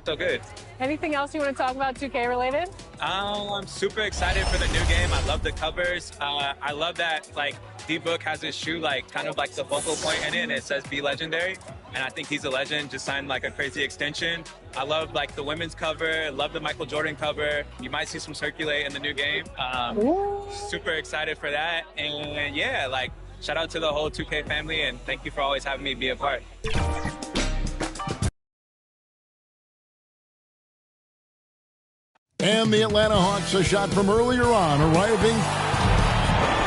So good. Anything else you want to talk about 2K related? I'm super excited for the new game. I love the covers. I love that like D-Book has his shoe like kind of like the focal point in it, and it says "Be Legendary." And I think he's a legend. Just signed like a crazy extension. I love like the women's cover. Love the Michael Jordan cover. You might see some circulate in the new game. Super excited for that. And yeah, like shout out to the whole 2K family, and thank you for always having me be a part. And the Atlanta Hawks, a shot from earlier on, arriving.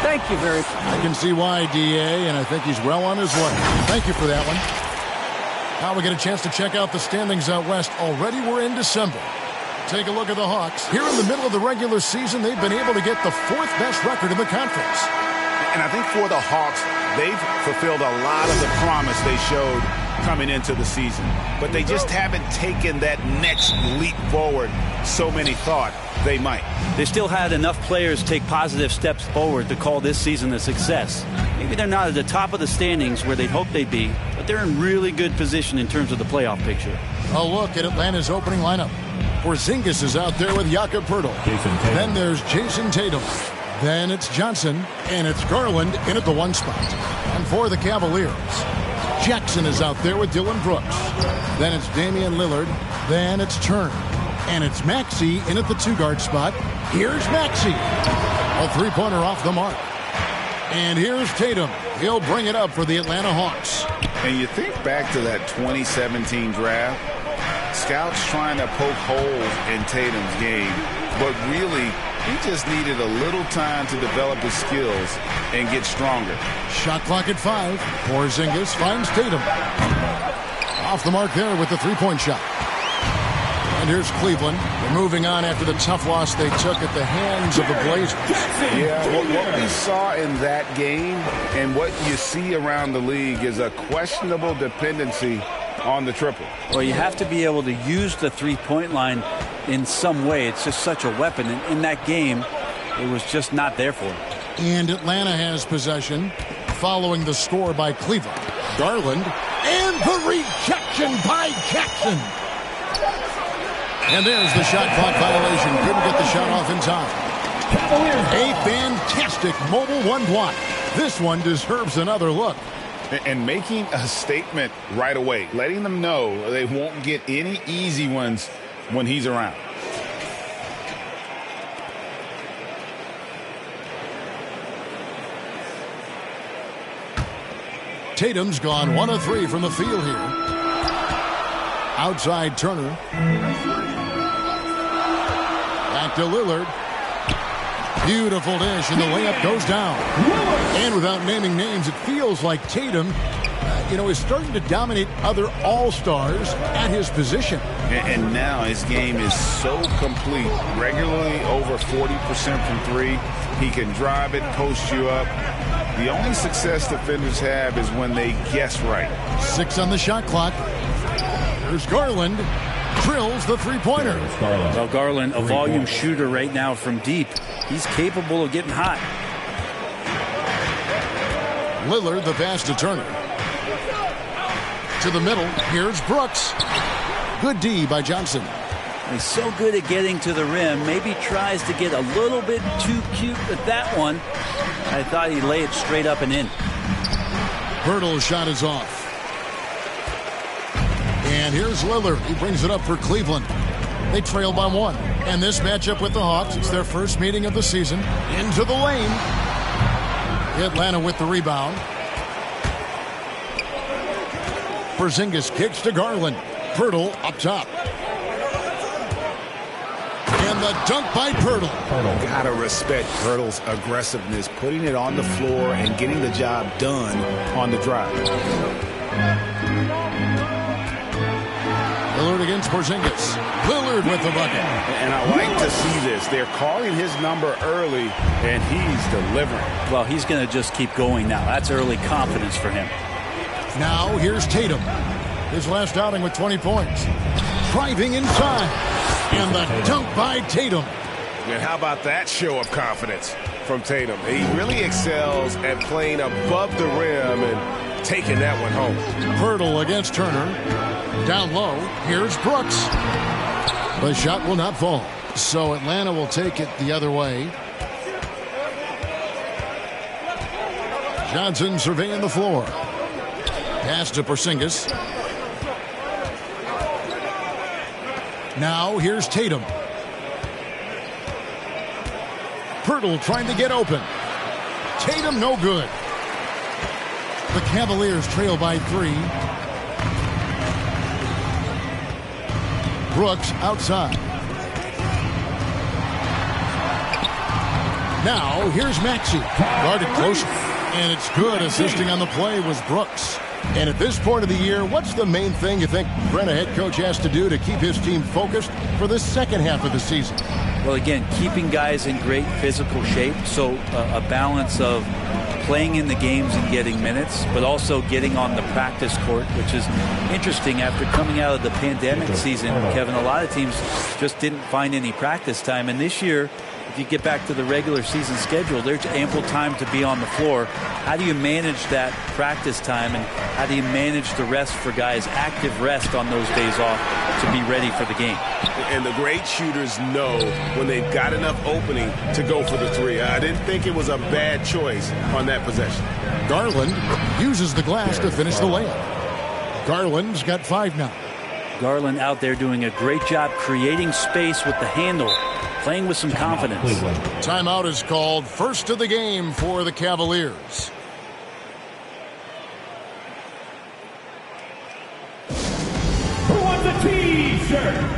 Thank you very much. I can see why, DA, and I think he's well on his way. Thank you for that one. Now we get a chance to check out the standings out west. Already we're in December. Take a look at the Hawks. Here in the middle of the regular season, they've been able to get the 4th best record in the conference. And I think for the Hawks, they've fulfilled a lot of the promise they showed coming into the season. But they just haven't taken that next leap forward so many thought they might. They still had enough players take positive steps forward to call this season a success. Maybe they're not at the top of the standings where they'd hoped they'd be, but they're in really good position in terms of the playoff picture. A look at Atlanta's opening lineup. Porzingis is out there with Jakob Poeltl. Then there's Jason Tatum. Then it's Johnson, and it's Garland in at the 1 spot. And for the Cavaliers, Jackson is out there with Dylan Brooks. Then it's Damian Lillard. Then it's Turner. And it's Maxey in at the 2-guard spot. Here's Maxey. A 3-pointer off the mark. And here's Tatum. He'll bring it up for the Atlanta Hawks. And you think back to that 2017 draft, scouts trying to poke holes in Tatum's game, but really he just needed a little time to develop his skills and get stronger. Shot clock at 5. Porzingis finds Tatum. Off the mark there with the 3-point shot. And here's Cleveland. They're moving on after the tough loss they took at the hands of the Blazers. Yeah, what we saw in that game and what you see around the league is a questionable dependency on the triple. Well, you have to be able to use the 3-point line in some way. It's just such a weapon. And in that game, it was just not there for him. And Atlanta has possession following the score by Cleveland. Garland and the rejection by Jackson. And there's the shot clock violation. Couldn't get the shot off in time. A fantastic mobile 1 block. This one deserves another look. And making a statement right away, letting them know they won't get any easy ones when he's around. Tatum's gone 1 of 3 from the field here. Outside Turner. Back to Lillard. Beautiful dish, and the layup goes down. And without naming names, it feels like Tatum is starting to dominate other all-stars at his position. And now his game is so complete. Regularly over 40% from three. He can drive it, post you up. The only success defenders have is when they guess right. 6 on the shot clock. There's Garland. Drills the three-pointer. Well, Garland, a volume shooter right now from deep. He's capable of getting hot. Lillard, the pass to Turner. To the middle. Here's Brooks. Good D by Johnson. He's so good at getting to the rim. Maybe tries to get a little bit too cute with that one. I thought he'd lay it straight up and in. Hurdle's shot is off. And here's Lillard. He brings it up for Cleveland. They trail by 1. And this matchup with the Hawks, it's their first meeting of the season. Into the lane. Atlanta with the rebound. Porzingis kicks to Garland. Pirtle up top. And the dunk by Pirtle. Gotta respect Pirtle's aggressiveness, putting it on the floor and getting the job done on the drive. Lillard against Porzingis. Lillard with the bucket. And I like to see this. They're calling his number early, and he's delivering. Well, he's going to just keep going now. That's early confidence for him. Now here's Tatum. His last outing with 20 points. Driving inside. And the dunk by Tatum. And how about that show of confidence from Tatum? He really excels at playing above the rim and taking that one home. Pirtle against Turner. Down low, here's Brooks. The shot will not fall. So Atlanta will take it the other way. Johnson surveying the floor. Pass to Porzingis. Now here's Tatum. Pirtle trying to get open. Tatum no good. The Cavaliers trail by 3. Brooks outside. Now here's Maxey. Guarded closer. And it's good. Assisting on the play was Brooks. And at this point of the year, what's the main thing you think Brent, a head coach, has to do to keep his team focused for the second half of the season? Well, again, keeping guys in great physical shape. So a balance of playing in the games and getting minutes, but also getting on the practice court, which is interesting after coming out of the pandemic season. Kevin, a lot of teams just didn't find any practice time. And this year, if you get back to the regular season schedule, there's ample time to be on the floor. How do you manage that practice time, and how do you manage the rest for guys, active rest on those days off to be ready for the game? And the great shooters know when they've got enough opening to go for the three. I didn't think it was a bad choice on that possession. Garland uses the glass to finish the layup. Garland's got 5 now. Garland out there doing a great job creating space with the handle, playing with some confidence. Timeout is called. First of the game for the Cavaliers. Who wants a T-shirt?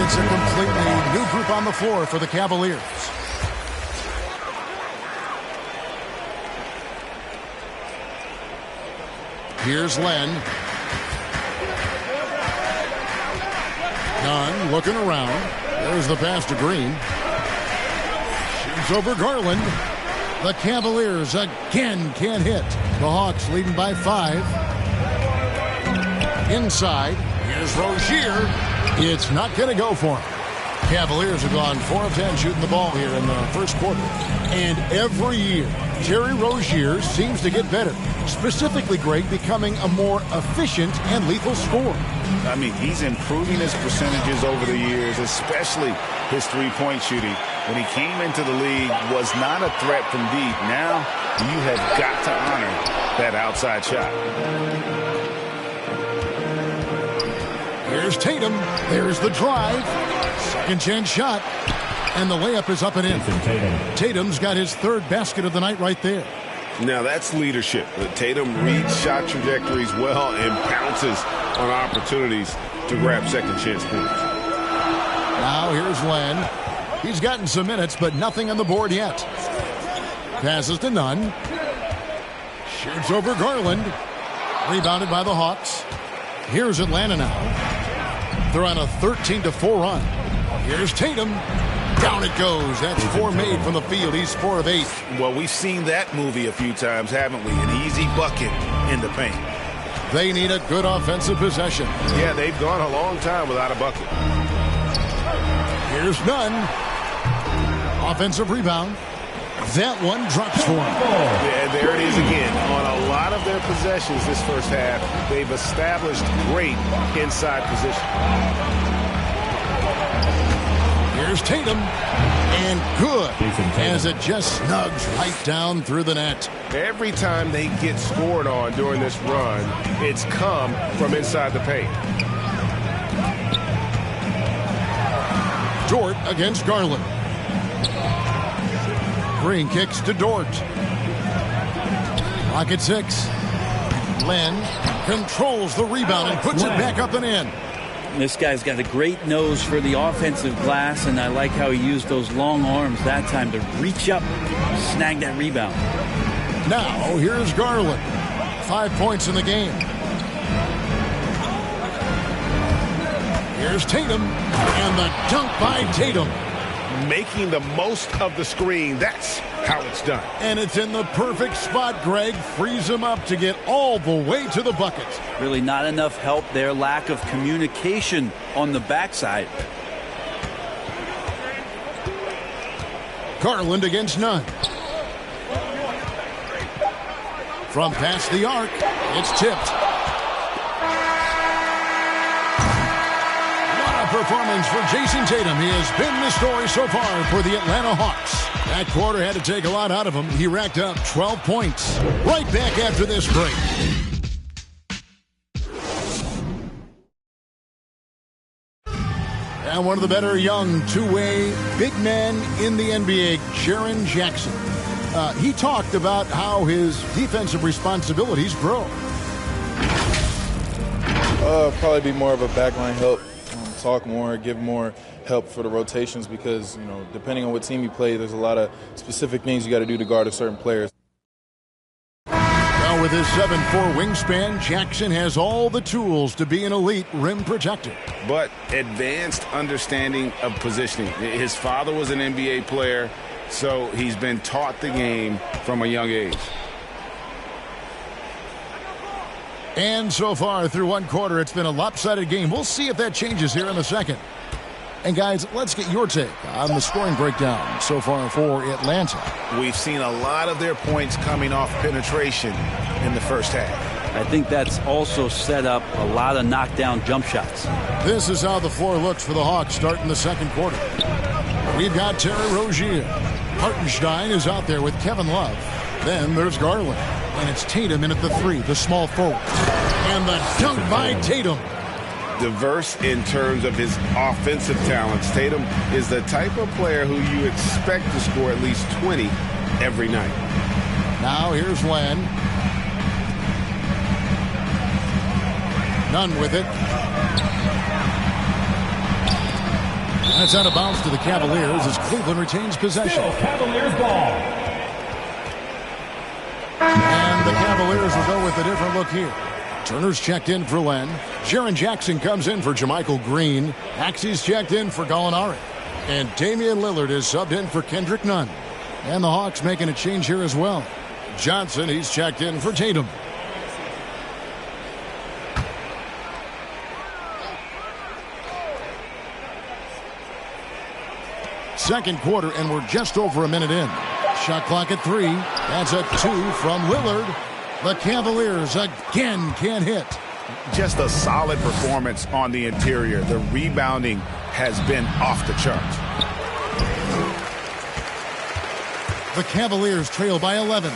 It's a completely new group on the floor for the Cavaliers. Here's Len. Nunn looking around. There's the pass to Green. Shoots over Garland. The Cavaliers again can't hit. The Hawks leading by 5. Inside. Here's Rozier. It's not going to go for him. Cavaliers have gone 4 of 10 shooting the ball here in the first quarter. And every year, Terry Rozier seems to get better. Specifically, Greg, becoming a more efficient and lethal scorer. I mean, he's improving his percentages over the years, especially his three-point shooting. When he came into the league, was not a threat from deep. Now, you have got to honor that outside shot. Here's Tatum. There's the drive. Second chance shot. And the layup is up and in. Tatum's got his third basket of the night right there. Now that's leadership. Tatum reads shot trajectories well and pounces on opportunities to grab second chance points. Now here's Len. He's gotten some minutes, but nothing on the board yet. Passes to Nunn. Shoots over Garland. Rebounded by the Hawks. Here's Atlanta now. They're on a 13-4 run. Here's Tatum. Down it goes. That's 4 made from the field. He's 4 of 8. Well, we've seen that movie a few times, haven't we? An easy bucket in the paint. They need a good offensive possession. Yeah, they've gone a long time without a bucket. Here's Nunn. Offensive rebound. That one drops for him. Yeah, there it is again. On a lot of their possessions this first half, they've established great inside position. Here's Tatum. And good. As it just snugs right down through the net. Every time they get scored on during this run, it's come from inside the paint. Dort against Garland. Green kicks to Dort. Clock at 6. Len controls the rebound and puts it back up and in. This guy's got a great nose for the offensive glass, and I like how he used those long arms that time to reach up, snag that rebound. Now, here's Garland. 5 points in the game. Here's Tatum, and the dunk by Tatum. Making the most of the screen. That's how it's done. And it's in the perfect spot, Greg. Frees him up to get all the way to the bucket. Really not enough help there. Lack of communication on the backside. Garland against Nunn. From past the arc, it's tipped. Performance for Jason Tatum. He has been the story so far for the Atlanta Hawks. That quarter had to take a lot out of him. He racked up 12 points. Right back after this break. And one of the better young two-way big men in the NBA, Jaren Jackson. He talked about how his defensive responsibilities grow. Probably be more of a backline help. Talk more, give more help for the rotations because, you know, depending on what team you play, there's a lot of specific things you got to do to guard a certain player. Now with his 7'4" wingspan, Jackson has all the tools to be an elite rim protector. But advanced understanding of positioning. His father was an NBA player, so he's been taught the game from a young age. And so far through one quarter, it's been a lopsided game. We'll see if that changes here in the second. And guys, let's get your take on the scoring breakdown so far for Atlanta. We've seen a lot of their points coming off penetration in the first half. I think that's also set up a lot of knockdown jump shots. This is how the floor looks for the Hawks starting the second quarter. We've got Terry Rozier. Hartenstein is out there with Kevin Love. Then there's Garland. And it's Tatum in at the 3, the small forward. And the dunk by Tatum. Diverse in terms of his offensive talents. Tatum is the type of player who you expect to score at least 20 every night. Now here's Len. Nunn with it. That's out of bounds to the Cavaliers as Cleveland retains possession. Still Cavaliers ball. And the Cavaliers will go with a different look here. Turner's checked in for Len. Jaren Jackson comes in for JaMychal Green. Maxey's checked in for Gallinari. And Damian Lillard is subbed in for Kendrick Nunn. And the Hawks making a change here as well. Johnson, he's checked in for Tatum. second quarter, and we're just over a minute in. Shot clock at 3. That's a 2 from Lillard. The Cavaliers again can't hit. Just a solid performance on the interior. The rebounding has been off the charts. The Cavaliers trail by 11.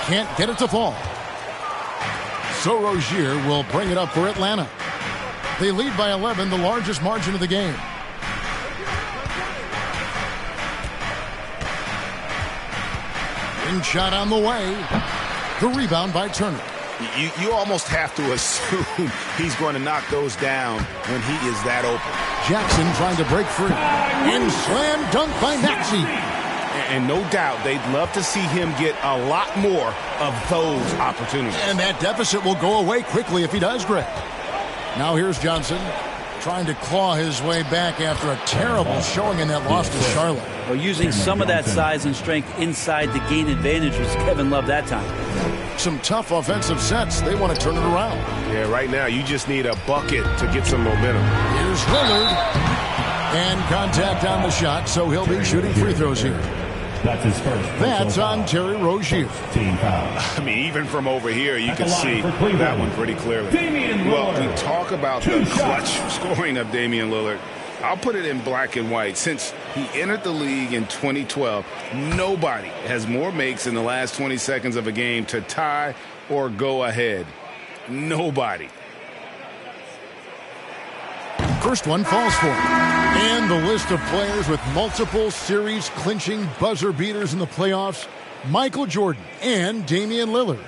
Can't get it to fall. So Rozier will bring it up for Atlanta. They lead by 11, the largest margin of the game. Shot on the way. The rebound by Turner. You almost have to assume he's going to knock those down when he is that open. Jackson trying to break free. And slam dunk by Maxey. And no doubt they'd love to see him get a lot more of those opportunities. And that deficit will go away quickly if he does, Greg. Now here's Johnson trying to claw his way back after a terrible showing in that loss to Charlotte. Well, using some of that size and strength inside to gain advantage was Kevin Love that time. Some tough offensive sets. They want to turn it around. Yeah, right now you just need a bucket to get some momentum. Here's Lillard. And contact on the shot, so he'll be shooting free throws here. That's his first. That's on Terry Rozier. I mean, even from over here, you can see that one pretty clearly. Well, we talk about the clutch scoring of Damian Lillard. I'll put it in black and white. Since he entered the league in 2012, nobody has more makes in the last 20 seconds of a game to tie or go ahead. Nobody. First one falls for him. And the list of players with multiple series-clinching buzzer beaters in the playoffs, Michael Jordan and Damian Lillard.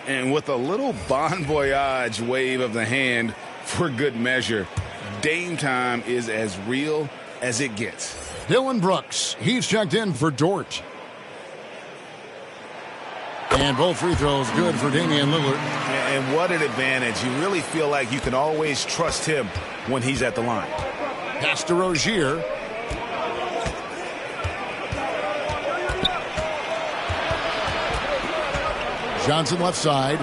And with a little bon voyage wave of the hand for good measure, Dame time is as real as it gets. Dillon Brooks, he's checked in for Dort. And both free throws good for Damian Lillard. And what an advantage. You really feel like you can always trust him when he's at the line. Pass to Rozier. Johnson left side.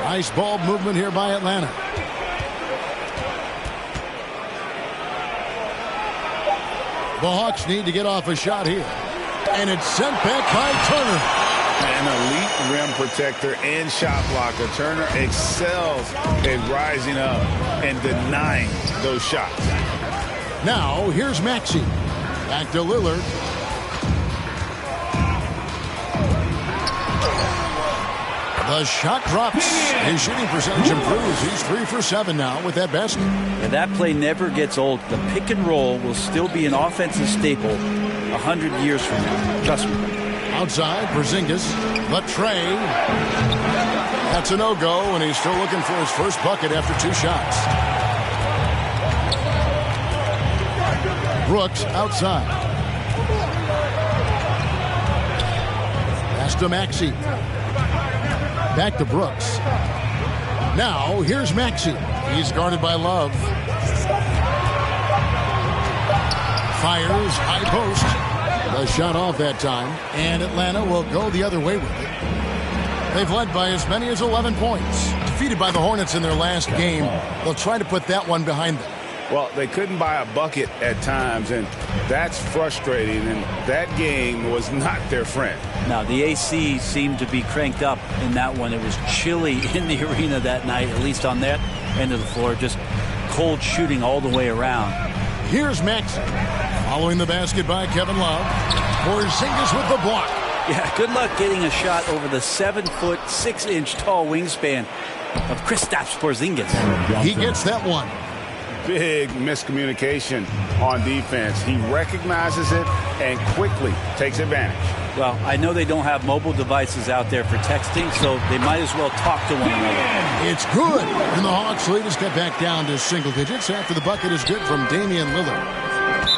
Nice ball movement here by Atlanta. The Hawks need to get off a shot here. And it's sent back by Turner. An elite rim protector and shot blocker. Turner excels at rising up and denying those shots. Now, here's Maxey. Back to Lillard. The shot drops. His shooting percentage improves. He's 3 for 7 now with that basket. And that play never gets old. The pick and roll will still be an offensive staple 100 years from now. Trust me. Outside, Porzingis. The tray. That's a no-go, and he's still looking for his first bucket after 2 shots. Brooks outside. Pass to Maxey. Back to Brooks. Now, here's Maxey. He's guarded by Love. Fires, high post. The shot off that time, and Atlanta will go the other way with it. They've led by as many as 11 points. Defeated by the Hornets in their last game, they'll try to put that one behind them. Well, they couldn't buy a bucket at times, and that's frustrating, and that game was not their friend. Now, the AC seemed to be cranked up in that one. It was chilly in the arena that night, at least on that end of the floor. Just cold shooting all the way around. Here's Maxey. Following the basket by Kevin Love. Porzingis with the block. Yeah, good luck getting a shot over the 7-foot, 6-inch tall wingspan of Kristaps Porzingis. He gets that one. Big miscommunication on defense. He recognizes it and quickly takes advantage. Well, I know they don't have mobile devices out there for texting, so they might as well talk to one another. It's good. And the Hawks lead has got back down to single digits after the bucket is good from Damian Lillard.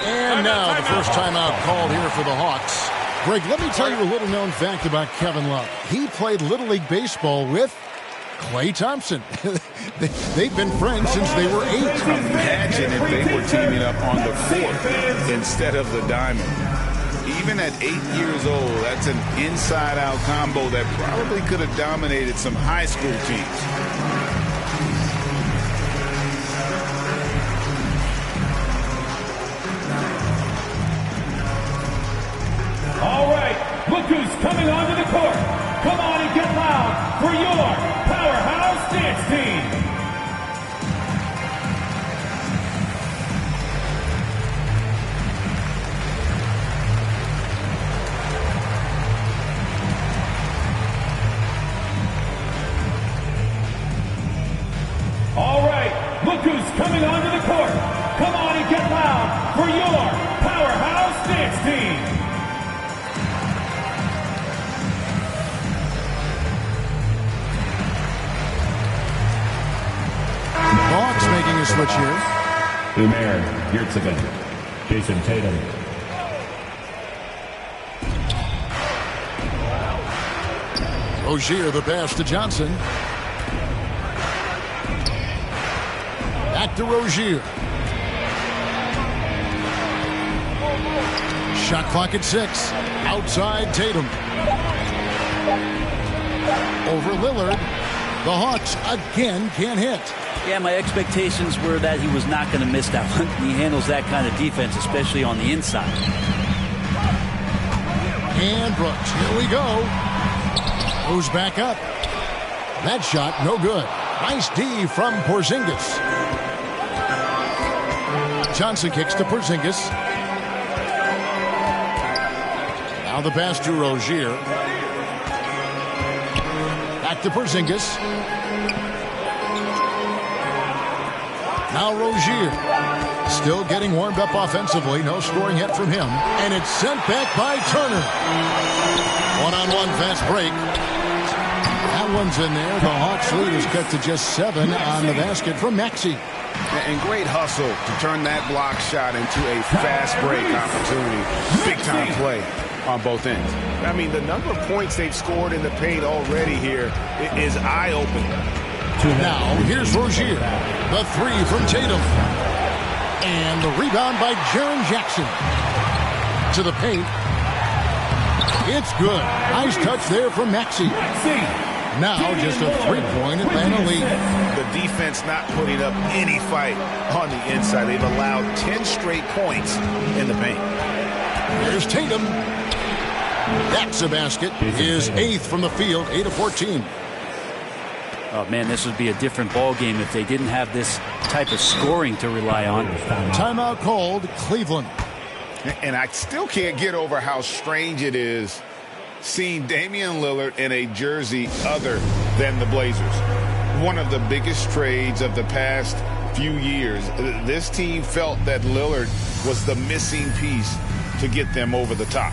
And now the first timeout called here for the Hawks. Greg, let me tell you a little known fact about Kevin Love. He played Little League Baseball with Klay Thompson. They've been friends since they were 8. Imagine if they were teaming up on the court instead of the diamond. Even at 8 years old, that's an inside-out combo that probably could have dominated some high school teams. look who's coming onto the court. Come on and get loud for your powerhouse dance team. All right, look who's coming onto the court. Come on and get loud for your powerhouse dance team. Hawks making a switch here. Umair Yurtseven, Jason Tatum. Rozier the pass to Johnson. Back to Rozier. Shot clock at 6. Outside Tatum. Over Lillard. The Hawks again can't hit. Yeah, my expectations were that he was not going to miss that one. He handles that kind of defense, especially on the inside. And Brooks, here we go. Goes back up. That shot, no good. Nice D from Porzingis. Johnson kicks to Porzingis. Now the pass to Rozier. Back to Porzingis. Now Rozier. Still getting warmed up offensively. No scoring yet from him. And it's sent back by Turner. One-on-one fast break. That one's in there. The Hawks lead is cut to just 7 on the basket from Maxey. And great hustle to turn that block shot into a fast break opportunity. Big-time play on both ends. I mean, the number of points they've scored in the paint already here is eye-opening. Now, here's Rozier. The 3 from Tatum. And the rebound by Jaren Jackson. To the paint. It's good. Nice touch there from Maxey. Now just a 3-point Atlanta lead. The defense not putting up any fight on the inside. They've allowed 10 straight points in the paint. Here's Tatum. That's a basket. His 8th from the field, 8 of 14. Oh, man, this would be a different ball game if they didn't have this type of scoring to rely on. Timeout called, Cleveland. And I still can't get over how strange it is seeing Damian Lillard in a jersey other than the Blazers. One of the biggest trades of the past few years. This team felt that Lillard was the missing piece to get them over the top.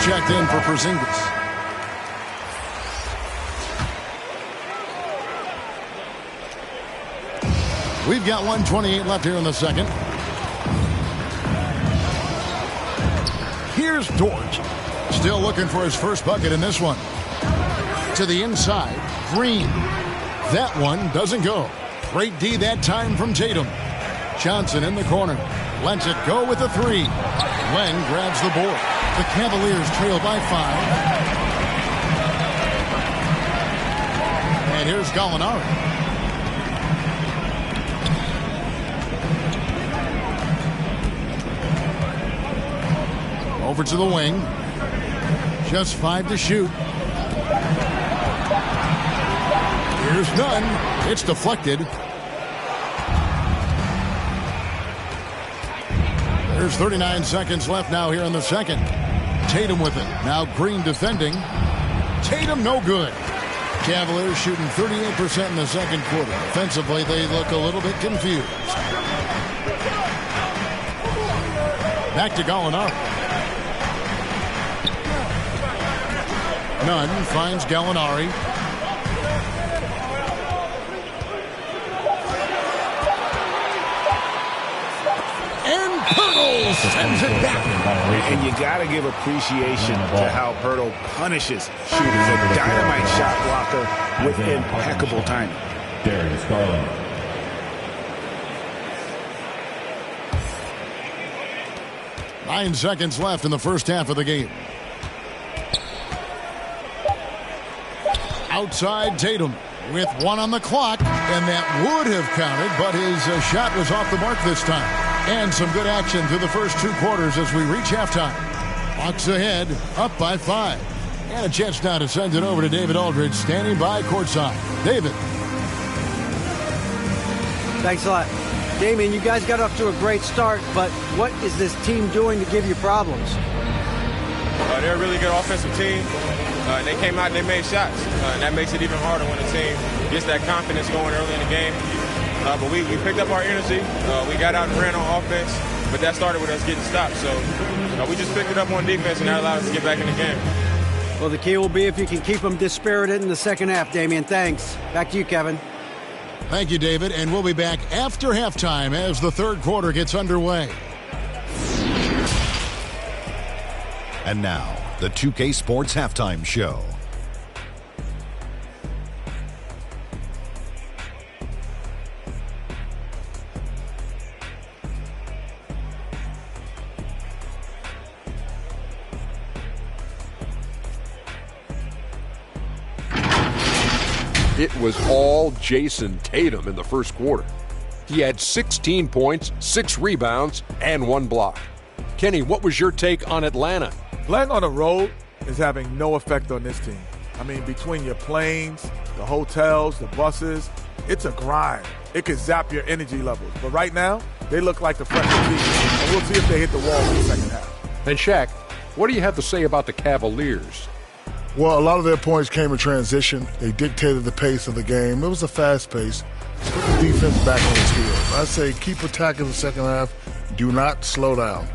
Checked in for Porzingis. We've got 1:28 left here in the second. Here's Dort. Still looking for his first bucket in this one. To the inside. Green. That one doesn't go. Great D that time from Tatum. Johnson in the corner. Lets it go with the 3. Len grabs the board. The Cavaliers trail by 5. And here's Gallinari. Over to the wing. Just 5 to shoot. Here's Dunn. It's deflected. There's 39 seconds left now here in the second. Tatum with it. Now Green defending. Tatum no good. Cavaliers shooting 38% in the second quarter. Offensively, they look a little bit confused. Back to Gallinari. Nunn finds Gallinari. And Pirtle sends it back. And you got to give appreciation to how Pirtle punishes shooters. A dynamite shot blocker with impeccable timing. Darius Garland. Nine seconds left in the first half of the game. Outside Tatum with 1 on the clock, and that would have counted, but his shot was off the mark this time. And some good action through the first 2 quarters as we reach halftime. Bucks ahead, up by 5. And a chance now to send it over to David Aldridge, standing by courtside. David. Thanks a lot. Damian, you guys got off to a great start, but what is this team doing to give you problems? They're a really good offensive team. They came out and they made shots, and that makes it even harder when the team gets that confidence going early in the game. But we picked up our energy. We got out and ran on offense, but that started with us getting stopped. So we just picked it up on defense, and that allowed us to get back in the game. Well, the key will be if you can keep them dispirited in the second half, Damian. Thanks. Back to you, Kevin. Thank you, David, and we'll be back after halftime as the third quarter gets underway. And now, the 2K Sports Halftime Show. It was all Jason Tatum in the first quarter. He had 16 points, 6 rebounds, and 1 block. Kenny, what was your take on Atlanta? Playing on the road is having no effect on this team. I mean, between your planes, the hotels, the buses, it's a grind. It could zap your energy levels. But right now, they look like the freshman team, and we'll see if they hit the wall in the second half. And Shaq, what do you have to say about the Cavaliers? Well, a lot of their points came in transition. They dictated the pace of the game. It was a fast pace. Put the defense back on its heels. I say keep attacking the second half. Do not slow down.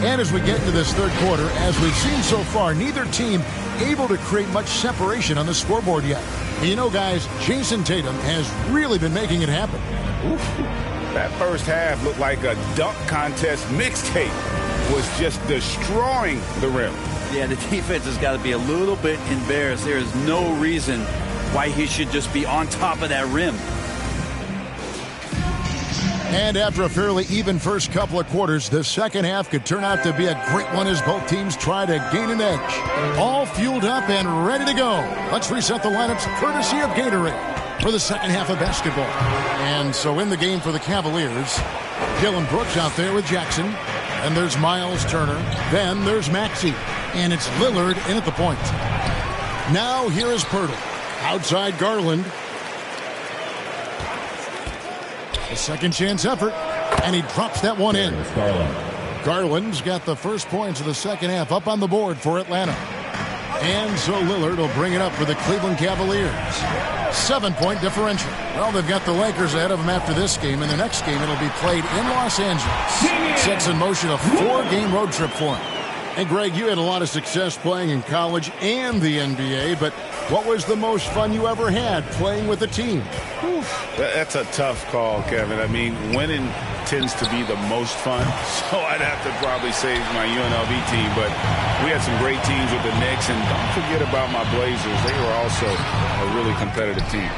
And as we get into this third quarter, as we've seen so far, neither team able to create much separation on the scoreboard yet. And you know, guys, Jason Tatum has really been making it happen. That first half looked like a dunk contest mixtape. Was just destroying the rim. Yeah, the defense has got to be a little bit embarrassed. There is no reason why he should just be on top of that rim. And after a fairly even first couple of quarters, the second half could turn out to be a great one as both teams try to gain an edge. All fueled up and ready to go. Let's reset the lineups courtesy of Gatorade for the second half of basketball. And so in the game for the Cavaliers, Dylan Brooks out there with Jackson. And there's Miles Turner. Then there's Maxey. And it's Lillard in at the point. Now here is Pirtle. Outside Garland. A second chance effort, and he drops that one in. Garland's got the first points of the second half up on the board for Atlanta. And so Lillard will bring it up for the Cleveland Cavaliers. 7-point differential. Well, they've got the Lakers ahead of them after this game, and the next game it'll be played in Los Angeles. Sets in motion a 4-game road trip for him. And Greg, you had a lot of success playing in college and the NBA, but what was the most fun you ever had playing with a team? That's a tough call, Kevin. I mean, winning tends to be the most fun, so I'd have to probably say my UNLV team, but we had some great teams with the Knicks, and don't forget about my Blazers. They were also a really competitive team.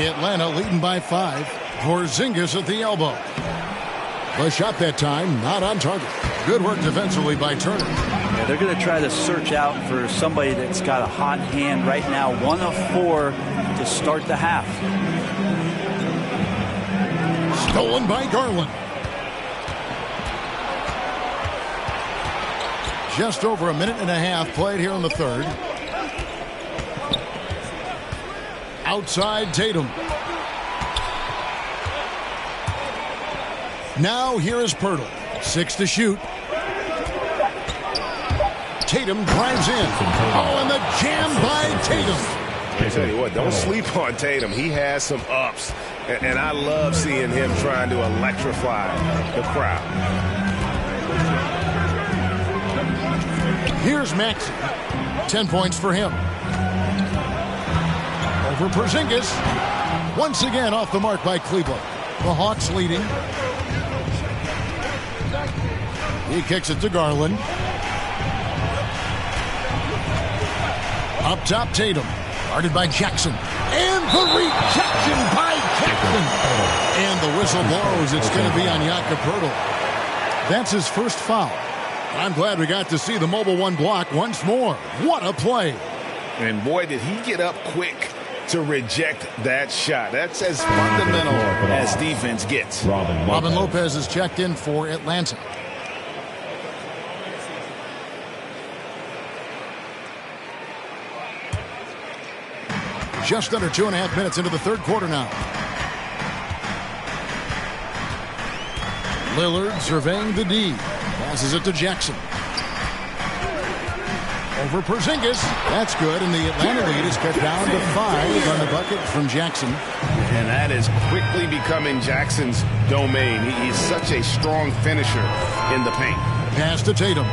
Atlanta leading by 5. Porzingis at the elbow. The shot that time, not on target. Good work defensively by Turner. Yeah, they're going to try to search out for somebody that's got a hot hand right now. 1 of 4 to start the half. Stolen by Garland. Just over a minute and a half played here in the third. Outside Tatum. Now here is Pirtle. 6 to shoot. Tatum drives in. Oh, and the jam by Tatum. I tell you what, don't sleep on Tatum. He has some ups, and I love seeing him trying to electrify the crowd. Here's Maxey. 10 points for him. Over Porzingis. Once again off the mark by Cleveland. The Hawks leading. He kicks it to Garland. Up top, Tatum. Guarded by Jackson. And the rejection by Jackson. And the whistle blows. It's going to be on Jakob Poeltl. That's his first foul. I'm glad we got to see the mobile one block once more. What a play. And boy, did he get up quick to reject that shot. That's as fundamental as defense gets. Robin Lopez is checked in for Atlanta. Just under 2.5 minutes into the third quarter now. Lillard surveying the D. Passes it to Jackson. Over Porzingis. That's good, and the Atlanta lead is cut down to 5 on the bucket from Jackson. And that is quickly becoming Jackson's domain. He's such a strong finisher in the paint. Pass to Tatum.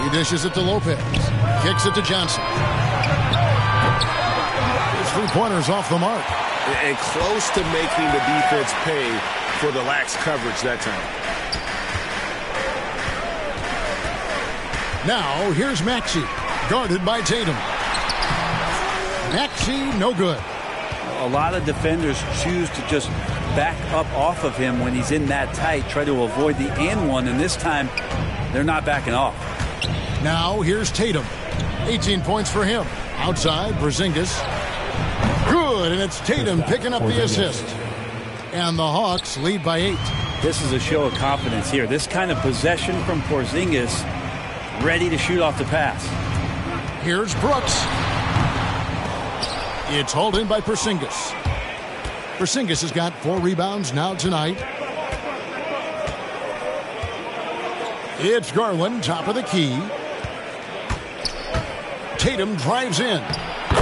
He dishes it to Lopez. Kicks it to Johnson. His three-pointer's off the mark. And close to making the defense pay for the lax coverage that time. Now, here's Maxey, guarded by Tatum. Maxey, no good. A lot of defenders choose to just back up off of him when he's in that tight, try to avoid the and one, and this time they're not backing off. Now, here's Tatum. 18 points for him. Outside, Porzingis. Good, and it's Tatum picking up the assist. And the Hawks lead by 8. This is a show of confidence here. This kind of possession from Porzingis, ready to shoot off the pass. Here's Brooks. It's hauled in by Porzingis. Porzingis has got 4 rebounds now tonight. It's Garland, top of the key. Tatum drives in.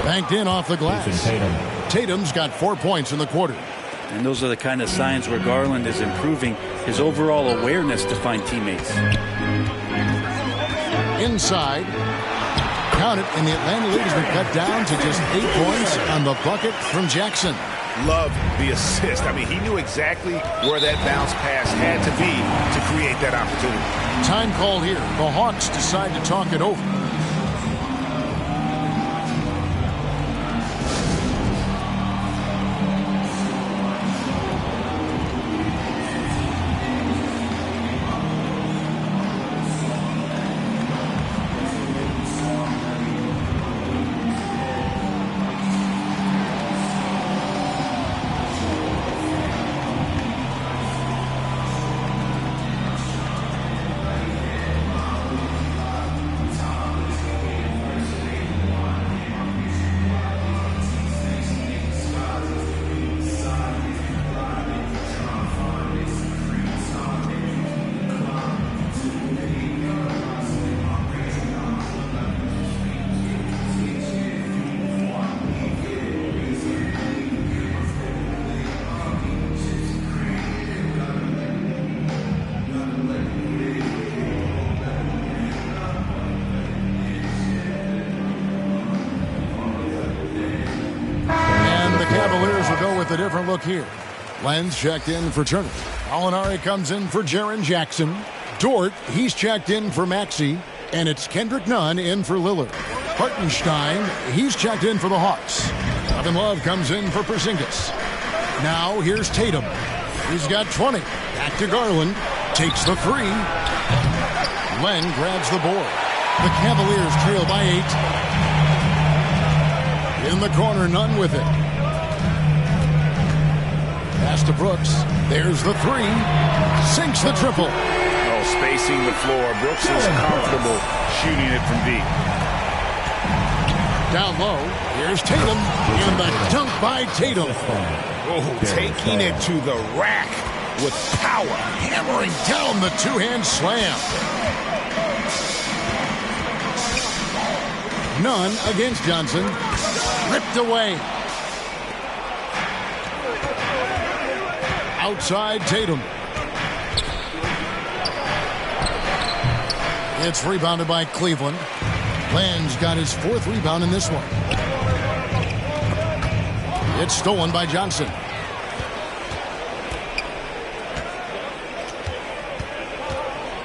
Banked in off the glass. Tatum's got 4 points in the quarter. And those are the kind of signs where Garland is improving his overall awareness to find teammates. Inside. Count it, and the Atlanta lead has been cut down to just 8 points on the bucket from Jackson. Love the assist. I mean, he knew exactly where that bounce pass had to be to create that opportunity. Time called here. The Hawks decide to talk it over. A different look here. Lenz checked in for Turner. Alinari comes in for Jaren Jackson. Dort, he's checked in for Maxey. And it's Kendrick Nunn in for Lillard. Hartenstein, he's checked in for the Hawks. Kevin Love comes in for Porzingis. Now here's Tatum. He's got 20. Back to Garland. Takes the 3. Len grabs the board. The Cavaliers trail by 8. In the corner, Nunn with it. Pass to Brooks. There's the 3. Sinks the triple. Oh, spacing the floor. Brooks is comfortable shooting it from deep. Down low, here's Tatum, and the dunk by Tatum. Oh, taking it to the rack with power. Hammering down the two-hand slam. None against Johnson. Ripped away. Outside Tatum. It's rebounded by Cleveland. Land's got his 4th rebound in this one. It's stolen by Johnson.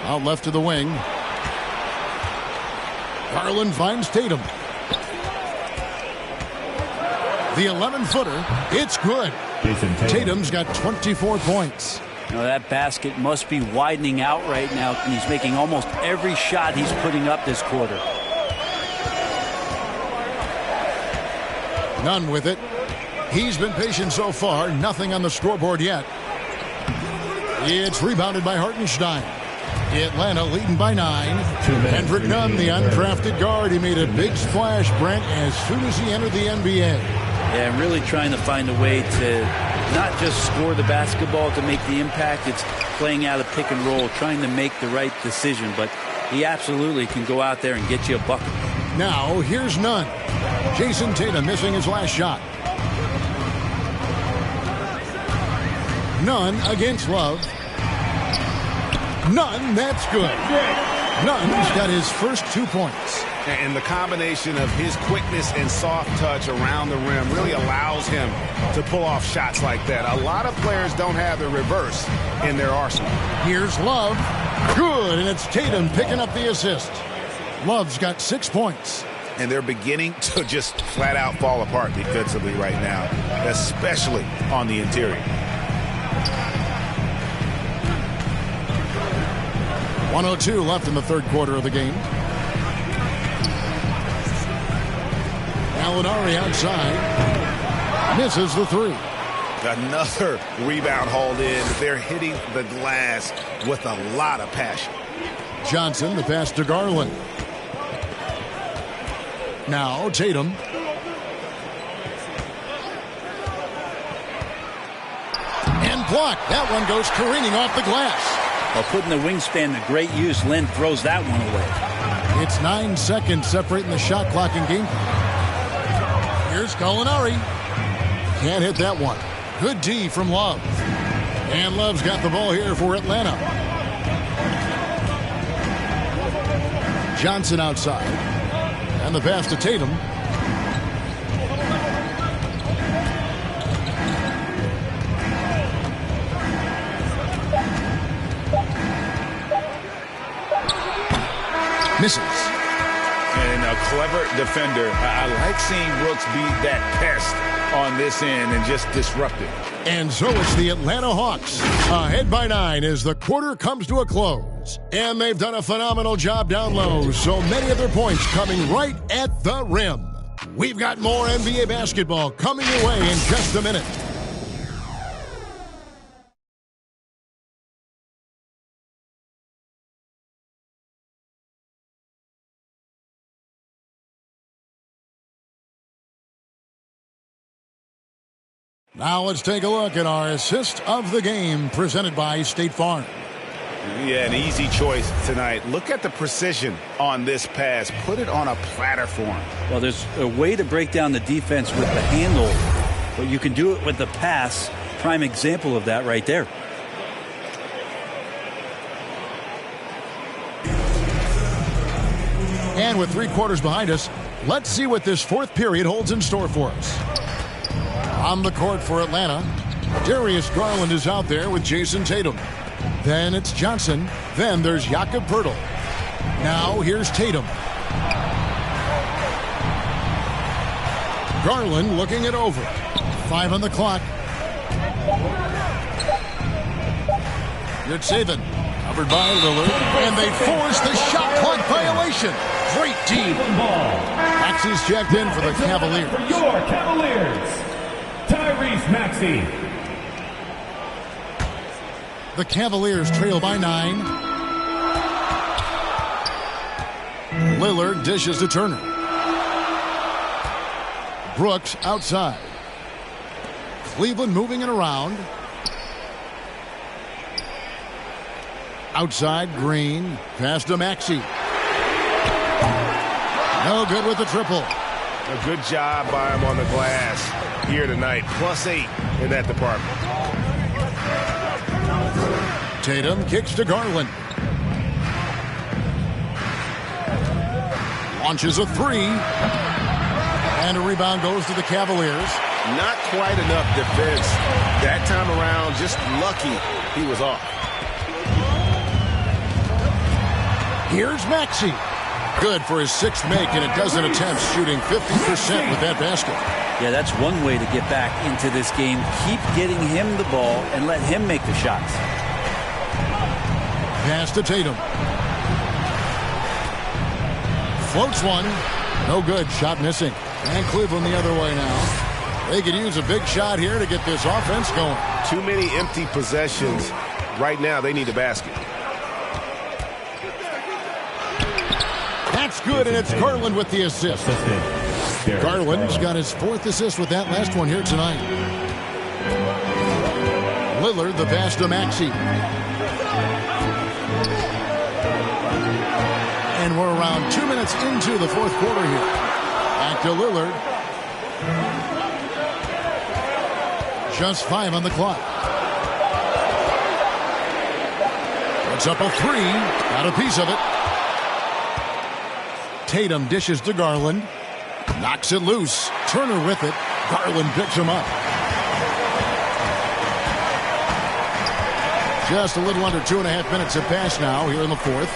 Out left to the wing. Garland finds Tatum. The 11-footer. It's good. Tatum's got 24 points. You know, that basket must be widening out right now, and he's making almost every shot he's putting up this quarter. None with it. He's been patient so far. Nothing on the scoreboard yet. It's rebounded by Hartenstein. Atlanta leading by 9. Kendrick Nunn, the undrafted guard. He made a big splash, Brent, as soon as he entered the NBA. Yeah, really trying to find a way to not just score the basketball to make the impact. It's playing out of pick and roll, trying to make the right decision. But he absolutely can go out there and get you a bucket. Now, here's Nunn. Jason Tatum missing his last shot. Nunn against Love. Nunn, that's good. Nunn's got his first 2 points. And the combination of his quickness and soft touch around the rim really allows him to pull off shots like that. A lot of players don't have the reverse in their arsenal. Here's Love. Good, and it's Tatum picking up the assist. Love's got 6 points. And they're beginning to just flat out fall apart defensively right now, especially on the interior. 1:02 left in the 3rd quarter of the game. Gallinari outside. Misses the 3. Another rebound hauled in. They're hitting the glass with a lot of passion. Johnson, the pass to Garland. Now Tatum. And blocked. That one goes careening off the glass. While putting the wingspan to great use, Len throws that one away. It's 9 seconds separating the shot clock and game. Here's Gallinari. Can't hit that one. Good D from Love. And Love's got the ball here for Atlanta. Johnson outside. And the pass to Tatum. Misses. And a clever defender. I like seeing Brooks beat that pest on this end and just disrupt it. And so it's the Atlanta Hawks ahead by 9 as the quarter comes to a close. And they've done a phenomenal job down low. So many of their points coming right at the rim. We've got more NBA basketball coming your way in just a minute. Now let's take a look at our assist of the game presented by State Farm. Yeah, an easy choice tonight. Look at the precision on this pass. Put it on a platter for him. Well, there's a way to break down the defense with the handle, but you can do it with the pass. Prime example of that right there. And with 3 quarters behind us, let's see what this 4th period holds in store for us. On the court for Atlanta, Darius Garland is out there with Jason Tatum. Then it's Johnson. Then there's Jakob Poeltl. Now here's Tatum. Garland looking it over. 5 on the clock. Good saving. Covered by Lillard. And they force the shot clock violation. Great team. Maxey's checked in for the Cavaliers. For your Cavaliers, Tyrese Maxey. The Cavaliers trail by 9. Lillard dishes to Turner. Brooks outside. Cleveland moving it around. Outside, Green. Pass to Maxey. No good with the triple. A good job by him on the glass here tonight. +8 in that department. Tatum kicks to Garland. Launches a three. And a rebound goes to the Cavaliers. Not quite enough defense. That time around, just lucky he was off. Here's Maxey. Good for his 6th make in a dozen attempts, shooting 50% with that basket. Yeah, that's one way to get back into this game. Keep getting him the ball and let him make the shots. Pass to Tatum. Floats one. No good. Shot missing. And Cleveland the other way now. They could use a big shot here to get this offense going. Too many empty possessions. Right now, they need a basket. That's good, and it's Garland with the assist. Garland's got his 4th assist with that last one here tonight. Lillard, the pass to Maxey. And we're around 2 minutes into the 4th quarter here. Back to Lillard. Just 5 on the clock. Puts up a 3. Got a piece of it. Tatum dishes to Garland. Knocks it loose. Turner with it. Garland picks him up. Just a little under 2.5 minutes have passed now here in the 4th.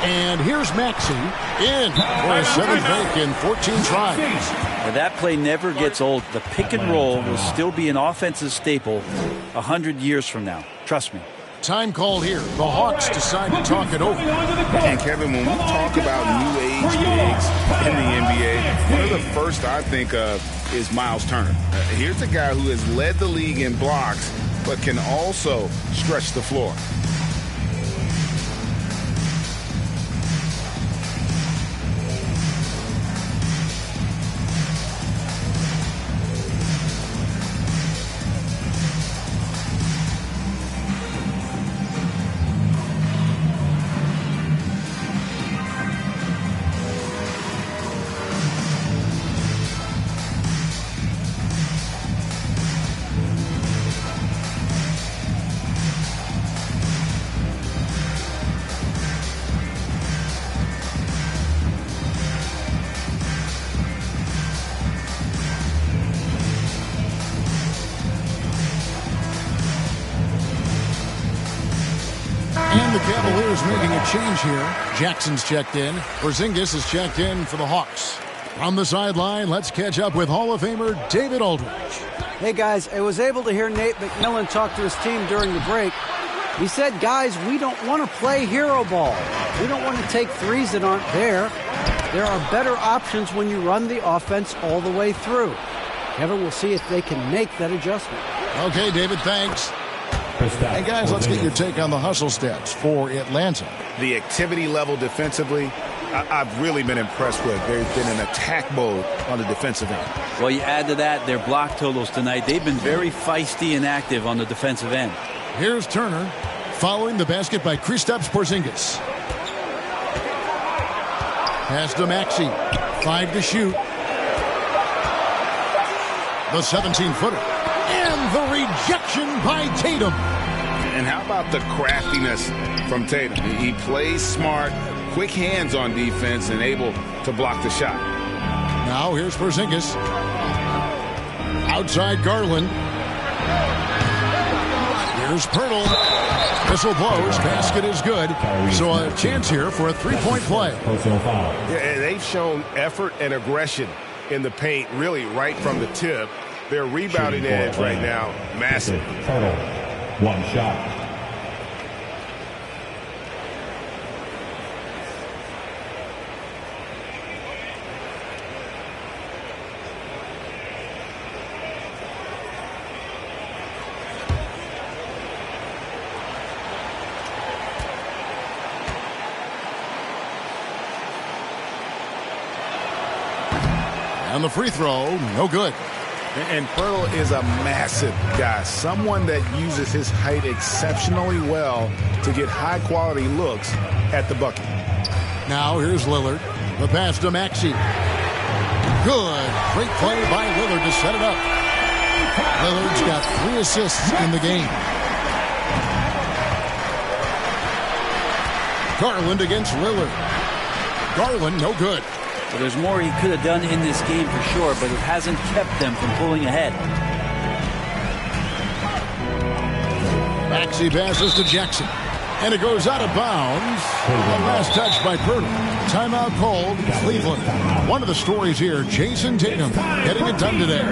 And here's Maxey in for his 7th make in 14 tries. Now that play never gets old. The pick and roll will still be an offensive staple 100 years from now. Trust me. Time called here. The Hawks decide to talk it over. And Kevin, when we talk about new age bigs in the NBA, one of the first I think of is Miles Turner. Here's a guy who has led the league in blocks, but can also stretch the floor. And the Cavaliers making a change here. Jackson's checked in. Porzingis is checked in for the Hawks. On the sideline, let's catch up with Hall of Famer David Aldridge. Hey, guys, I was able to hear Nate McMillan talk to his team during the break. He said, guys, we don't want to play hero ball. We don't want to take threes that aren't there. There are better options when you run the offense all the way through. Kevin will see if they can make that adjustment. Okay, David, thanks. And guys, let's get your take on the hustle stats for Atlanta. The activity level defensively, I've really been impressed with. They've been in attack mode on the defensive end. Well, you add to that their block totals tonight. They've been very feisty and active on the defensive end. Here's Turner following the basket by Kristaps Porzingis. Pass to Maxey. 5 to shoot. The 17-footer. And the rejection by Tatum. And how about the craftiness from Tatum? He plays smart, quick hands on defense, and able to block the shot. Now here's Porzingis. Outside Garland. Here's Pirtle. Whistle blows. Basket is good. So a chance here for a three-point play. Yeah, they've shown effort and aggression in the paint, really right from the tip. Their rebounding edge right now, massive. Total, 1 shot. And the free throw, no good. And Pirtle is a massive guy, someone that uses his height exceptionally well to get high-quality looks at the bucket. Now here's Lillard. The pass to Maxey. Good. Great play by Lillard to set it up. Lillard's got 3 assists in the game. Garland against Lillard. Garland, no good. Well, there's more he could have done in this game for sure, but it hasn't kept them from pulling ahead. Maxey passes to Jackson. And it goes out of bounds. The last touch by Pirtle. Timeout called, Cleveland. One of the stories here, Jason Tatum getting it done today.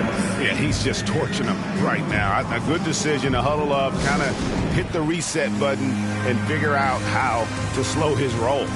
Yeah, he's just torching them right now. A good decision to huddle up, kind of hit the reset button, and figure out how to slow his roll.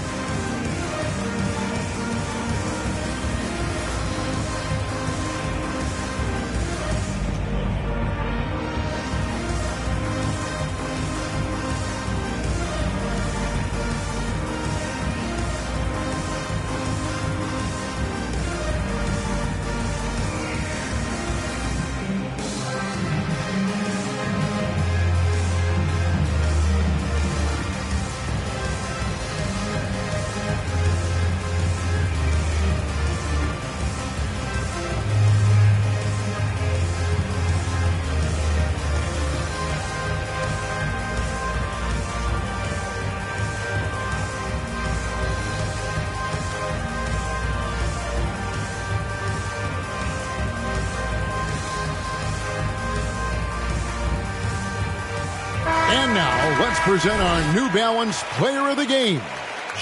And now, let's present our New Balance Player of the Game,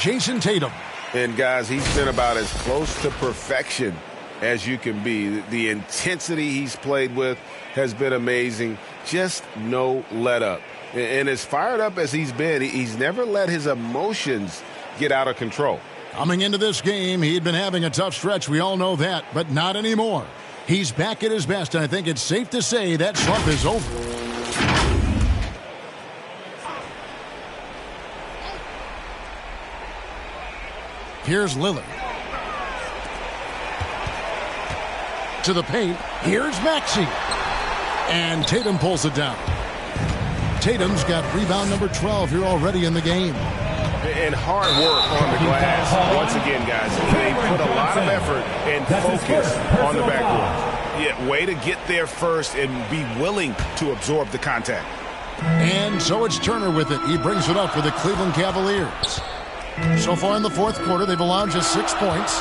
Jason Tatum. And, guys, he's been about as close to perfection as you can be. The intensity he's played with has been amazing. Just no let-up. And as fired up as he's been, he's never let his emotions get out of control. Coming into this game, he'd been having a tough stretch. We all know that, but not anymore. He's back at his best, and I think it's safe to say that slump is over. Here's Lillard. To the paint. Here's Maxey. And Tatum pulls it down. Tatum's got rebound number 12 here already in the game. And hard work on the glass. Once again, guys, they put a lot of effort and focus on the backboard. Yeah, way to get there first and be willing to absorb the contact. And so it's Turner with it. He brings it up for the Cleveland Cavaliers. So far in the fourth quarter, they've allowed just 6 points.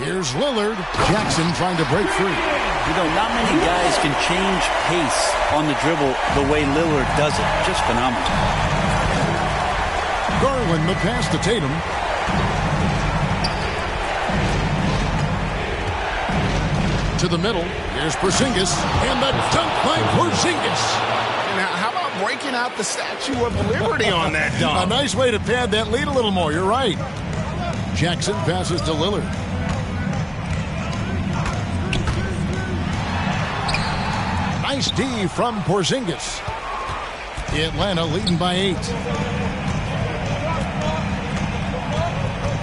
Here's Lillard. Jackson trying to break free. You know, not many guys can change pace on the dribble the way Lillard does it. Just phenomenal. Garland, the pass to Tatum. To the middle. Here's Porzingis. And the dunk by Porzingis. Now, how about breaking out the Statue of Liberty on that dunk? A nice way to pad that lead a little more. You're right. Jackson passes to Lillard. Nice D from Porzingis. Atlanta leading by 8.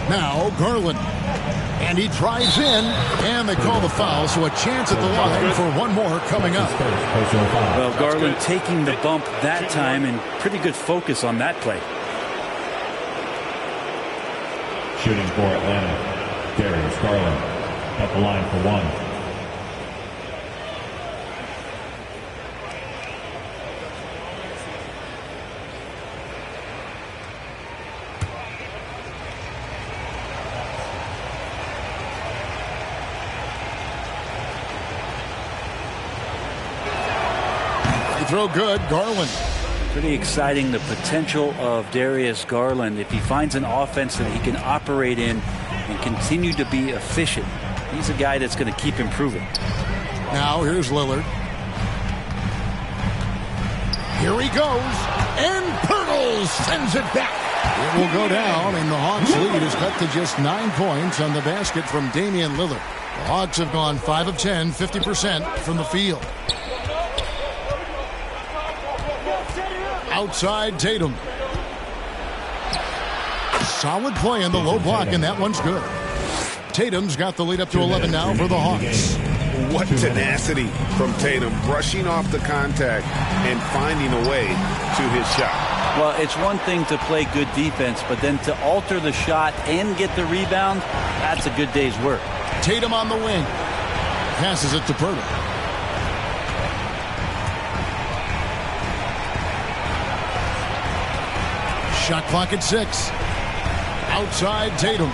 Now Garland. And he drives in, and they call the foul, so a chance at the line for one more coming up. Well, Garland taking the bump that time, and pretty good focus on that play. Shooting for Atlanta, Darius Garland at the line for one. Throw good, Garland. Pretty exciting, the potential of Darius Garland. If he finds an offense that he can operate in and continue to be efficient, he's a guy that's going to keep improving. Now here's Lillard. Here he goes, and Pirtle sends it back. It will go down, and the Hawks' lead is cut to just 9 points on the basket from Damian Lillard. The Hawks have gone 5 of 10, 50% from the field. Outside Tatum. Solid play in the low block, and that one's good. Tatum's got the lead up to 11 now for the Hawks. What tenacity from Tatum, brushing off the contact and finding a way to his shot. Well, it's one thing to play good defense, but then to alter the shot and get the rebound, that's a good day's work. Tatum on the wing. Passes it to Pirtle. Shot clock at 6. Outside Tatum.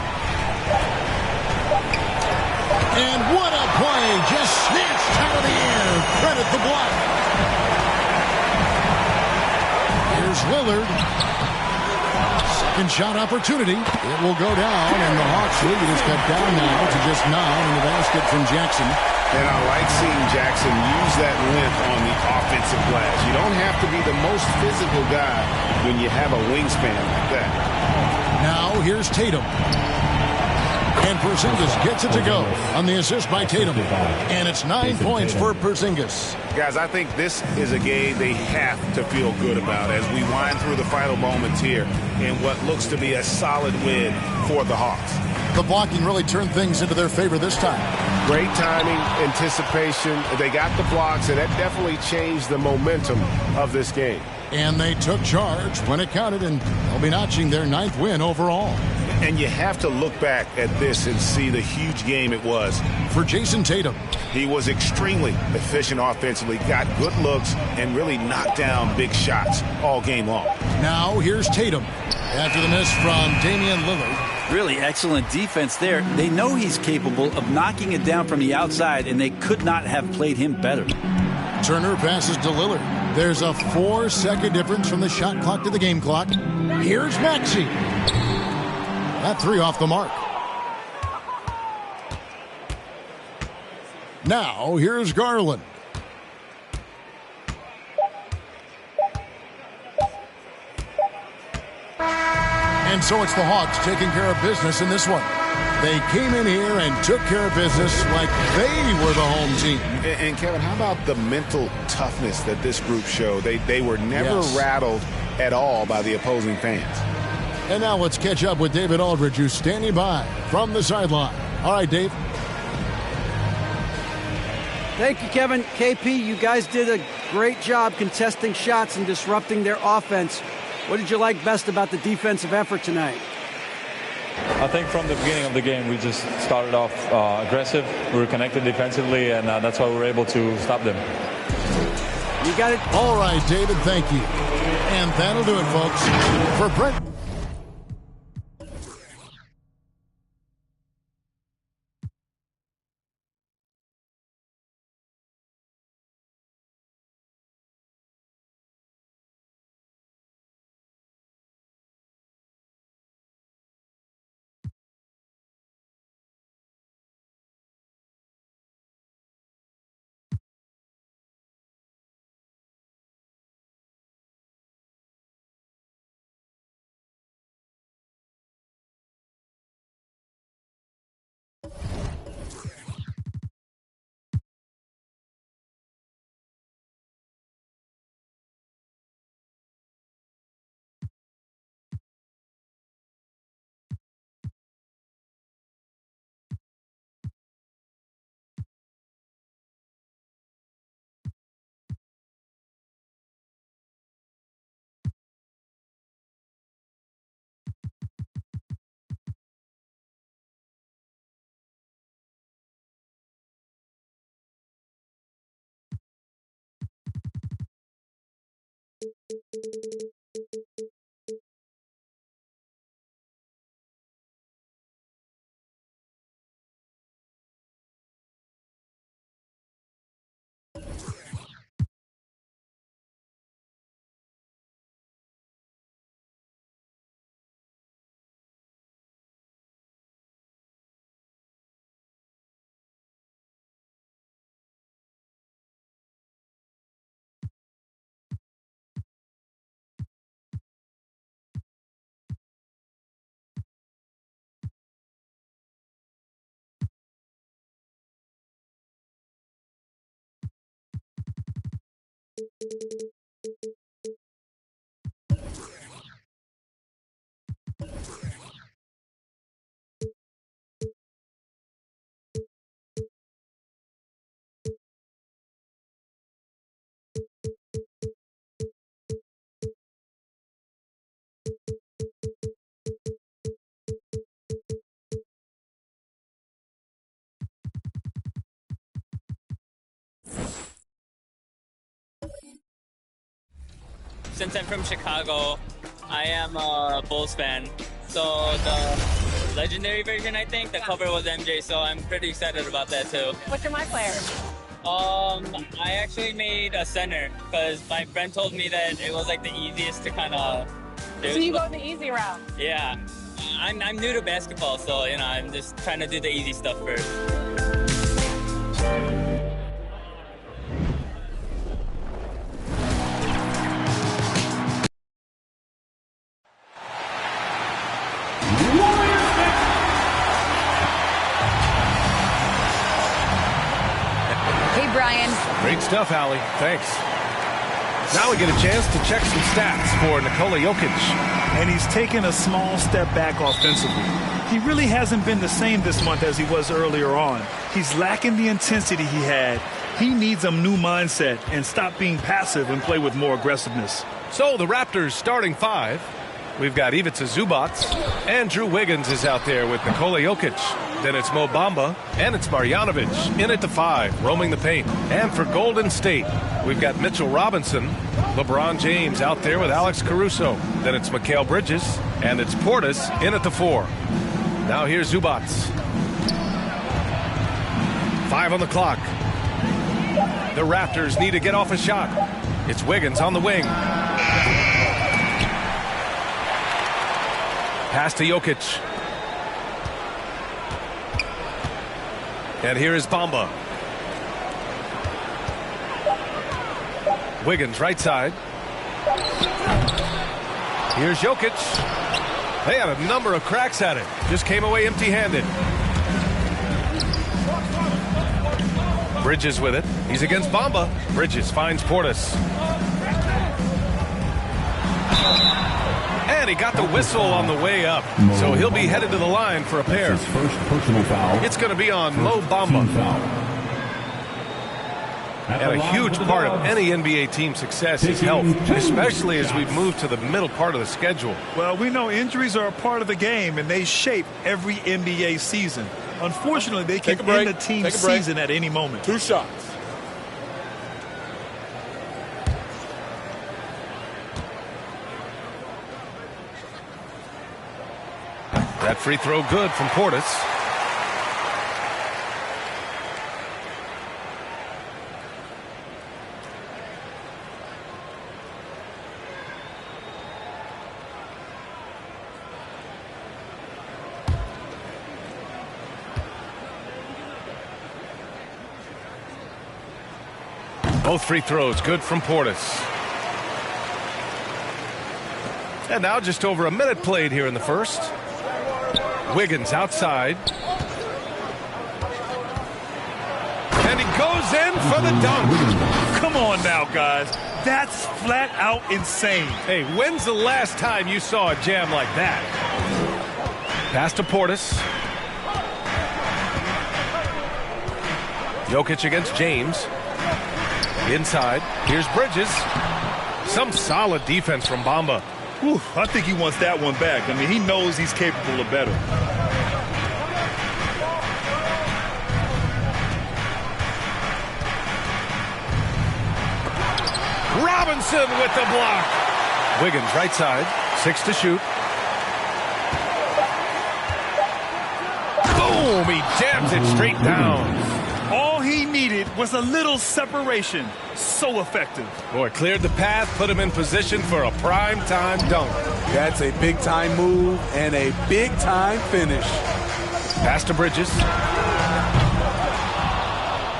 And what a play. Just snatched out of the air. Credit the block. Here's Lillard. Second shot opportunity. It will go down, and the Hawks lead is cut down now to just 9 in the basket from Jackson. And I like seeing Jackson use that length on the offensive glass. You don't have to be the most physical guy when you have a wingspan like that. Now here's Tatum. And Porzingis gets it to go on the assist by Tatum. And it's 9 points for Porzingis. Guys, I think this is a game they have to feel good about as we wind through the final moments here in what looks to be a solid win for the Hawks. The blocking really turned things into their favor this time. Great timing, anticipation. They got the blocks, and that definitely changed the momentum of this game. And they took charge when it counted, and they'll be notching their 9th win overall. And you have to look back at this and see the huge game it was. For Jason Tatum. He was extremely efficient offensively, got good looks, and really knocked down big shots all game long. Now here's Tatum. After the miss from Damian Lillard. Really excellent defense there. They know he's capable of knocking it down from the outside, and they could not have played him better. Turner passes to Lillard. There's a 4-second difference from the shot clock to the game clock. Here's Maxey. That 3 off the mark. Now here's Garland. And so it's the Hawks taking care of business in this one. They came in here and took care of business like they were the home team. And Kevin, how about the mental toughness that this group showed? They were never rattled at all by the opposing fans. And now let's catch up with David Aldridge, who's standing by from the sideline. All right, Dave. Thank you, Kevin. KP, you guys did a great job contesting shots and disrupting their offense. What did you like best about the defensive effort tonight? I think from the beginning of the game, we just started off aggressive. We were connected defensively, and that's why we were able to stop them. You got it. All right, David, thank you. And that'll do it, folks. For Brent. since I'm from Chicago, I am a Bulls fan. So the legendary version, I think, the cover was MJ, so I'm pretty excited about that too. What's your My Player? I actually made a center because my friend told me that it was like the easiest to kind of do. So you go the easy route? Yeah. I'm new to basketball, so, you know, I'm just trying to do the easy stuff first. Hey, Brian. Great stuff, Allie. Thanks. Now we get a chance to check some stats for Nikola Jokic. And he's taken a small step back offensively. He really hasn't been the same this month as he was earlier on. He's lacking the intensity he had. He needs a new mindset and stop being passive and play with more aggressiveness. So the Raptors starting five. We've got Ivica Zubac. Andrew Wiggins is out there with Nikola Jokic. Then it's Mo Bamba, and it's Marjanovic in at the 5, roaming the paint. And for Golden State, we've got Mitchell Robinson, LeBron James out there with Alex Caruso. Then it's Mikal Bridges, and it's Portis in at the 4. Now here's Zubac. 5 on the clock. The Raptors need to get off a shot. It's Wiggins on the wing. Pass to Jokic. And here is Bamba. Wiggins right side. Here's Jokic. They had a number of cracks at it. Just came away empty-handed. Bridges with it. He's against Bamba. Bridges finds Portis. And he got the whistle on the way up. So he'll be headed to the line for a pair. His first personal foul. It's going to be on Mo Bamba. And a huge part of any NBA team's success is health, especially as we've moved to the middle part of the schedule. Well, we know injuries are a part of the game, and they shape every NBA season. Unfortunately, they can end the team's season at any moment. 2 shots. That free throw good from Portis. Both free throws good from Portis. And now just over a minute played here in the first. Wiggins outside. And he goes in for the dunk. Come on now, guys. That's flat out insane. Hey, when's the last time you saw a jam like that? Pass to Portis. Jokic against James. Inside. Here's Bridges. Some solid defense from Bamba. Whew, I think he wants that one back. I mean, he knows he's capable of better. Robinson with the block. Wiggins right side. 6 to shoot. Boom! He jams it straight down. All he needed was a little separation. So effective. Boy, cleared the path, put him in position for a prime-time dunk. That's a big-time move and a big-time finish. Pass to Bridges.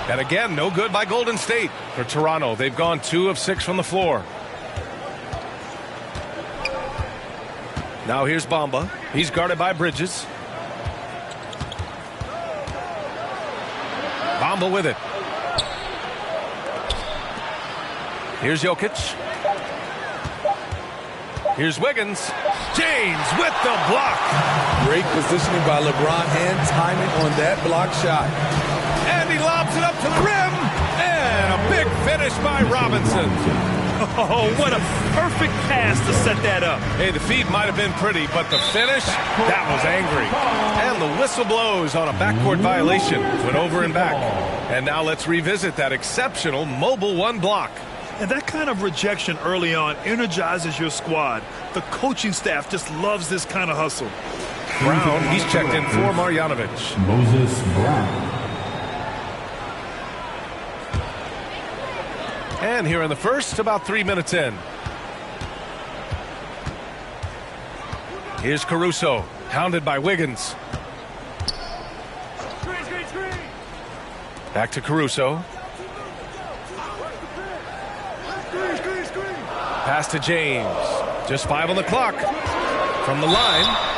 And again, no good by Golden State. For Toronto, they've gone 2 of 6 from the floor. Now here's Bamba. He's guarded by Bridges. Bamba with it. Here's Jokic. Here's Wiggins. James with the block. Great positioning by LeBron and timing on that block shot. And he lobs it up to the rim. And a big finish by Robinson. Oh, what a perfect pass to set that up. Hey, the feed might have been pretty, but the finish, that was angry. And the whistle blows on a backcourt violation. Went over and back. And now let's revisit that exceptional mobile 1 block. And that kind of rejection early on energizes your squad. The coaching staff just loves this kind of hustle. Brown, he's checked in for Marjanovic. Moses Brown. And here in the first, about 3 minutes in. Here's Caruso, hounded by Wiggins. Back to Caruso. Pass to James. Just 5 on the clock. From the line.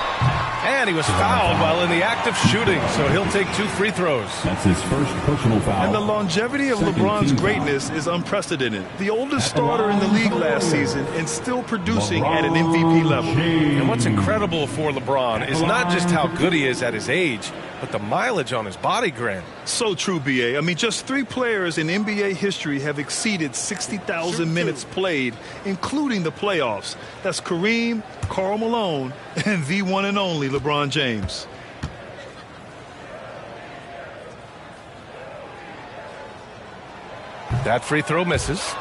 And he was fouled while in the act of shooting, so he'll take 2 free throws. That's his first personal foul. And the longevity of LeBron's greatness is unprecedented. The oldest starter in the league last season and still producing at an MVP level. And what's incredible for LeBron is not just how good he is at his age, but the mileage on his body, Grant. So true, B.A. I mean, just 3 players in NBA history have exceeded 60,000 minutes played, including the playoffs. That's Kareem, Karl Malone, and the one and only LeBron James. That free throw misses.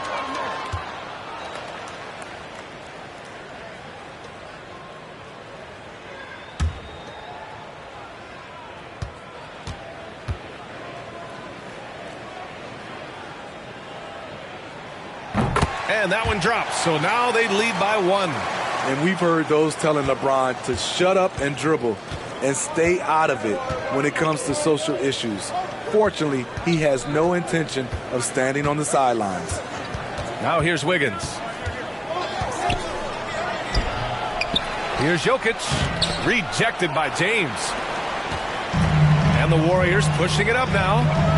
And that one drops, so now they lead by 1. And we've heard those telling LeBron to shut up and dribble and stay out of it when it comes to social issues. Fortunately, he has no intention of standing on the sidelines. Now here's Wiggins. Here's Jokic, rejected by James. And the Warriors pushing it up now.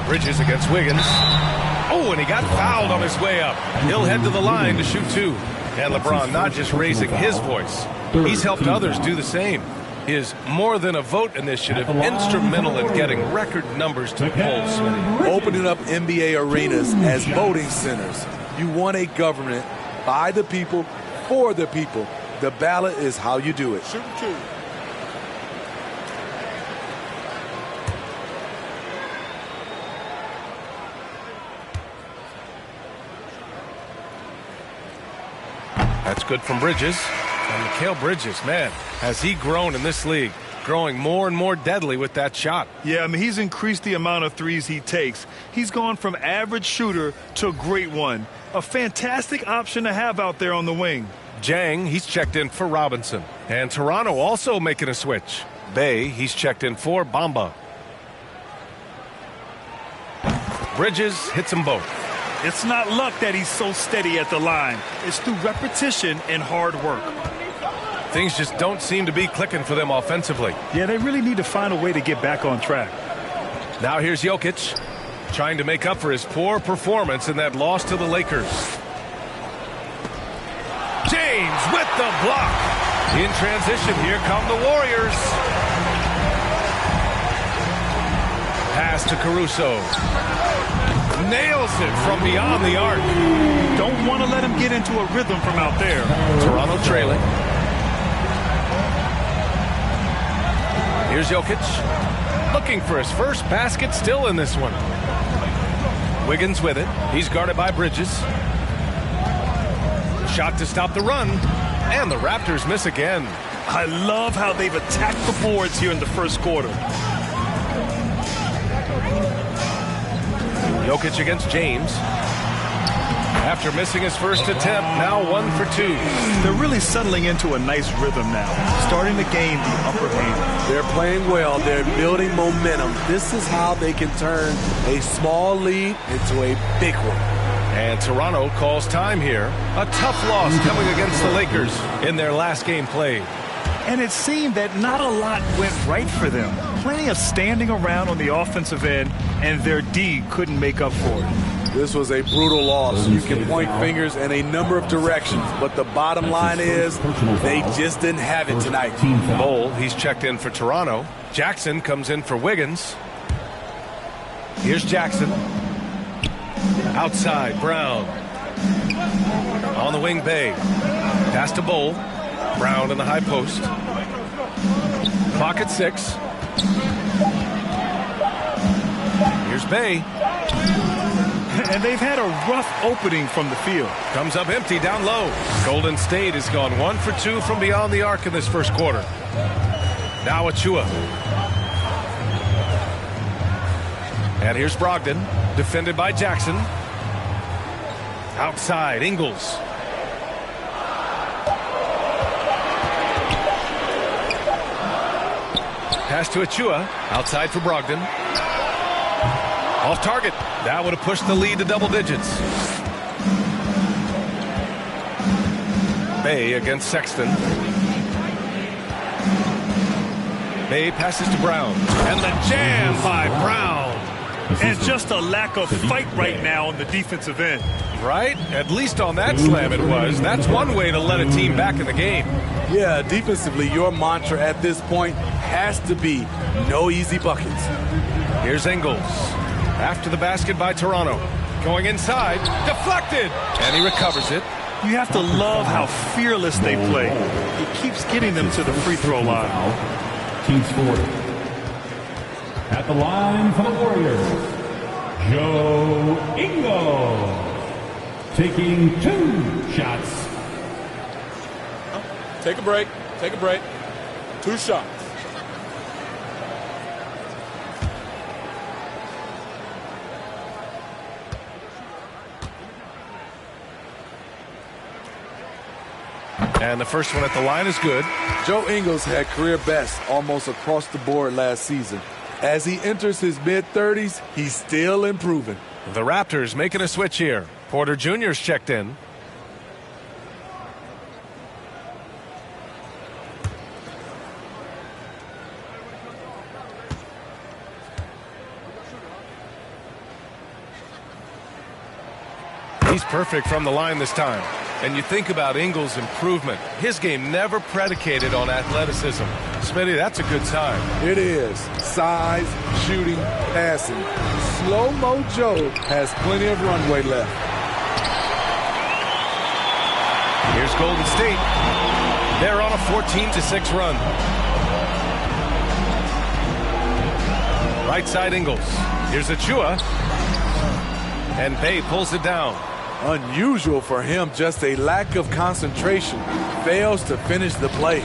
Bridges against Wiggins. Oh, and he got fouled on his way up. He'll head to the line to shoot 2. And LeBron not just raising his voice. He's helped others do the same. His More Than a Vote initiative instrumental in getting record numbers to the polls. Opening up NBA arenas as voting centers. You want a government by the people, for the people. The ballot is how you do it. Shoot 2. That's good from Bridges. And Mikal Bridges, man, has he grown in this league? Growing more and more deadly with that shot. Yeah, I mean, he's increased the amount of threes he takes. He's gone from average shooter to a great one. A fantastic option to have out there on the wing. Jang, he's checked in for Robinson. And Toronto also making a switch. Bay, he's checked in for Bamba. Bridges hits them both. It's not luck that he's so steady at the line. It's through repetition and hard work. Things just don't seem to be clicking for them offensively. Yeah, they really need to find a way to get back on track. Now here's Jokic, trying to make up for his poor performance in that loss to the Lakers. James with the block. In transition, here come the Warriors. Pass to Caruso. Nails it from beyond the arc. Don't want to let him get into a rhythm from out there. Toronto trailing. Here's Jokic. Looking for his first basket, still in this one. Wiggins with it. He's guarded by Bridges. Shot to stop the run. And the Raptors miss again. I love how they've attacked the boards here in the first quarter. Jokic against James. After missing his first attempt, now 1 for 2. They're really settling into a nice rhythm now, starting to gain the upper hand. They're playing well. They're building momentum. This is how they can turn a small lead into a big one. And Toronto calls time here. A tough loss coming against the Lakers in their last game played. And it seemed that not a lot went right for them. Plenty of standing around on the offensive end, and their D couldn't make up for it. This was a brutal loss. You can point fingers in a number of directions, but the bottom line is they just didn't have it tonight. Bull, he's checked in for Toronto. Jackson comes in for Wiggins. Here's Jackson. Outside, Brown. On the wing, Bay. Pass to Bull. Brown in the high post. Clock at 6. Here's Bay. And they've had a rough opening from the field. Comes up empty down low. Golden State has gone 1 for 2 from beyond the arc in this first quarter. Now Achua. And here's Brogdon, defended by Jackson. Outside, Ingles. Pass to Achua. Outside for Brogdon. Off target. That would have pushed the lead to double digits. Bay against Sexton. Bay passes to Brown. And the jam by Brown. And just a lack of fight right now on the defensive end. Right? At least on that slam it was. That's one way to let a team back in the game. Yeah, defensively, your mantra at this point has to be no easy buckets. Here's Ingles. After the basket by Toronto. Going inside. Deflected. And he recovers it. You have to love how fearless they play. It keeps getting them to the free throw line. Team sport. At the line for the Warriors, Joe Ingles. Taking 2 shots. Take a break. Take a break. 2 shots. And the first one at the line is good. Joe Ingles had career best almost across the board last season. As he enters his mid-30s, he's still improving. The Raptors making a switch here. Porter Jr.'s checked in. He's perfect from the line this time. And you think about Ingles' improvement. His game never predicated on athleticism. Smitty, that's a good sign. It is. Size, shooting, passing. Slow-mo Joe has plenty of runway left. Here's Golden State. They're on a 14-6 run. Right side Ingles. Here's Achua. And Bay pulls it down. Unusual for him, just a lack of concentration. Fails to finish the play.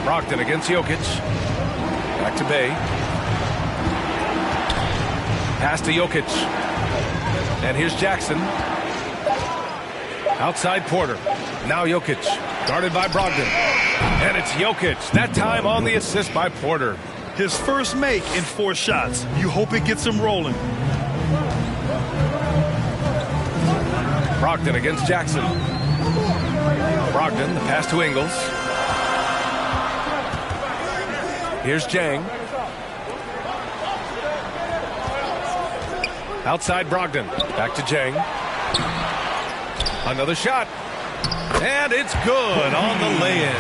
Brogdon against Jokic. Back to Bay. Pass to Jokic. And here's Jackson. Outside Porter. Now Jokic. Guarded by Brogdon. And it's Jokic. That time on the assist by Porter. His first make in 4 shots. You hope it gets him rolling. Brogdon against Jackson. Brogdon, the pass to Ingles. Here's Jang. Outside Brogdon. Back to Jang. Another shot. And it's good on the lay-in.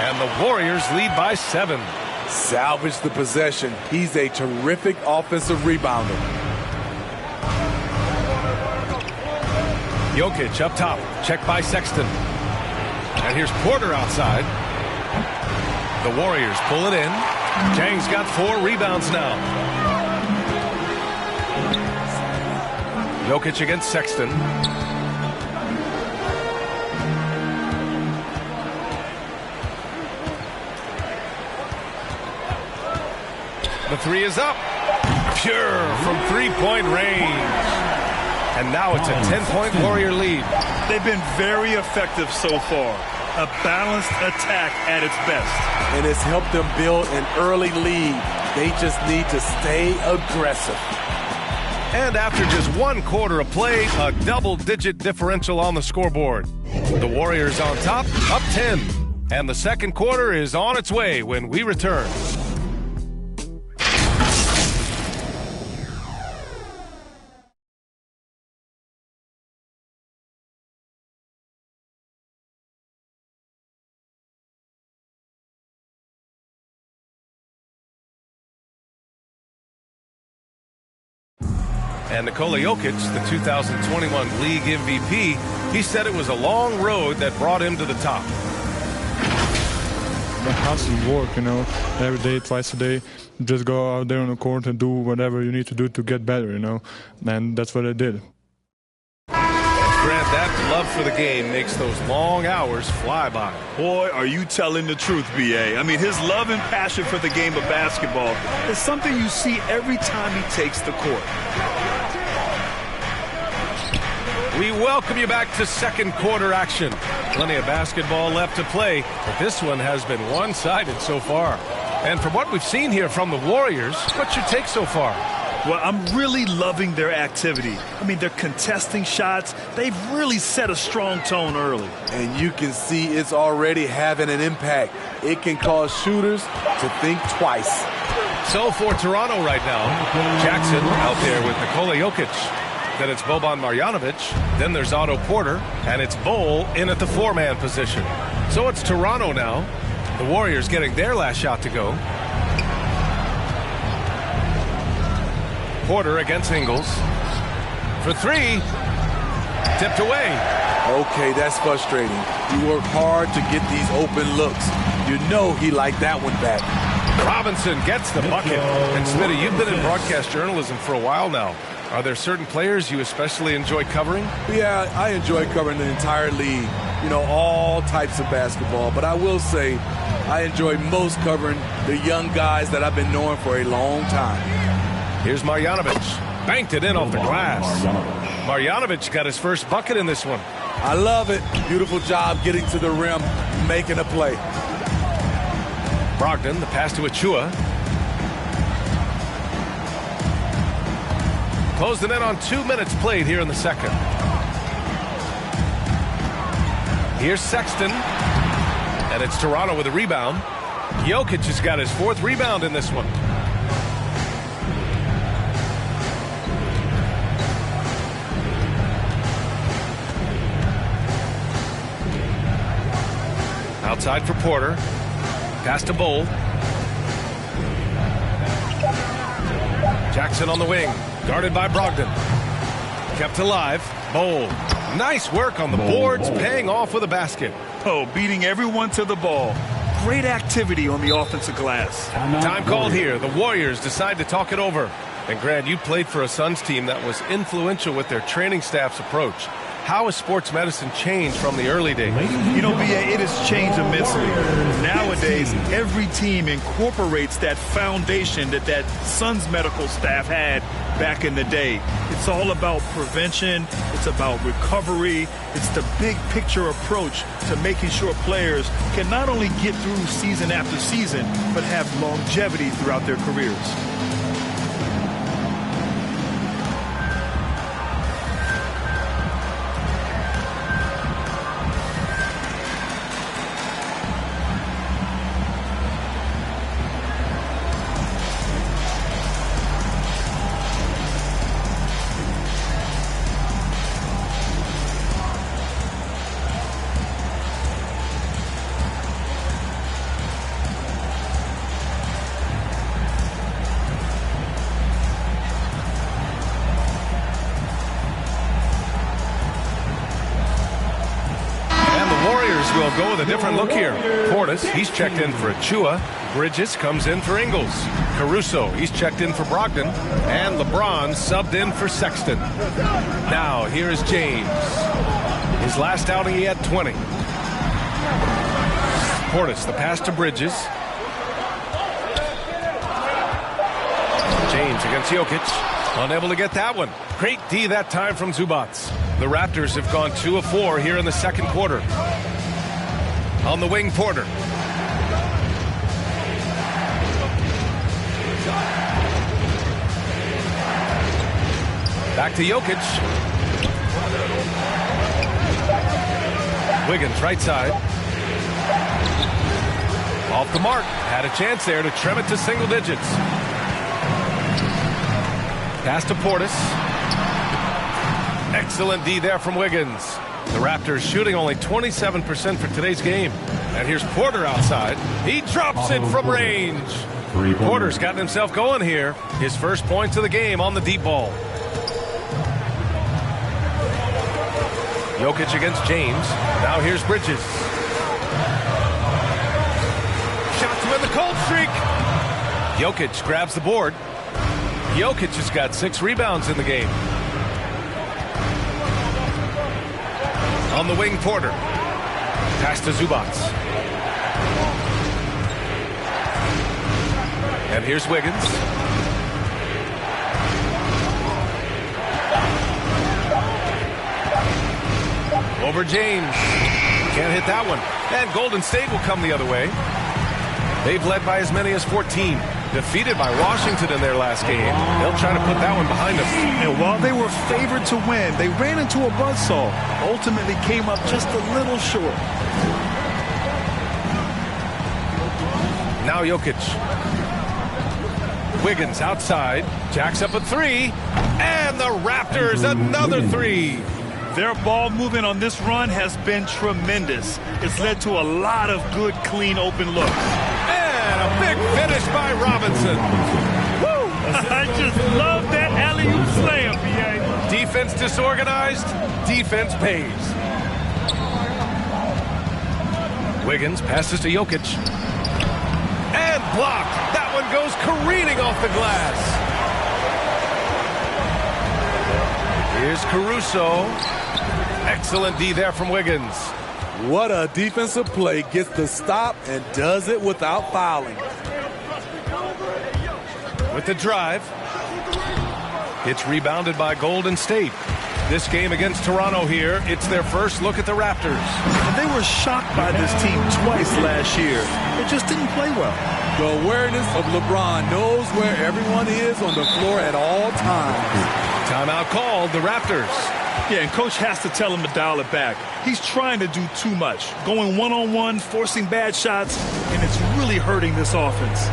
And the Warriors lead by 7. Salvage the possession. He's a terrific offensive rebounder. Jokic up top. Checked by Sexton. And here's Porter outside. The Warriors pull it in. Jang's got 4 rebounds now. Jokic against Sexton. The 3 is up. Pure from 3-point range. And now it's a 10-point Warrior lead. They've been very effective so far. A balanced attack at its best. And it's helped them build an early lead. They just need to stay aggressive. And after just 1 quarter of play, a double-digit differential on the scoreboard. The Warriors on top, up 10. And the second quarter is on its way when we return. And Nikola Jokic, the 2021 league MVP, he said it was a long road that brought him to the top. has to work, every day, twice a day. Just go out there on the court and do whatever you need to do to get better, and that's what I did. Grant, that love for the game makes those long hours fly by. Boy, are you telling the truth, B.A. I mean, his love and passion for the game of basketball is something you see every time he takes the court. We welcome you back to second quarter action. Plenty of basketball left to play, but this one has been one-sided so far. And from what we've seen here from the Warriors, what's your take so far? Well, I'm really loving their activity. I mean, they're contesting shots. They've really set a strong tone early. And you can see it's already having an impact. It can cause shooters to think twice. So for Toronto right now, Jackson out there with Nikola Jokic. Then it's Boban Marjanovic. Then there's Otto Porter. And it's Bol in at the four-man position. So it's Toronto now. The Warriors getting their last shot to go. Porter against Ingles. For three. Tipped away. Okay, that's frustrating. You work hard to get these open looks. You know he liked that one back. Robinson gets the bucket. And Smitty, you've been in broadcast journalism for a while now. Are there certain players you especially enjoy covering? Yeah, I enjoy covering the entire league. All types of basketball. But I will say I enjoy most covering the young guys that I've been knowing for a long time. Here's Marjanovic. Banked it in off the glass. Marjanovic got his first bucket in this one. I love it. Beautiful job getting to the rim, making a play. Brogdon, the pass to Achua. Closed it in on 2 minutes played here in the second. Here's Sexton. And it's Toronto with a rebound. Jokic has got his fourth rebound in this one. Outside for Porter. Pass to Bol. Jackson on the wing. Guarded by Brogdon. Kept alive. Bol. Nice work on the boards. Paying off with a basket. Oh, beating everyone to the ball. Great activity on the offensive glass. Time called here. The Warriors decide to talk it over. And Grant, you played for a Suns team that was influential with their training staff's approach. How has sports medicine changed from the early days? B.A., it has changed immensely. Nowadays, every team incorporates that foundation that Suns medical staff had back in the day. It's all about prevention. It's about recovery. It's the big picture approach to making sure players can not only get through season after season, but have longevity throughout their careers. Will go with a different look here. Portis, he's checked in for Achua. Bridges comes in for Ingles. Caruso, he's checked in for Brogdon. And LeBron subbed in for Sexton. Now, here is James. His last outing, he had 20. Portis, the pass to Bridges. James against Jokic. Unable to get that one. Great D that time from Zubac. The Raptors have gone 2 of 4 here in the second quarter. On the wing, Porter. Back to Jokic. Wiggins, right side. Off the mark. Had a chance there to trim it to single digits. Pass to Portis. Excellent D there from Wiggins. The Raptors shooting only 27% for today's game. And here's Porter outside. He drops it from range. Porter's gotten himself going here. His first points of the game on the deep ball. Jokic against James. Now here's Bridges. cold streak. Jokic grabs the board. Jokic has got 6 rebounds in the game. On the wing, Porter. Pass to Zubac. And here's Wiggins. Over James. Can't hit that one. And Golden State will come the other way. They've led by as many as 14. Defeated by Washington in their last game. They'll try to put that one behind them. And while they were favored to win, they ran into a buzzsaw. Ultimately came up just a little short. Now Jokic. Wiggins outside. Jacks up a 3. And the Raptors another 3. Their ball movement on this run has been tremendous. It's led to a lot of good, clean, open looks. And a big finish by Robinson. Woo! I just love that alley-oop slam, B.A. Defense disorganized. Defense pays. Wiggins passes to Jokic. And blocked. That one goes careening off the glass. Here's Caruso. Excellent D there from Wiggins. What a defensive play. Gets the stop and does it without fouling. With the drive. It's rebounded by Golden State. This game against Toronto here, it's their first look at the Raptors. And they were shocked by this team twice last year. They just didn't play well. The awareness of LeBron knows where everyone is on the floor at all times. Timeout called, the Raptors. Yeah, and Coach has to tell him to dial it back. He's trying to do too much, going one-on-one, forcing bad shots, and it's really hurting this offense.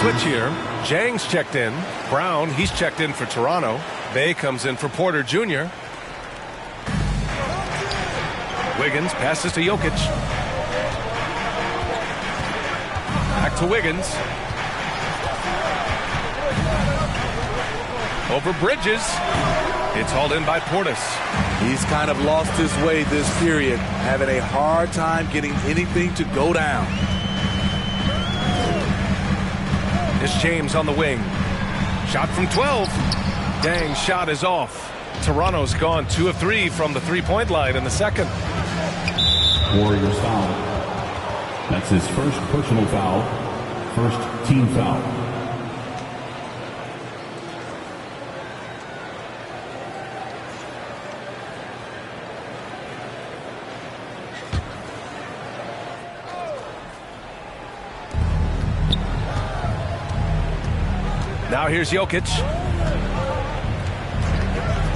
Switch here. Jang's checked in. Brown, he's checked in for Toronto. Bay comes in for Porter Jr. Wiggins passes to Jokic. Back to Wiggins. Over Bridges. It's hauled in by Portis. He's kind of lost his way this period, having a hard time getting anything to go down. It's James on the wing. Shot from 12. Dang, shot is off. Toronto's gone 2 of 3 from the three-point line in the second. Warriors foul. That's his first personal foul. First team foul. Now here's Jokic.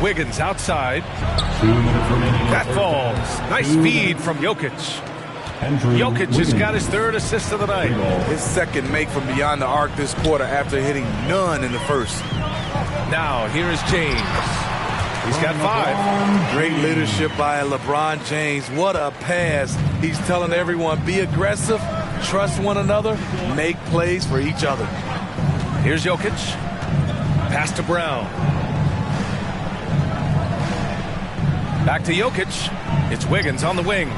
Wiggins outside. That falls. Nice feed from Jokic. Jokic has got his 3rd assist of the night. His 2nd make from beyond the arc this quarter after hitting none in the first. Now here is James. He's got 5. Great leadership by LeBron James. What a pass. He's telling everyone, be aggressive, trust one another, make plays for each other. Here's Jokic. Pass to Brown. Back to Jokic. It's Wiggins on the wing.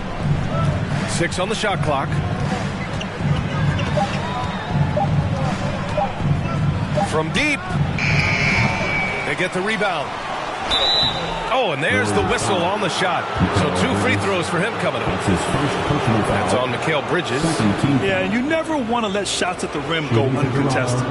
6 on the shot clock. From deep. They get the rebound. Oh, and there's the whistle on the shot. So 2 free throws for him coming up. That's on Mikal Bridges. Yeah, you never want to let shots at the rim go uncontested.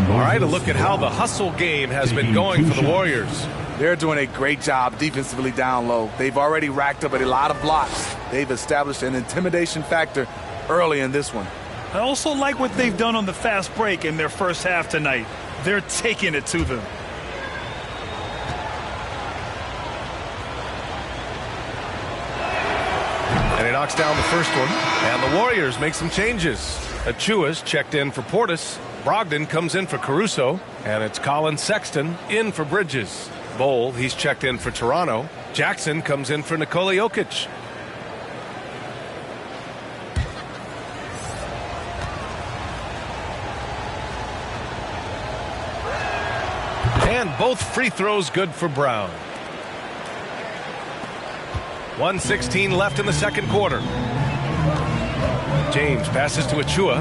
All right, a look at how the hustle game has been going for the Warriors. They're doing a great job defensively down low. They've already racked up a lot of blocks. They've established an intimidation factor early in this one. I also like what they've done on the fast break in their first half tonight. They're taking it to them. And he knocks down the first one. And the Warriors make some changes. Achua's checked in for Portis. Brogdon comes in for Caruso. And it's Colin Sexton in for Bridges. Bol, he's checked in for Toronto. Jackson comes in for Nikola Jokic. And both free throws good for Brown. 1:16 left in the second quarter. James passes to Achua.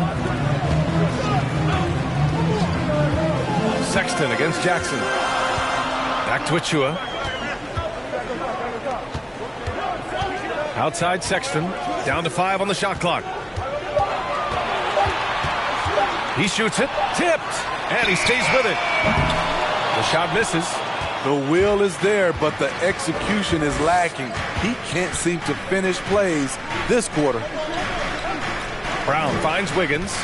Sexton against Jackson. Back to Achua. Outside Sexton. Down to 5 on the shot clock. He shoots it. Tipped. And he stays with it. The shot misses. The will is there, but the execution is lacking. He can't seem to finish plays this quarter. Brown finds Wiggins.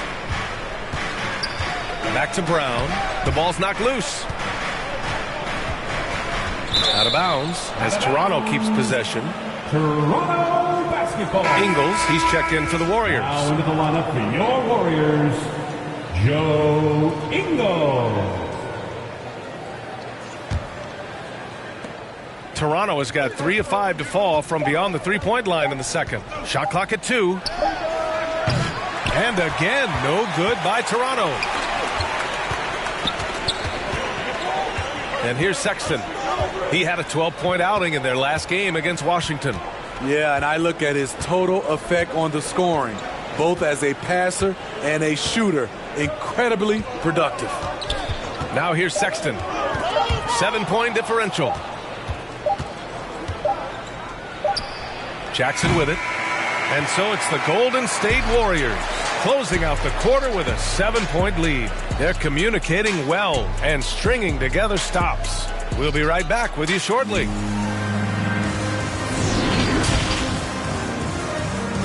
Back to Brown. The ball's knocked loose. Out of bounds as Toronto keeps possession. Toronto basketball. Ingles, he's checked in for the Warriors. Now into the lineup for your Warriors, Joe Ingles. Toronto has got 3 of 5 to fall from beyond the three-point line in the second. Shot clock at 2. And again, no good by Toronto. And here's Sexton. He had a 12-point outing in their last game against Washington. Yeah, and I look at his total effect on the scoring, both as a passer and a shooter. Incredibly productive. Now here's Sexton. 7-point differential. Jackson with it. And so it's the Golden State Warriors closing out the quarter with a 7-point lead. They're communicating well and stringing together stops. We'll be right back with you shortly.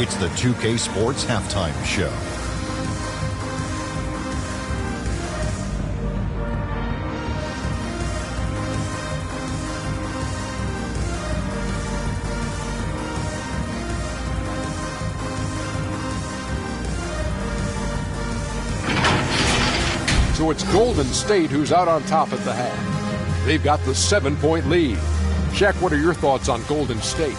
It's the 2K Sports Halftime Show. So it's Golden State who's out on top at the half. They've got the 7-point lead. Shaq, what are your thoughts on Golden State?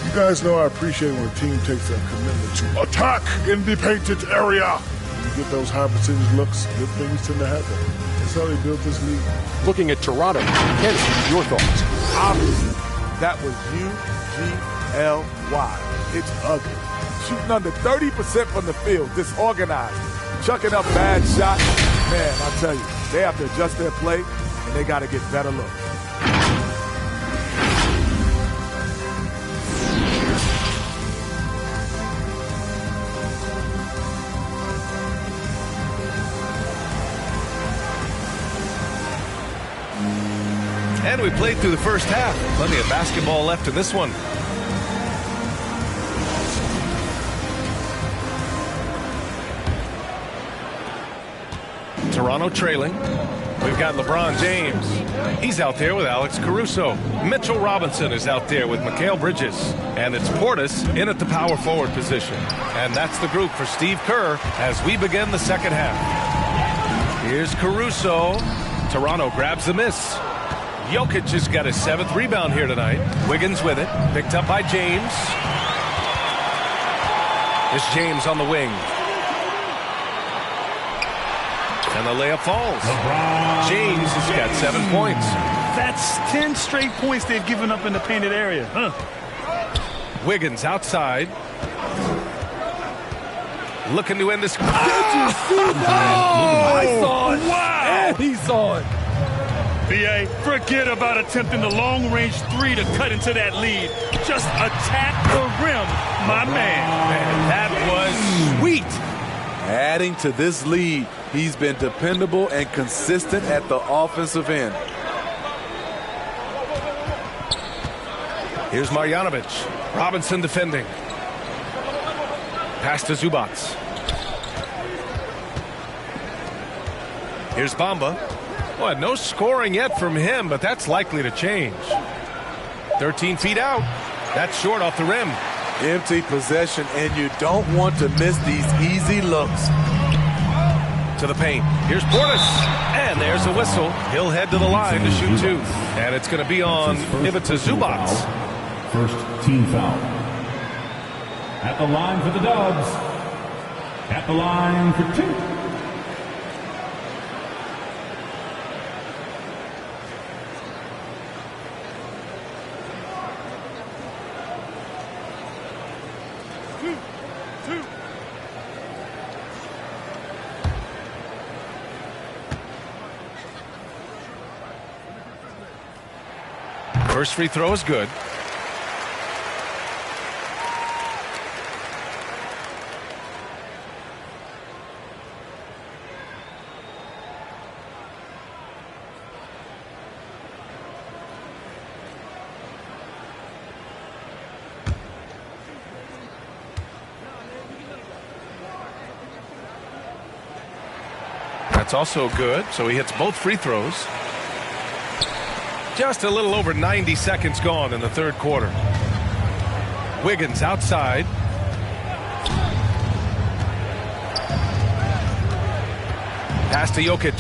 You guys know I appreciate when a team takes a commitment to attack in the painted area. When you get those high percentage looks, good things tend to happen. That's how they built this league. Looking at Toronto, Kenny, your thoughts? Obviously, that was UGLY. It's ugly. Shooting under 30% from the field, disorganized, chucking up bad shots. Man, I tell you, they have to adjust their play, and they got to get better looks. And we played through the first half. Plenty of basketball left in this one. Toronto trailing. We've got LeBron James. He's out there with Alex Caruso. Mitchell Robinson is out there with Mikal Bridges. And it's Portis in at the power forward position. And that's the group for Steve Kerr as we begin the second half. Here's Caruso. Toronto grabs the miss. Jokic has got his 7th rebound here tonight. Wiggins with it. Picked up by James. It's James on the wing. And the layup falls. James has got 7 points. That's 10 straight points they've given up in the painted area. Wiggins outside. Looking to end this. Did you see that? I saw it. Wow. And he saw it. B.A., forget about attempting the long-range three to cut into that lead. Just attack the rim, my man. That was sweet. Adding to this lead, he's been dependable and consistent at the offensive end. Here's Marjanovic. Robinson defending. Pass to Zubac. Here's Bamba. Boy, no scoring yet from him, but that's likely to change. 13 feet out. That's short off the rim. Empty possession, and you don't want to miss these easy looks. To the paint. Here's Portis. And there's a whistle. He'll head to the line to shoot two. And it's going to be on Ivica Zubac. First team foul. At the line for the Dubs. At the line for two. First free throw is good. That's also good, so he hits both free throws. Just a little over 90 seconds gone in the third quarter. Wiggins outside. Pass to Jokic.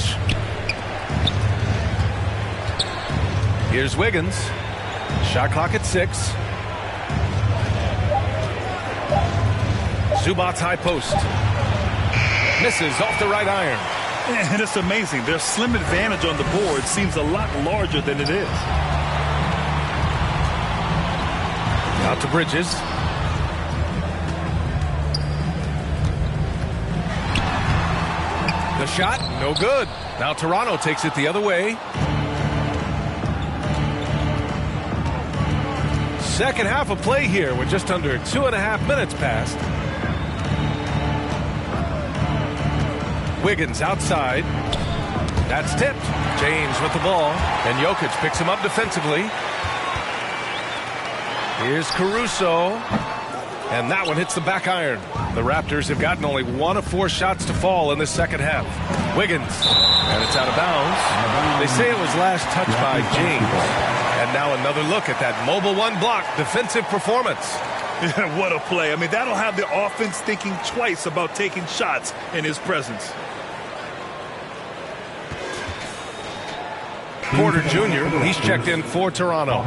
Here's Wiggins. Shot clock at 6. Zubac high post. Misses off the right iron. And it's amazing. Their slim advantage on the board seems a lot larger than it is. Out to Bridges. The shot, no good. Now Toronto takes it the other way. Second half of play here with just under 2.5 minutes passed. Wiggins outside. That's tipped. James with the ball. And Jokic picks him up defensively. Here's Caruso. And that one hits the back iron. The Raptors have gotten only 1 of 4 shots to fall in the second half. Wiggins. And it's out of bounds. They say it was last touched by James. And now another look at that mobile one block defensive performance. What a play. I mean, that'll have the offense thinking twice about taking shots in his presence. Porter Jr., he's checked in for Toronto.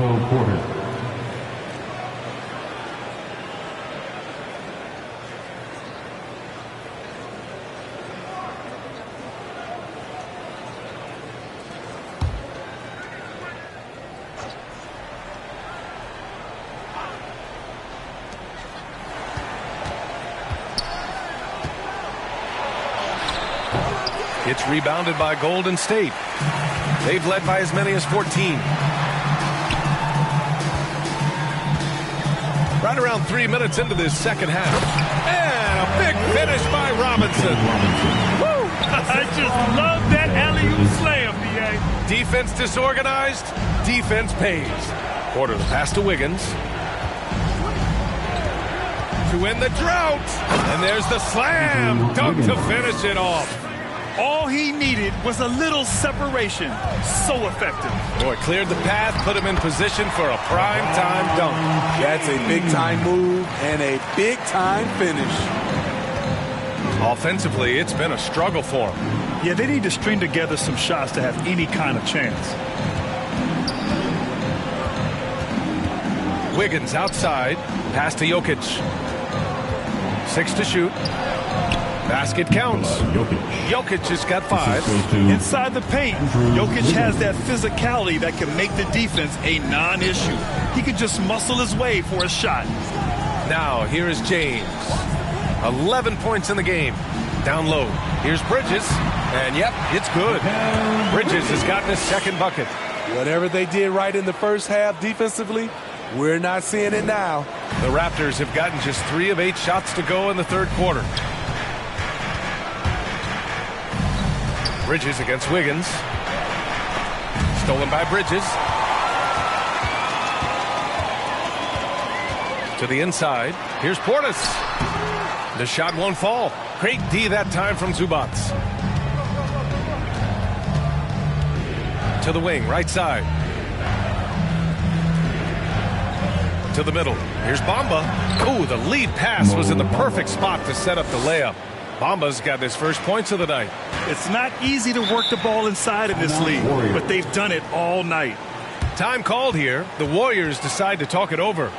It's rebounded by Golden State. They've led by as many as 14. Right around 3 minutes into this second half. And a big finish by Robinson. Woo! I just love that alley-oop slam, B.A. Defense disorganized, defense pays. Porter the pass to Wiggins. To win the drought. And there's the slam dunk to finish it off. All he needed was a little separation. So effective. Boy, cleared the path, put him in position for a prime-time dunk. That's a big-time move and a big-time finish. Offensively, it's been a struggle for him. Yeah, they need to string together some shots to have any kind of chance. Wiggins outside. Pass to Jokic. 6 to shoot. Basket counts. Jokic has got 5. Inside the paint, Jokic has that physicality that can make the defense a non-issue. He can just muscle his way for a shot. Now, here is James. 11 points in the game. Down low. Here's Bridges. And yep, it's good. Bridges has gotten his second bucket. Whatever they did right in the first half defensively, we're not seeing it now. The Raptors have gotten just 3 of 8 shots to go in the third quarter. Bridges against Wiggins. Stolen by Bridges. To the inside. Here's Portis. The shot won't fall. Great D that time from Zubac. To the wing, right side. To the middle. Here's Bamba. Ooh, the lead pass was in the perfect spot to set up the layup. Bamba's got his first points of the night. It's not easy to work the ball inside in this league, but they've done it all night. Time called here. The Warriors decide to talk it over.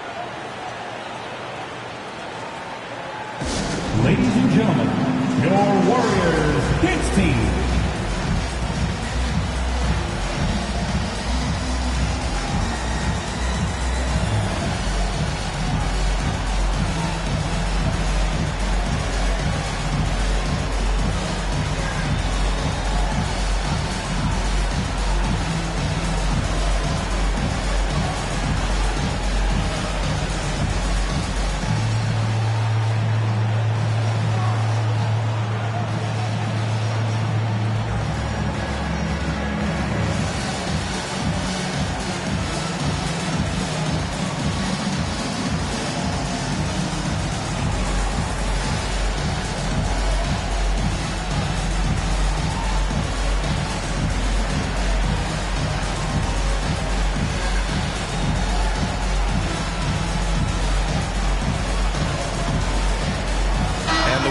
Ladies and gentlemen, your Warriors Kicks team.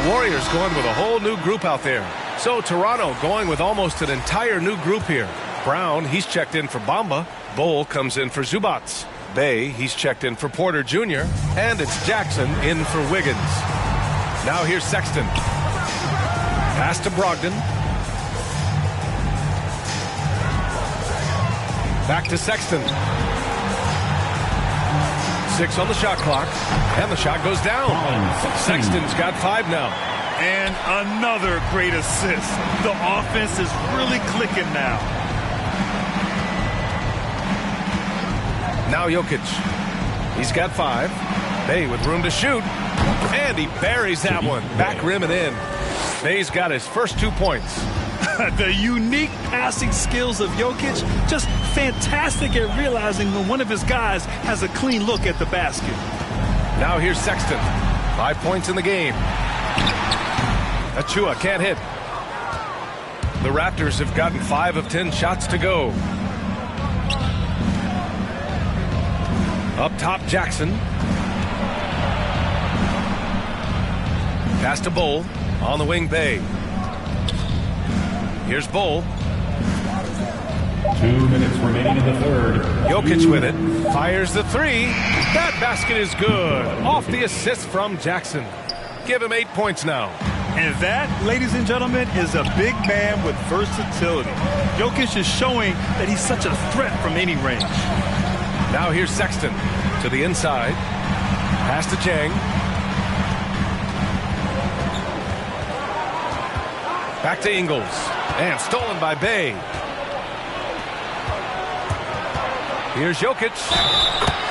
Warriors going with a whole new group out there. So Toronto going with almost an entire new group here. Brown, he's checked in for Bamba. Bull comes in for Zubac. Bay, he's checked in for Porter Jr. And it's Jackson in for Wiggins. Now here's Sexton. Pass to Brogdon. Back to Sexton. 6 on the shot clock. And the shot goes down. Sexton's got 5 now. And another great assist. The offense is really clicking now. Now Jokic. He's got 5. Bay with room to shoot. And he buries that one. Back rim and in. Bay's got his first 2 points. The unique passing skills of Jokic, just fantastic at realizing when one of his guys has a clean look at the basket. Now here's Sexton. 5 points in the game. Achua can't hit. The Raptors have gotten 5 of 10 shots to go. Up top, Jackson. Pass to Bull. On the wing, Bay. Here's Bull. 2 minutes remaining in the third. Jokic with it. Fires the 3. That basket is good. Off the assist from Jackson. Give him 8 points now. And that, ladies and gentlemen, is a big man with versatility. Jokic is showing that he's such a threat from any range. Now here's Sexton to the inside. Pass to Chang. Back to Ingles. And stolen by Bay. Here's Jokic.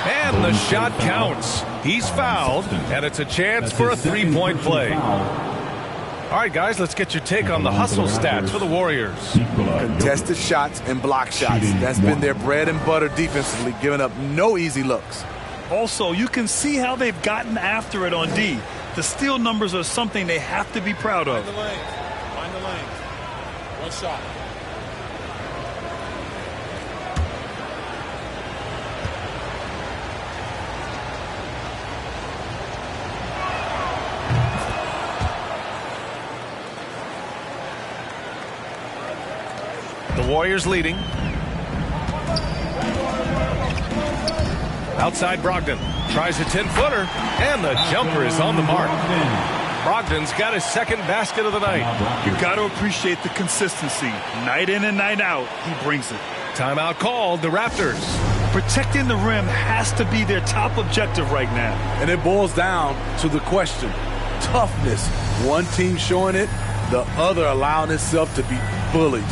And the shot counts. He's fouled, and it's a chance for a 3-point play. All right, guys, let's get your take on the hustle stats for the Warriors. Contested shots and block shots. That's been their bread and butter defensively, giving up no easy looks. Also, you can see how they've gotten after it on D. The steal numbers are something they have to be proud of. Find the lane. Find the lane. One shot. The Warriors leading. Outside Brogdon. Tries a 10-footer. And the jumper is on the mark. Brogdon's got his second basket of the night. You got to appreciate the consistency. Night in and night out, he brings it. Timeout called. The Raptors. Protecting the rim has to be their top objective right now. And it boils down to the question. Toughness. One team showing it, the other allowing itself to be bullied.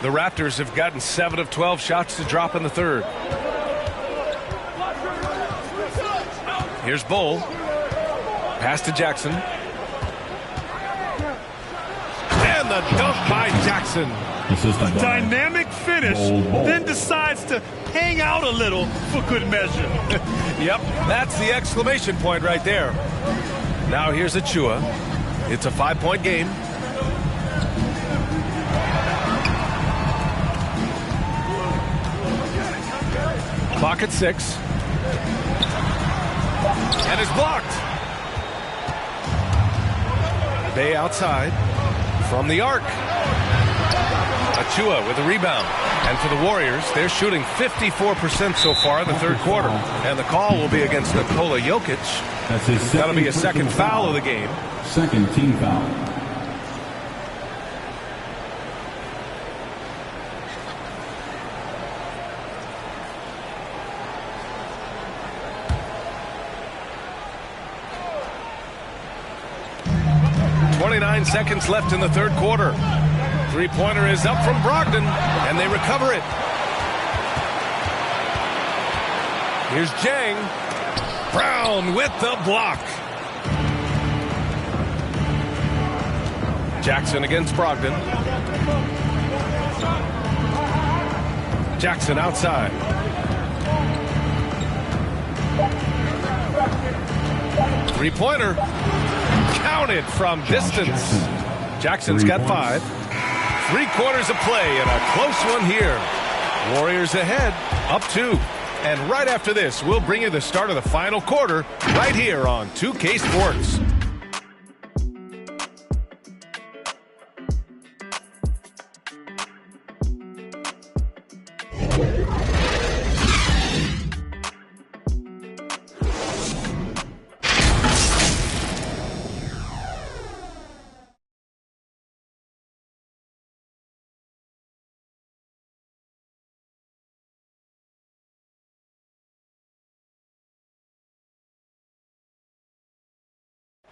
The Raptors have gotten 7 of 12 shots to drop in the third. Here's Bull. Pass to Jackson. And the dunk by Jackson. A dynamic finish, then decides to hang out a little for good measure. Yep, that's the exclamation point right there. Now here's Achua. It's a 5-point game. Clock at 6. And is blocked. Bay outside. From the arc. Achua with a rebound. And for the Warriors, they're shooting 54% so far in the third quarter. And the call will be against Nikola Jokic. That'll be a second foul of the game. Second team foul. Seconds left in the third quarter. Three-pointer is up from Brogdon, and they recover it. Here's Jang. Brown with the block. Jackson against Brogdon. Jackson outside. Three-pointer. Counted from distance. Jackson's got 5. 3 quarters of play and a close one here. Warriors ahead, up 2. And right after this, we'll bring you the start of the final quarter right here on 2K Sports.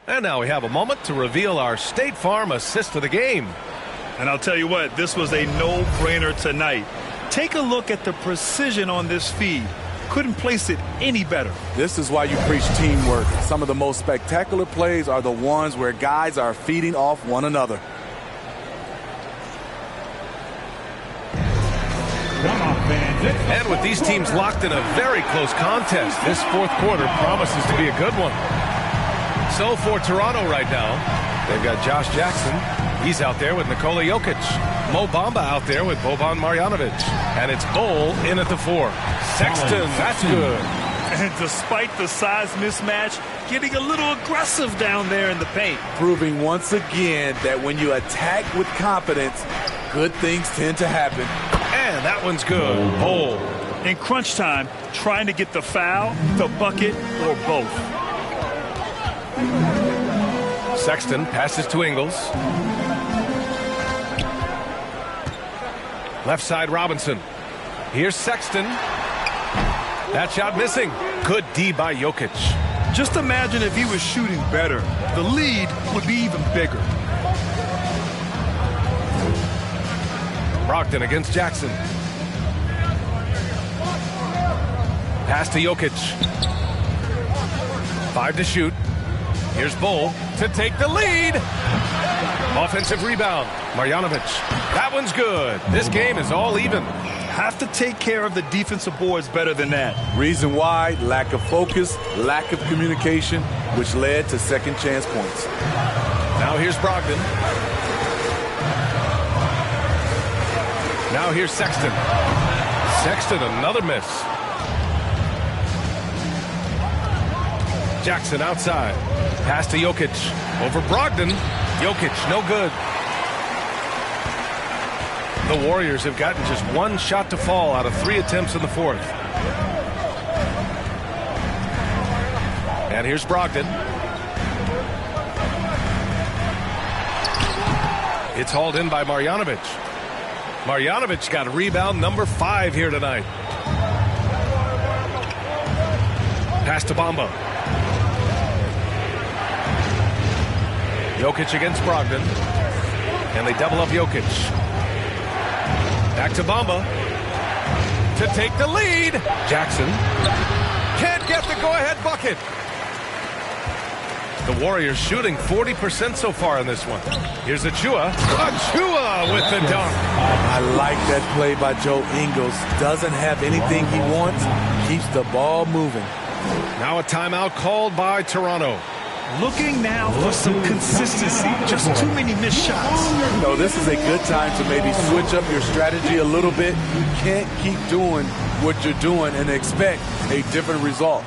And now we have a moment to reveal our State Farm assist of the game. And I'll tell you what, this was a no-brainer tonight. Take a look at the precision on this feed. Couldn't place it any better. This is why you preach teamwork. Some of the most spectacular plays are the ones where guys are feeding off one another. And with these teams locked in a very close contest, this fourth quarter promises to be a good one. So for Toronto right now, they've got Josh Jackson. He's out there with Nikola Jokic. Mo Bamba out there with Boban Marjanovic. And it's Bull in at the 4. Sexton, that's good. And despite the size mismatch, getting a little aggressive down there in the paint. Proving once again that when you attack with confidence, good things tend to happen. And that one's good. Bull. In crunch time, trying to get the foul, the bucket, or both. Sexton passes to Ingles. Left side Robinson. Here's Sexton. That shot missing. Good D by Jokic. Just imagine if he was shooting better. The lead would be even bigger. Brogdon against Jackson. Pass to Jokic. 5 to shoot. Here's Bull to take the lead. Offensive rebound. Marjanovic. That one's good. This game is all even. Have to take care of the defensive boards better than that. Reason why, lack of focus, lack of communication, which led to second chance points. Now here's Brogdon. Now here's Sexton. Sexton, another miss. Jackson outside. Pass to Jokic. Over Brogdon. Jokic, no good. The Warriors have gotten just one shot to fall out of 3 attempts in the fourth. And here's Brogdon. It's hauled in by Marjanovic. Marjanovic got rebound number 5 here tonight. Pass to Bamba. Jokic against Brogdon. And they double up Jokic. Back to Bamba. To take the lead. Jackson can't get the go-ahead bucket. The Warriors shooting 40% so far in this one. Here's Achua. Achua with the dunk. I like that play by Joe Ingles. Doesn't have anything he wants. Keeps the ball moving. Now a timeout called by Toronto. Looking now for some consistency. Just too many missed shots. No, this is a good time to maybe switch up your strategy a little bit. You can't keep doing what you're doing and expect a different result.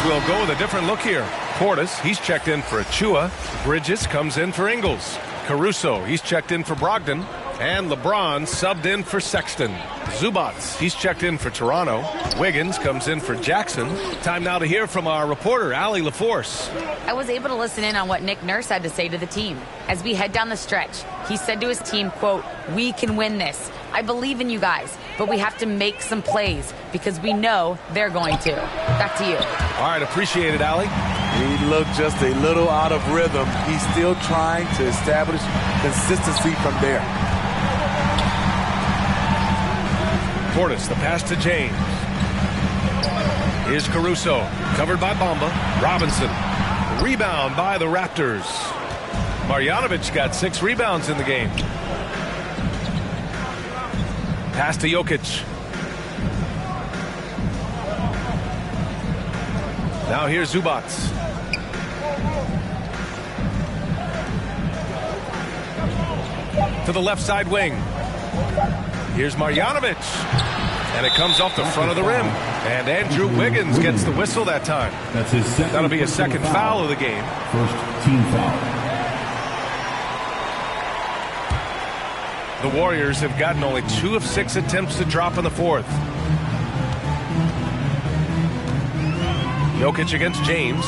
Will go with a different look here. Portis, he's checked in for Achua. Bridges comes in for Ingles. Caruso, he's checked in for Brogdon. And LeBron subbed in for Sexton. Zubats, he's checked in for Toronto. Wiggins comes in for Jackson. Time now to hear from our reporter, Allie LaForce. I was able to listen in on what Nick Nurse had to say to the team. As we head down the stretch, he said to his team, quote, "We can win this. I believe in you guys, but we have to make some plays because we know they're going to." Back to you. All right, appreciate it, Allie. He looked just a little out of rhythm. He's still trying to establish consistency from there. Portis, the pass to James. Here's Caruso, covered by Bamba. Robinson, rebound by the Raptors. Marjanovic got 6 rebounds in the game. Pass to Jokic. Now here's Zubats. To the left side wing. Here's Marjanovic. And it comes off the front of the rim. And Andrew Wiggins gets the whistle that time. That's his second. That'll be a second foul of the game. First team foul. The Warriors have gotten only 2 of 6 attempts to drop in the fourth. Jokic against James.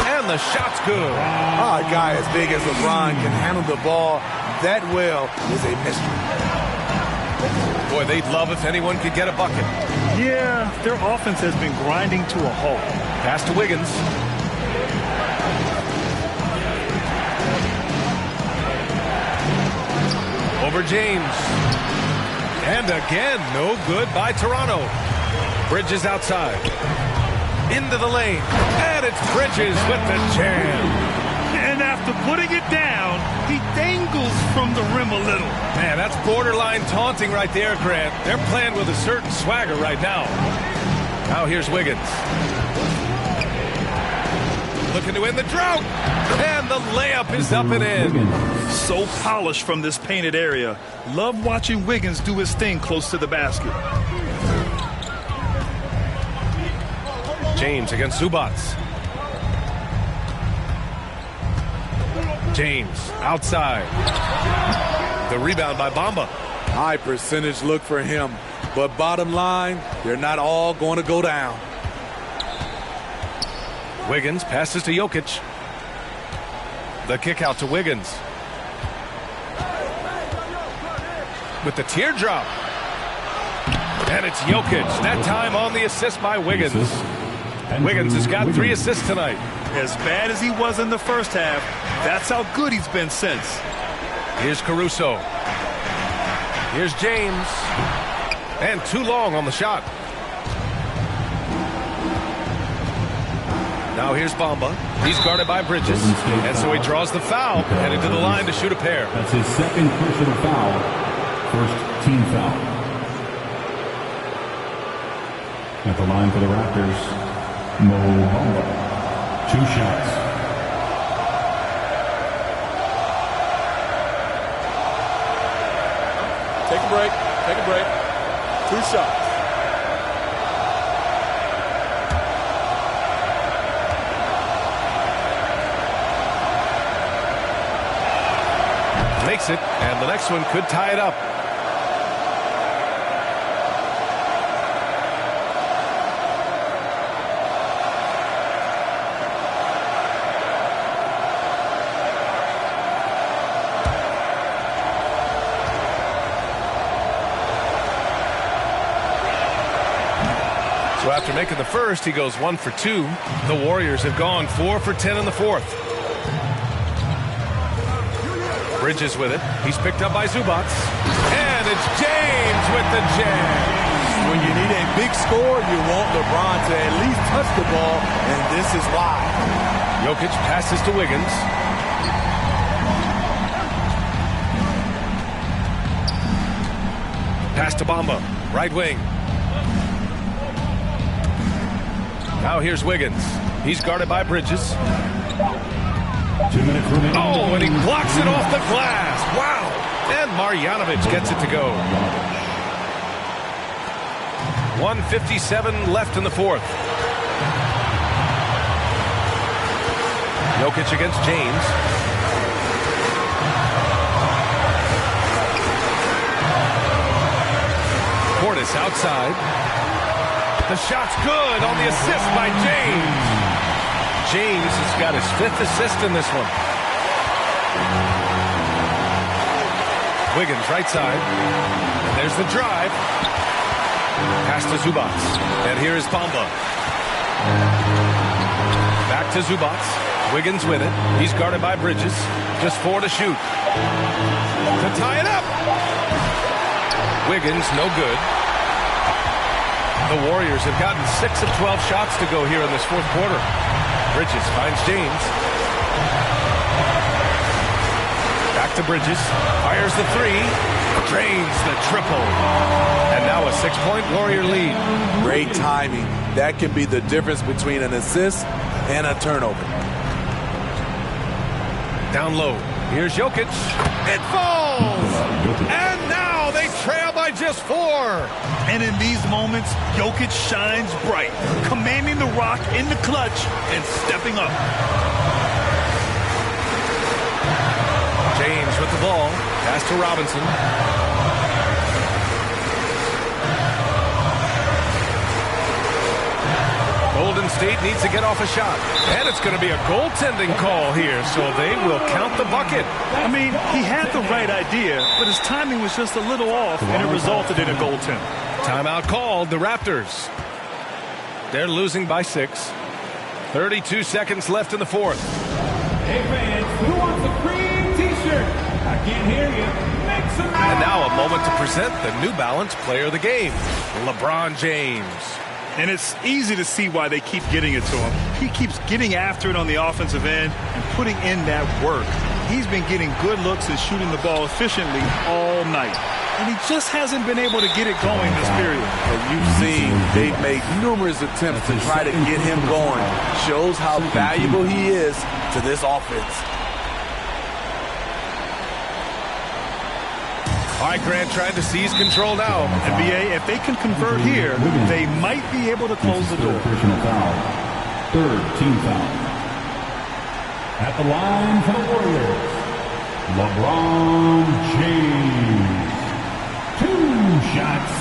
And the shot's good. A guy as big as LeBron can handle the ball that well is a mystery. Boy, they'd love if anyone could get a bucket. Yeah, their offense has been grinding to a halt. Pass to Wiggins. Over James. And again, no good by Toronto. Bridges outside. Into the lane. And it's Bridges with the jam. And after putting it down, he dangles from the rim a little. Man, that's borderline taunting right there, Grant. They're playing with a certain swagger right now. Now here's Wiggins. Looking to win the drought. And the layup is up and in. So polished from this painted area. Love watching Wiggins do his thing close to the basket. James against Zubats. James outside. The rebound by Bamba. High percentage look for him. But bottom line, they're not all going to go down. Wiggins passes to Jokic. The kick out to Wiggins. With the teardrop. And it's Jokic. That time on the assist by Wiggins. Wiggins has got 3 assists tonight. As bad as he was in the first half, that's how good he's been since. Here's Caruso. Here's James. And too long on the shot. Now here's Bamba. He's guarded by Bridges. And so he draws the foul, heading to the line to shoot a pair. That's his second personal foul. First team foul. At the line for the Raptors, Mo Bamba. 2 shots. Take a break. Take a break. 2 shots. Makes it, and the next one could tie it up. So after making the first, he goes 1 for 2. The Warriors have gone 4 for 10 in the fourth. Bridges with it. He's picked up by Zubac. And it's James with the jam. When you need a big score, you want LeBron to at least touch the ball, and this is why. Jokic passes to Wiggins. Pass to Bamba. Right wing. Now here's Wiggins. He's guarded by Bridges. 2 minutes remaining. Oh, and he blocks it off the glass. Wow. And Marjanovic gets it to go. 1:57 left in the fourth. Jokic against James. Portis outside. The shot's good on the assist by James. James has got his 5th assist in this one. Wiggins right side. And there's the drive. Pass to Zubac. And here is Bamba. Back to Zubac. Wiggins with it. He's guarded by Bridges. Just 4 to shoot. To tie it up. Wiggins, no good. The Warriors have gotten 6 of 12 shots to go here in this fourth quarter. Bridges finds James. Back to Bridges. Fires the 3. Drains the triple. And now a 6-point Warrior lead. Great timing. That can be the difference between an assist and a turnover. Down low. Here's Jokic. It falls! And now they trail by just 4. And in these moments, Jokic shines bright, commanding the rock in the clutch and stepping up. James with the ball. Pass to Robinson. Golden State needs to get off a shot. And it's going to be a goaltending call here, so they will count the bucket. I mean, he had the right idea, but his timing was just a little off, and it resulted in a goaltend. Timeout called, the Raptors. They're losing by 6. 32 seconds left in the fourth. Hey fans, who wants a cream t-shirt? I can't hear you. Make some noise. And now a moment to present the New Balance Player of the Game, LeBron James. And it's easy to see why they keep getting it to him. He keeps getting after it on the offensive end and putting in that work. He's been getting good looks and shooting the ball efficiently all night. And he just hasn't been able to get it going this period. And you've seen they've made numerous attempts to try to get him going. Shows how valuable he is to this offense. All right, Grant trying to seize control now. And BA, if they can convert here, they might be able to close the door. Personal foul. 3rd team foul. At the line for the Warriors, LeBron James. 2 shots.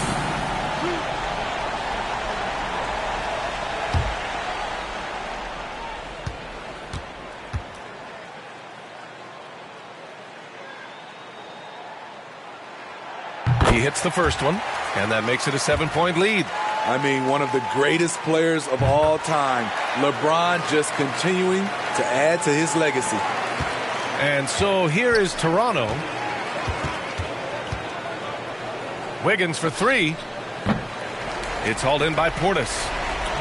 He hits the first one, and that makes it a 7-point lead. I mean, one of the greatest players of all time. LeBron just continuing to add to his legacy. And so here is Toronto. Wiggins for 3. It's hauled in by Portis.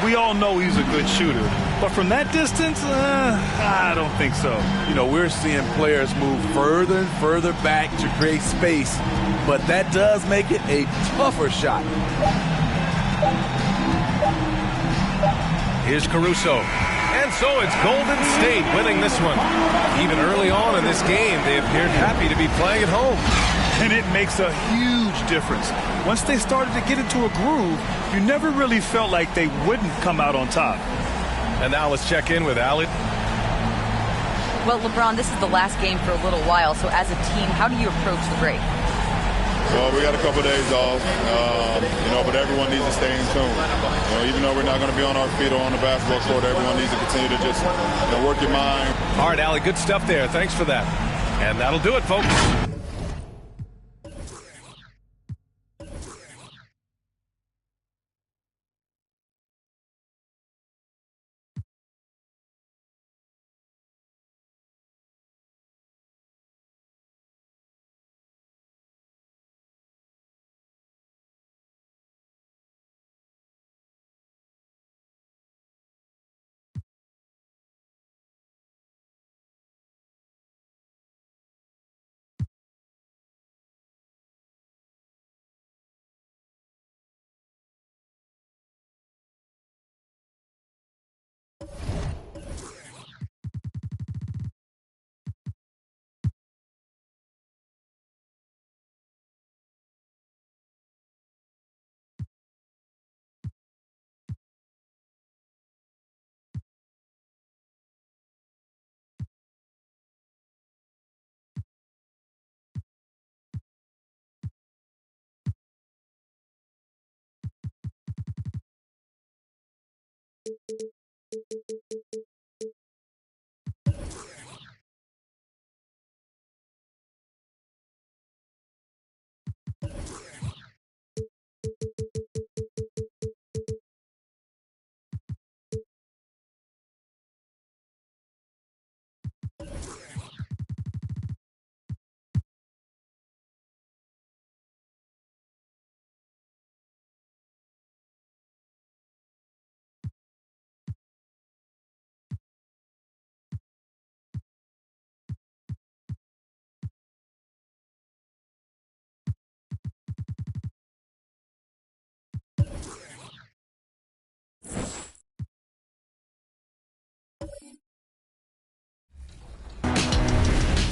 We all know he's a good shooter, but from that distance, I don't think so. You know, we're seeing players move further and further back to create space, but that does make it a tougher shot. Here's Caruso. And so it's Golden State winning this one. Even early on in this game, they appeared happy to be playing at home. And it makes a huge difference. Once they started to get into a groove, you never really felt like they wouldn't come out on top. And now let's check in with Allie. Well, LeBron, this is the last game for a little while, so as a team, how do you approach the break? Well, we got a couple days off, but everyone needs to stay in tune. Even though we're not going to be on our feet or on the basketball court, everyone needs to continue to just work your mind. All right, Allie, good stuff there. Thanks for that. And that'll do it, folks.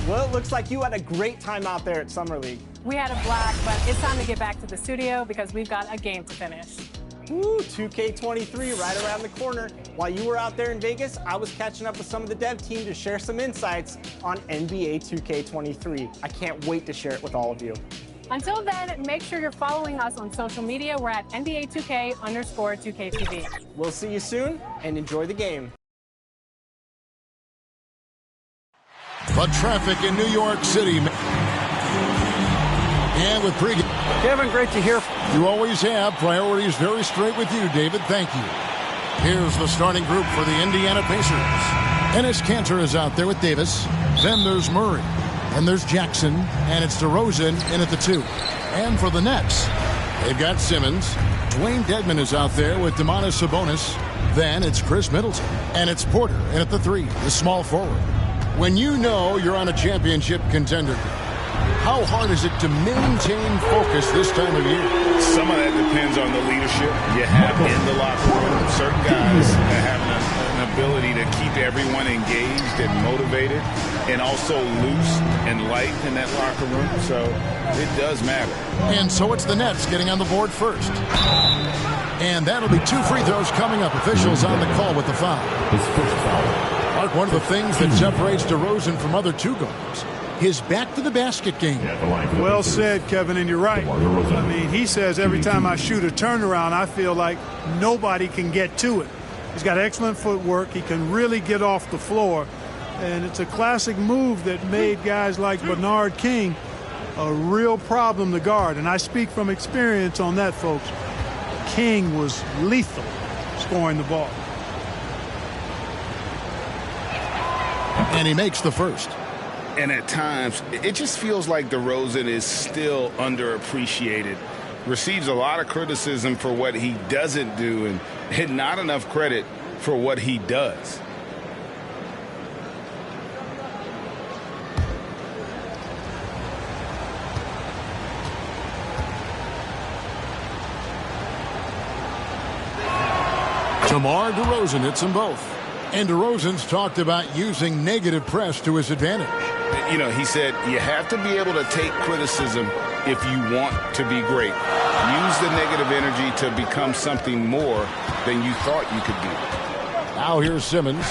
Well, it looks like you had a great time out there at Summer League. We had a blast, but it's time to get back to the studio because we've got a game to finish. Woo, 2K23 right around the corner. While you were out there in Vegas, I was catching up with some of the dev team to share some insights on NBA 2K23. I can't wait to share it with all of you. Until then, make sure you're following us on social media. We're at NBA 2K_2KTV. We'll see you soon, and enjoy the game. The traffic in New York City. And with pregame. Kevin, great to hear. You always have. Priorities very straight with you, David. Thank you. Here's the starting group for the Indiana Pacers. Enes Kanter is out there with Davis. Then there's Murray. And there's Jackson. And it's DeRozan in at the 2. And for the Nets, they've got Simmons. Dwayne Dedmon is out there with Domantas Sabonis. Then it's Chris Middleton. And it's Porter in at the 3, the small forward. When you know you're on a championship contender, how hard is it to maintain focus this time of year? Some of that depends on the leadership you have in the locker room. Certain guys have an ability to keep everyone engaged and motivated and also loose and light in that locker room. So it does matter. And so it's the Nets getting on the board first. And that'll be 2 free throws coming up. Officials on the call with the foul. His first foul. Our Mark, one of the things that separates DeRozan from other two guards, his back-to-the-basket game. Well said, Kevin, and you're right. I mean, he says every time I shoot a turnaround, I feel like nobody can get to it. He's got excellent footwork. He can really get off the floor. And it's a classic move that made guys like Bernard King a real problem to guard. And I speak from experience on that, folks. King was lethal scoring the ball. And he makes the first. And at times, it just feels like DeRozan is still underappreciated. Receives a lot of criticism for what he doesn't do and not enough credit for what he does. DeMar DeRozan hits them both. And DeRozan's talked about using negative press to his advantage. You know, he said you have to be able to take criticism if you want to be great. Use the negative energy to become something more than you thought you could be. Now here's Simmons.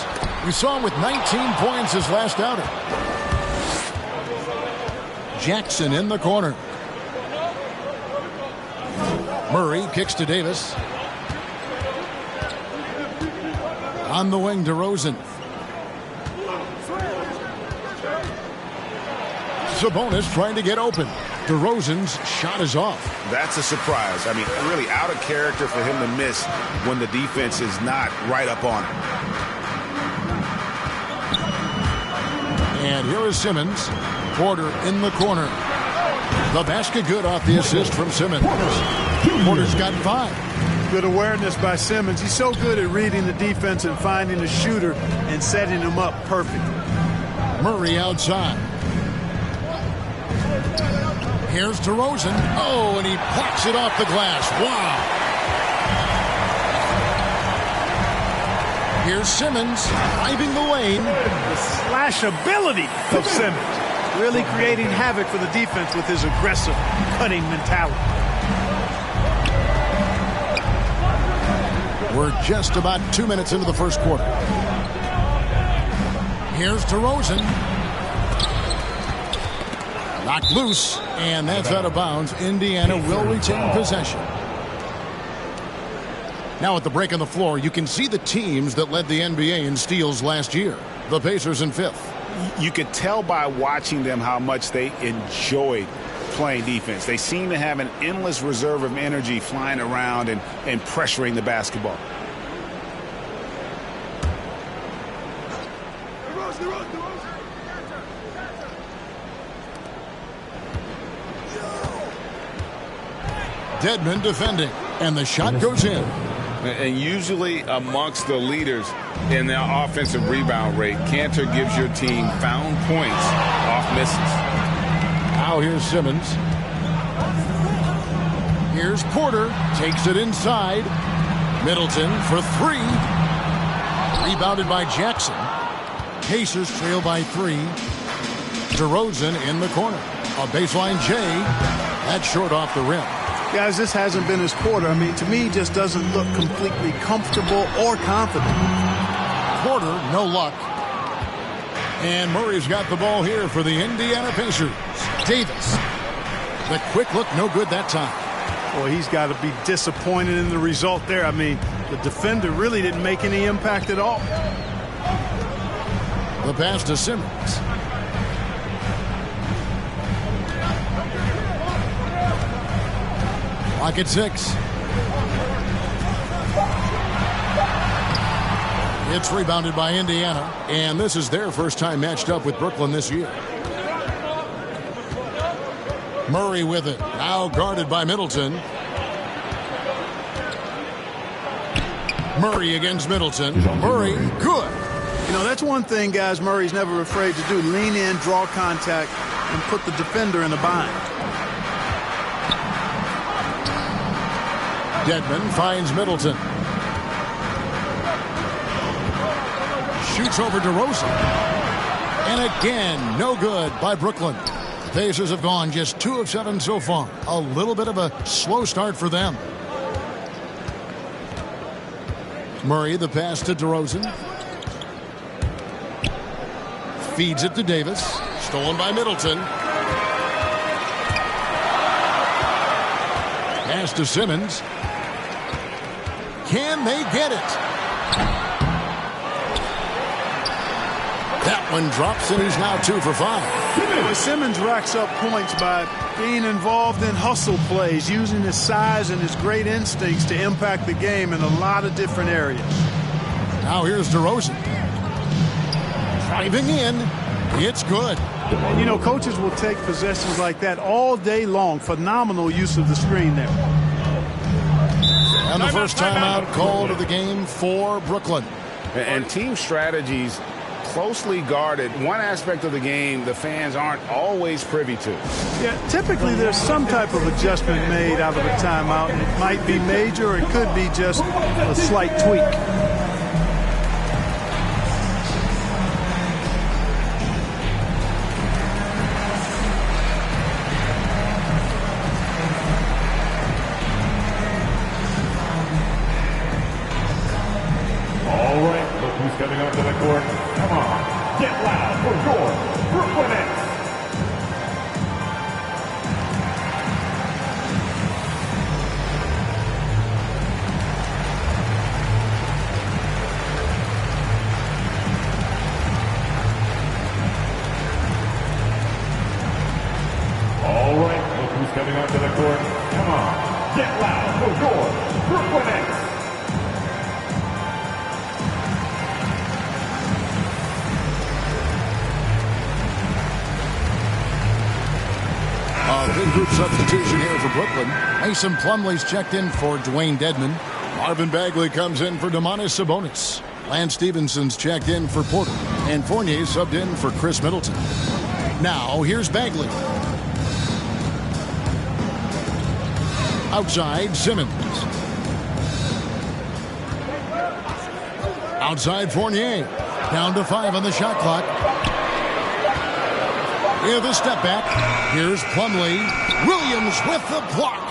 We saw him with 19 points his last outing. Jackson in the corner. Murray kicks to Davis. On the wing, DeRozan. Sabonis trying to get open. DeRozan's shot is off. That's a surprise. I mean, really out of character for him to miss when the defense is not right up on him. And here is Simmons. Porter in the corner. The basket good off the assist from Simmons. Porter's got 5. Good awareness by Simmons. He's so good at reading the defense and finding the shooter and setting him up perfect. Murray outside. Here's DeRozan. Oh, and he pops it off the glass. Wow. Here's Simmons driving the lane. The slash ability of Simmons. Really creating havoc for the defense with his aggressive, cutting mentality. We're just about 2 minutes into the first quarter. Here's DeRozan. Knocked loose, and that's out of bounds. Indiana will retain possession. Now at the break on the floor, you can see the teams that led the NBA in steals last year. The Pacers in 5th. You could tell by watching them how much they enjoyed playing defense. They seem to have an endless reserve of energy flying around and pressuring the basketball. Dedmon defending, and the shot goes in. And usually amongst the leaders in their offensive rebound rate, Cantor gives your team found points off misses. Now here's Simmons. Here's Porter. Takes it inside. Middleton for 3. Rebounded by Jackson. Pacers trail by 3. DeRozan in the corner. A baseline J. That's short off the rim. Guys, this hasn't been his quarter. I mean, to me, he just doesn't look completely comfortable or confident. Porter, no luck. And Murray's got the ball here for the Indiana Pacers. Davis. The quick look, no good that time. Well, he's got to be disappointed in the result there. I mean, the defender really didn't make any impact at all. The pass to Simmons. Clock at 6. It's rebounded by Indiana, and this is their first time matched up with Brooklyn this year. Murray with it, now guarded by Middleton. Murray against Middleton. Murray, good. You know, that's one thing, guys, Murray's never afraid to do. Lean in, draw contact, and put the defender in a bind. Dedmon finds Middleton. Shoots over DeRozan. And again, no good by Brooklyn. The Pacers have gone just 2 of 7 so far. A little bit of a slow start for them. Murray, the pass to DeRozan. Feeds it to Davis. Stolen by Middleton. Pass to Simmons. Can they get it? That one drops, and he's now 2 for 5. Well, Simmons racks up points by being involved in hustle plays, using his size and his great instincts to impact the game in a lot of different areas. Now here's DeRozan. Driving in. It's good. And, you know, coaches will take possessions like that all day long. Phenomenal use of the screen there. And the first timeout called of the game for Brooklyn. And team strategies closely guarded. One aspect of the game the fans aren't always privy to. Yeah, typically there's some type of adjustment made out of a timeout. It might be major, or it could be just a slight tweak. All right, look who's coming onto the court. Come on, get loud for your Brooklyn Nets. All right, look who's coming onto the court. Come on, get loud for your Brooklyn Nets. Big group substitution here for Brooklyn. Mason Plumlee's checked in for Dwayne Dedmon. Marvin Bagley comes in for Domantas Sabonis. Lance Stevenson's checked in for Porter. And Fournier subbed in for Chris Middleton. Now, here's Bagley. Outside, Simmons. Outside, Fournier. Down to 5 on the shot clock. With a step back. Here's Plumlee. Williams with the block.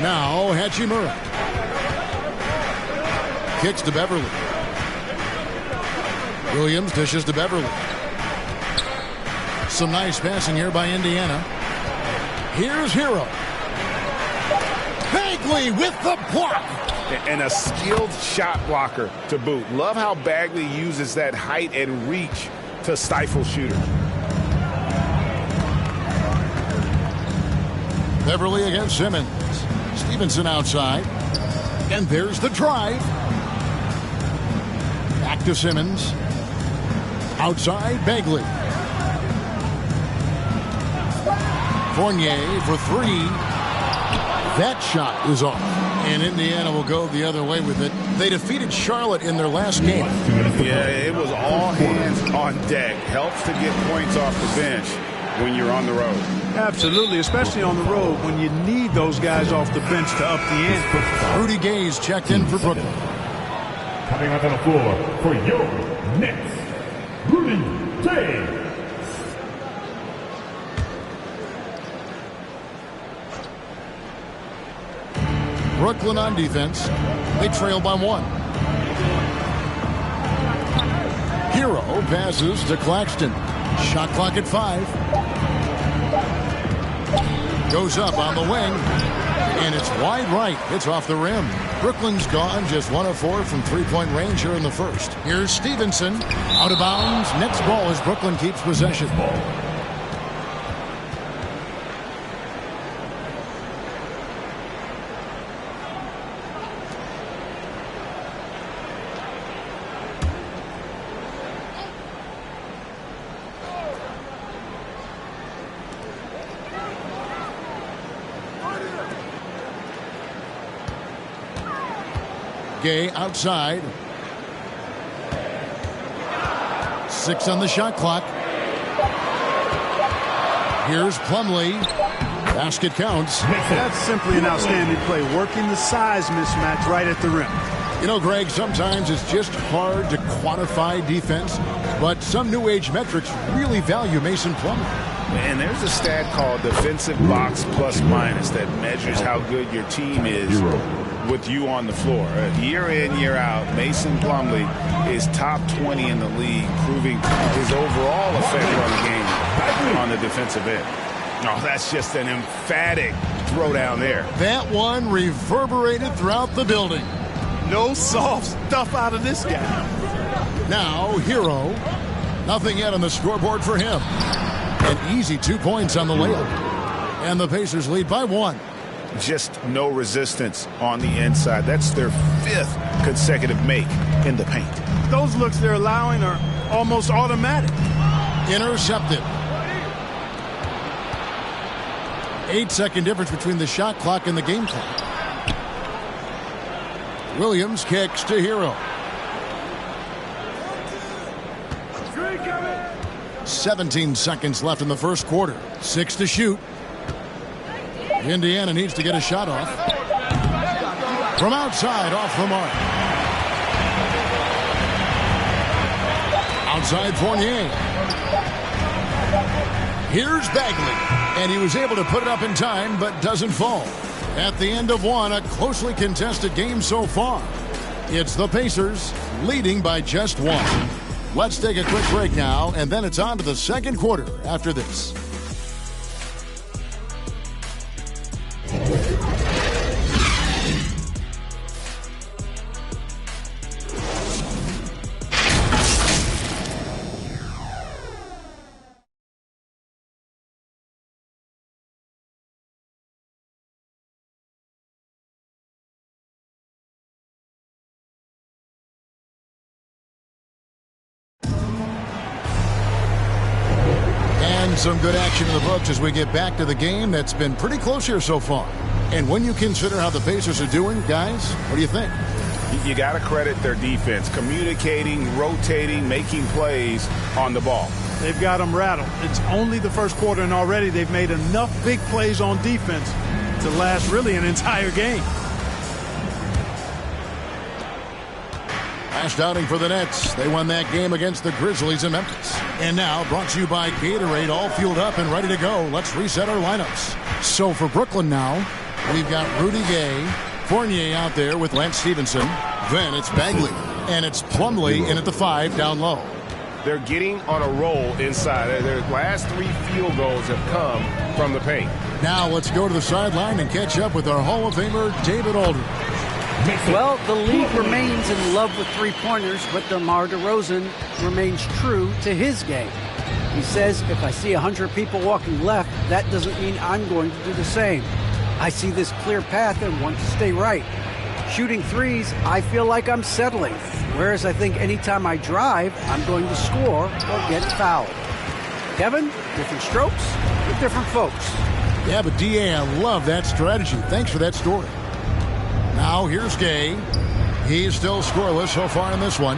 Now Hachimura. Kicks to Beverly. Williams dishes to Beverly. Some nice passing here by Indiana. Here's Hero. Bagley with the block. And a skilled shot blocker to boot. Love how Bagley uses that height and reach to stifle shooters. Beverly against Simmons. Stevenson outside. And there's the drive. Back to Simmons. Outside, Bagley. Fournier for 3. That shot is off. And Indiana will go the other way with it. They defeated Charlotte in their last game. Yeah, it was all hands on deck. Helps to get points off the bench when you're on the road. Absolutely, especially on the road when you need those guys off the bench to up the ante. Rudy Gay's checked in for Brooklyn. Coming onto the floor for your Nets, Rudy Gay. Brooklyn on defense. They trail by 1. Hero passes to Claxton. Shot clock at 5. Goes up on the wing. And it's wide right. It's off the rim. Brooklyn's gone just 1 of 4 from three-point range here in the first. Here's Stevenson. Out of bounds. Next ball as Brooklyn keeps possession. Gay outside. 6 on the shot clock. Here's Plumlee. Basket counts. That's simply an outstanding play. Working the size mismatch right at the rim. You know, Greg, sometimes it's just hard to quantify defense, but some new age metrics really value Mason Plumlee. And there's a stat called defensive box plus minus that measures how good your team is with you on the floor. Year in, year out, Mason Plumlee is top 20 in the league, proving his overall effect on the game on the defensive end. Oh, that's just an emphatic throwdown there. That one reverberated throughout the building. No soft stuff out of this guy. Now, Hero. Nothing yet on the scoreboard for him. An easy 2 points on the layup. And the Pacers lead by 1. Just no resistance on the inside. That's their 5th consecutive make in the paint. Those looks they're allowing are almost automatic. Intercepted. 8-second difference between the shot clock and the game clock. Williams kicks to Hero. 17 seconds left in the first quarter. 6 to shoot. Indiana needs to get a shot off. From outside, off the mark. Outside Fournier. Here's Bagley. And he was able to put it up in time, but doesn't fall. At the end of one, a closely contested game so far. It's the Pacers leading by just 1. Let's take a quick break now, and then it's on to the second quarter after this. Some good action in the books as we get back to the game that's been pretty close here so far. And when you consider how the Pacers are doing, guys, what do you think? You got to credit their defense, communicating, rotating, making plays on the ball. They've got them rattled. It's only the first quarter, and already they've made enough big plays on defense to last really an entire game. Last outing for the Nets. They won that game against the Grizzlies in Memphis. And now, brought to you by Gatorade, all fueled up and ready to go. Let's reset our lineups. So for Brooklyn now, we've got Rudy Gay, Fournier out there with Lance Stevenson. Then it's Bagley. And it's Plumlee in at the 5 down low. They're getting on a roll inside. Their last 3 field goals have come from the paint. Now let's go to the sideline and catch up with our Hall of Famer, David Aldridge. Well, the league remains in love with three-pointers, but DeMar DeRozan remains true to his game. He says, if I see 100 people walking left, that doesn't mean I'm going to do the same. I see this clear path and want to stay right. Shooting threes, I feel like I'm settling, whereas I think anytime I drive, I'm going to score or get fouled. Kevin, different strokes with different folks. Yeah, but D.A., I love that strategy. Thanks for that story. Now here's Gay. He's still scoreless so far in this one.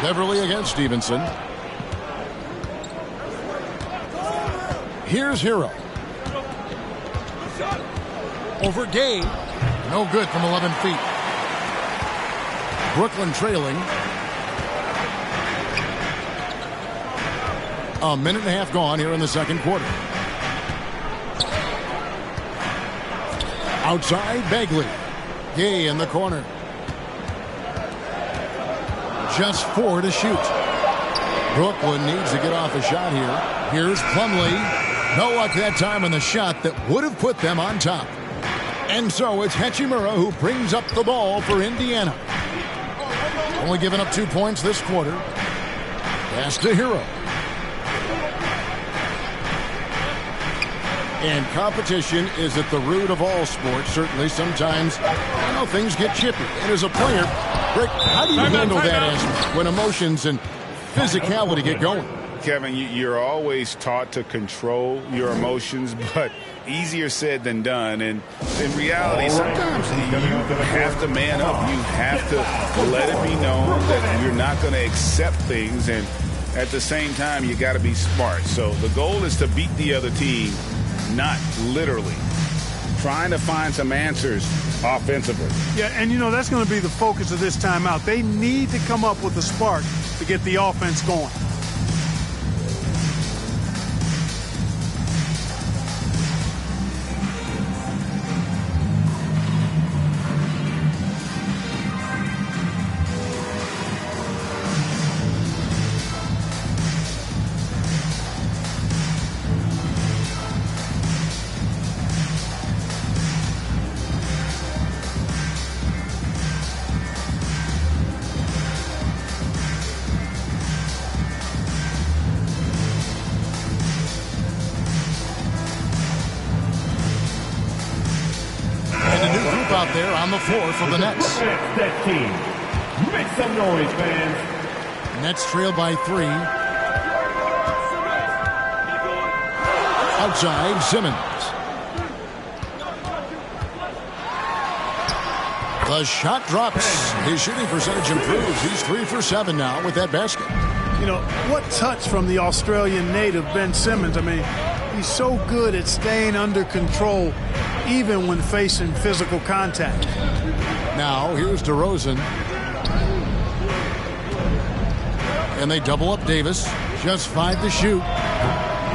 Beverly against Stevenson. Here's Hero. Over Gay. No good from 11 feet. Brooklyn trailing. A minute and a half gone here in the second quarter. Outside, Bagley. Gay in the corner. Just 4 to shoot. Brooklyn needs to get off a shot here. Here's Plumlee. No luck that time on the shot that would have put them on top. And so it's Hachimura who brings up the ball for Indiana. Only giving up 2 points this quarter. Pass to Hero. And competition is at the root of all sports. Certainly, sometimes things get chippy. And as a player, Rick, how do you handle that aspect when emotions and physicality get going? Kevin, you're always taught to control your emotions, but easier said than done. And in reality, sometimes you have to man up. You have to let it be known that you're not going to accept things. And at the same time, you got to be smart. So the goal is to beat the other team, not literally. Trying to find some answers offensively. Yeah, and that's going to be the focus of this timeout. They need to come up with a spark to get the offense going. on the floor for the Nets. That team. Make some noise, fans. Nets trail by 3. Outside, Simmons. The shot drops. His shooting percentage improves. He's 3 for 7 now with that basket. You know, what touch from the Australian native, Ben Simmons. I mean, he's so good at staying under control, even when facing physical contact. Now, here's DeRozan. And they double up Davis. Just 5 to shoot.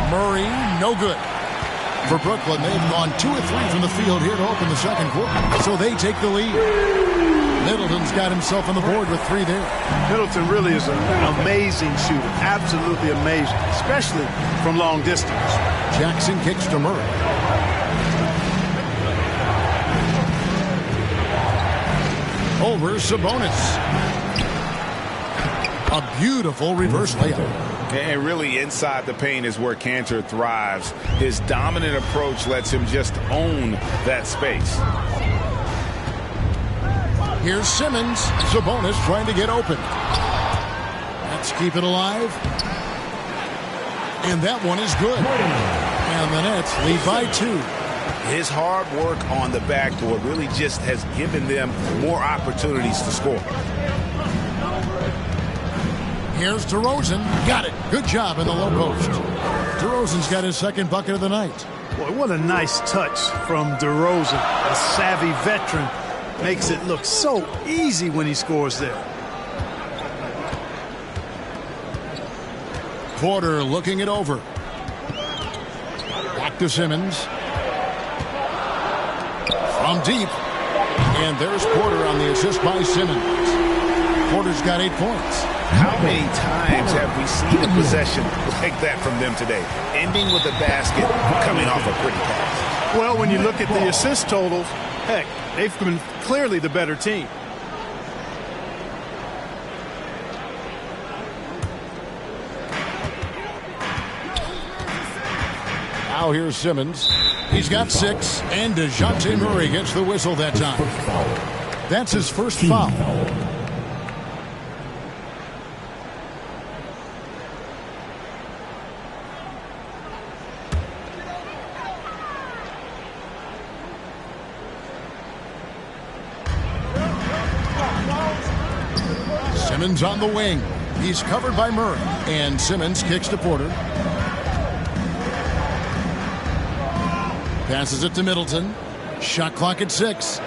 Murray, no good. For Brooklyn, they've gone 2 of 3 from the field here to open the second quarter. So they take the lead. Middleton's got himself on the board with 3 there. Middleton really is an amazing shooter. Absolutely amazing, especially from long distance. Jackson kicks to Murray. Over Sabonis. A beautiful reverse layup. And really inside the paint is where Cantor thrives. His dominant approach lets him just own that space. Here's Simmons. Sabonis trying to get open. Let's keep it alive. And that one is good. And the Nets lead by 2. His hard work on the backboard really just has given them more opportunities to score. Here's DeRozan. Got it. Good job in the low post. DeRozan's got his second bucket of the night. Boy, what a nice touch from DeRozan. A savvy veteran. Makes it look so easy when he scores there. Porter looking it over. Back to Simmons. From deep. And there's Porter on the assist by Simmons. Porter's got 8 points. How many times have we seen a possession like that from them today? Ending with a basket, coming off a pretty pass. Well, when you look at the assist totals, heck, they've been clearly the better team. Now here's Simmons. He's got 6, and DeJounte Murray gets the whistle that time. That's his first foul. Simmons on the wing. He's covered by Murray. And Simmons kicks to Porter. Passes it to Middleton. Shot clock at 6.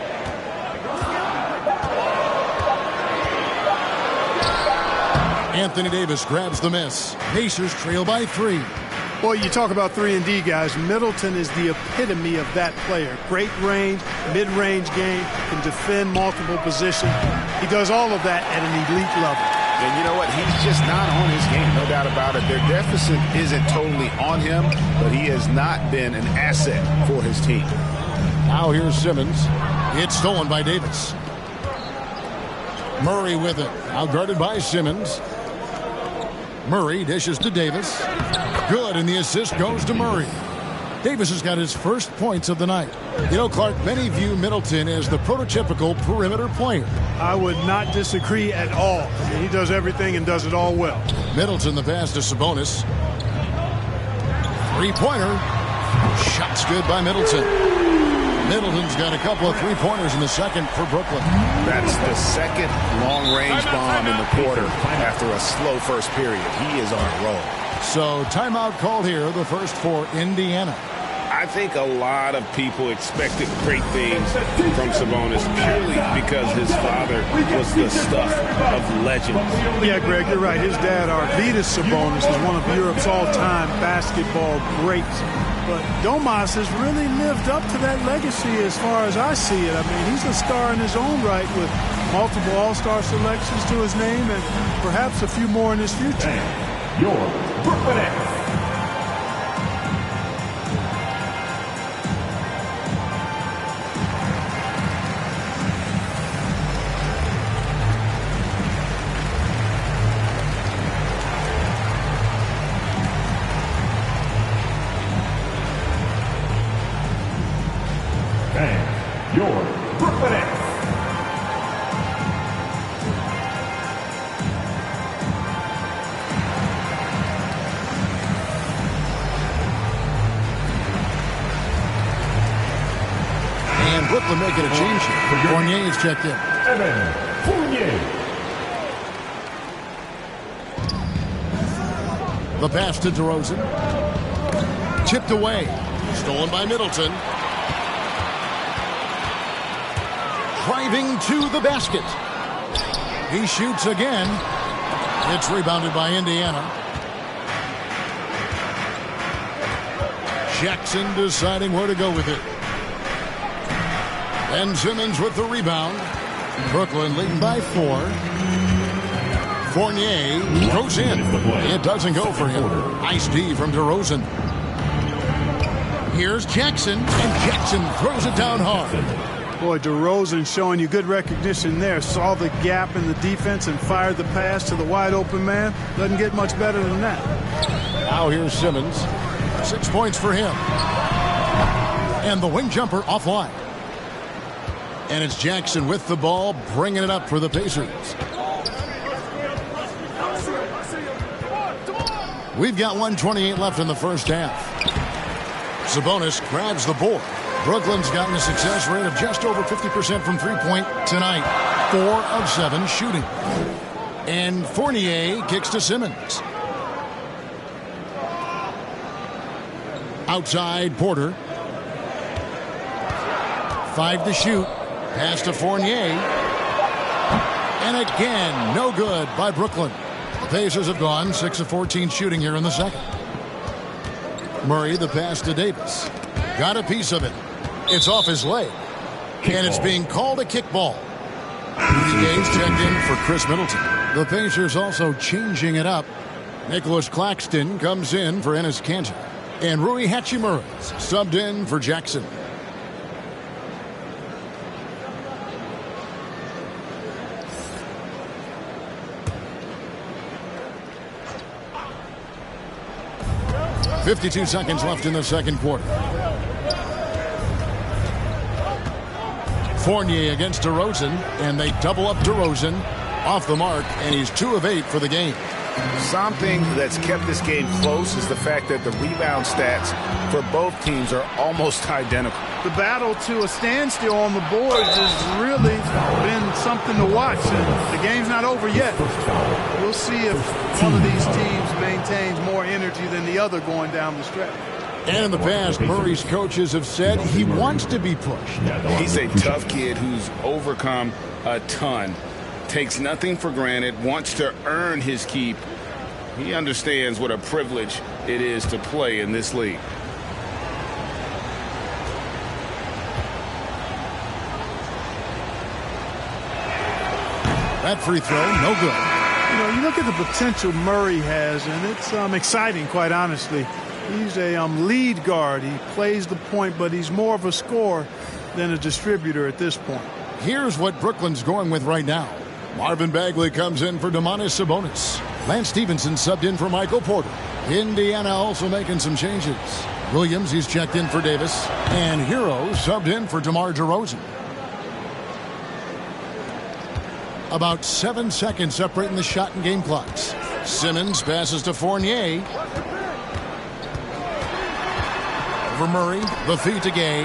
Anthony Davis grabs the miss. Pacers trail by 3. Boy, you talk about 3-and-D guys. Middleton is the epitome of that player. Great range, mid-range game, can defend multiple positions. He does all of that at an elite level. And you know what? He's just not on his game, no doubt about it. Their deficit isn't totally on him, but he has not been an asset for his team. Now here's Simmons. It's stolen by Davis. Murray with it. Outguarded by Simmons. Murray dishes to Davis. Good, and the assist goes to Murray. Davis has got his first points of the night. You know, Clark, many view Middleton as the prototypical perimeter player. I would not disagree at all. I mean, he does everything and does it all well. Middleton, the pass to Sabonis. 3-pointer. Shot's good by Middleton. Middleton's got a couple of 3-pointers in the second for Brooklyn. That's the second long-range bomb in the quarter after a slow first period. He is on a roll. So timeout called here, the first for Indiana. I think a lot of people expected great things from Sabonis purely because his father was the stuff of legends. Yeah, Greg, you're right. His dad, Arvydas Sabonis, is one of Europe's all-time basketball greats. But Domas has really lived up to that legacy as far as I see it. I mean, he's a star in his own right with multiple all-star selections to his name and perhaps a few more in his future. Your Brooklyn Nets. And your Brooklyn Nets. Brooklyn making a change here. Fournier is checked in. Evan Fournier. The pass to DeRozan. Chipped away. Stolen by Middleton. Driving to the basket. He shoots again. It's rebounded by Indiana. Jackson deciding where to go with it. Ben Simmons with the rebound. Brooklyn leading by 4. Fournier goes in. It doesn't go for him. Nice D from DeRozan. Here's Jackson, and Jackson throws it down hard. Boy, DeRozan showing you good recognition there. Saw the gap in the defense and fired the pass to the wide open man. Doesn't get much better than that. Now here's Simmons. 6 points for him. And the wing jumper offline. And it's Jackson with the ball, bringing it up for the Pacers. We've got 1:28 left in the first half. Sabonis grabs the board. Brooklyn's gotten a success rate of just over 50% from three-point tonight. 4 of 7 shooting. And Fournier kicks to Simmons. Outside Porter. 5 to shoot. Pass to Fournier. And again, no good by Brooklyn. The Pacers have gone 6 of 14 shooting here in the second. Murray, the pass to Davis. Got a piece of it. It's off his leg. And it's being called a kickball. Rudy Gay's checked in for Chris Middleton. The Pacers also changing it up. Nicholas Claxton comes in for Enes Kanter. And Rui Hachimura subbed in for Jackson. .52 seconds left in the second quarter. Fournier against DeRozan, and they double up DeRozan off the mark, and he's 2 of 8 for the game. Something that's kept this game close is the fact that the rebound stats for both teams are almost identical. The battle to a standstill on the boards has really been something to watch. And the game's not over yet. We'll see if one of these teams maintains more energy than the other going down the stretch. And in the past, Murray's coaches have said he wants to be pushed. He's a tough kid who's overcome a ton. Takes nothing for granted, wants to earn his keep. He understands what a privilege it is to play in this league. That free throw, no good. You know, you look at the potential Murray has, and it's exciting, quite honestly. He's a lead guard. He plays the point, but he's more of a scorer than a distributor at this point. Here's what Brooklyn's going with right now. Marvin Bagley comes in for Domantas Sabonis. Lance Stevenson subbed in for Michael Porter. Indiana also making some changes. Williams, he's checked in for Davis. And Hero subbed in for DeMar DeRozan. About 7 seconds separating the shot and game clocks. Simmons passes to Fournier. Over Murray, the feed to Gay.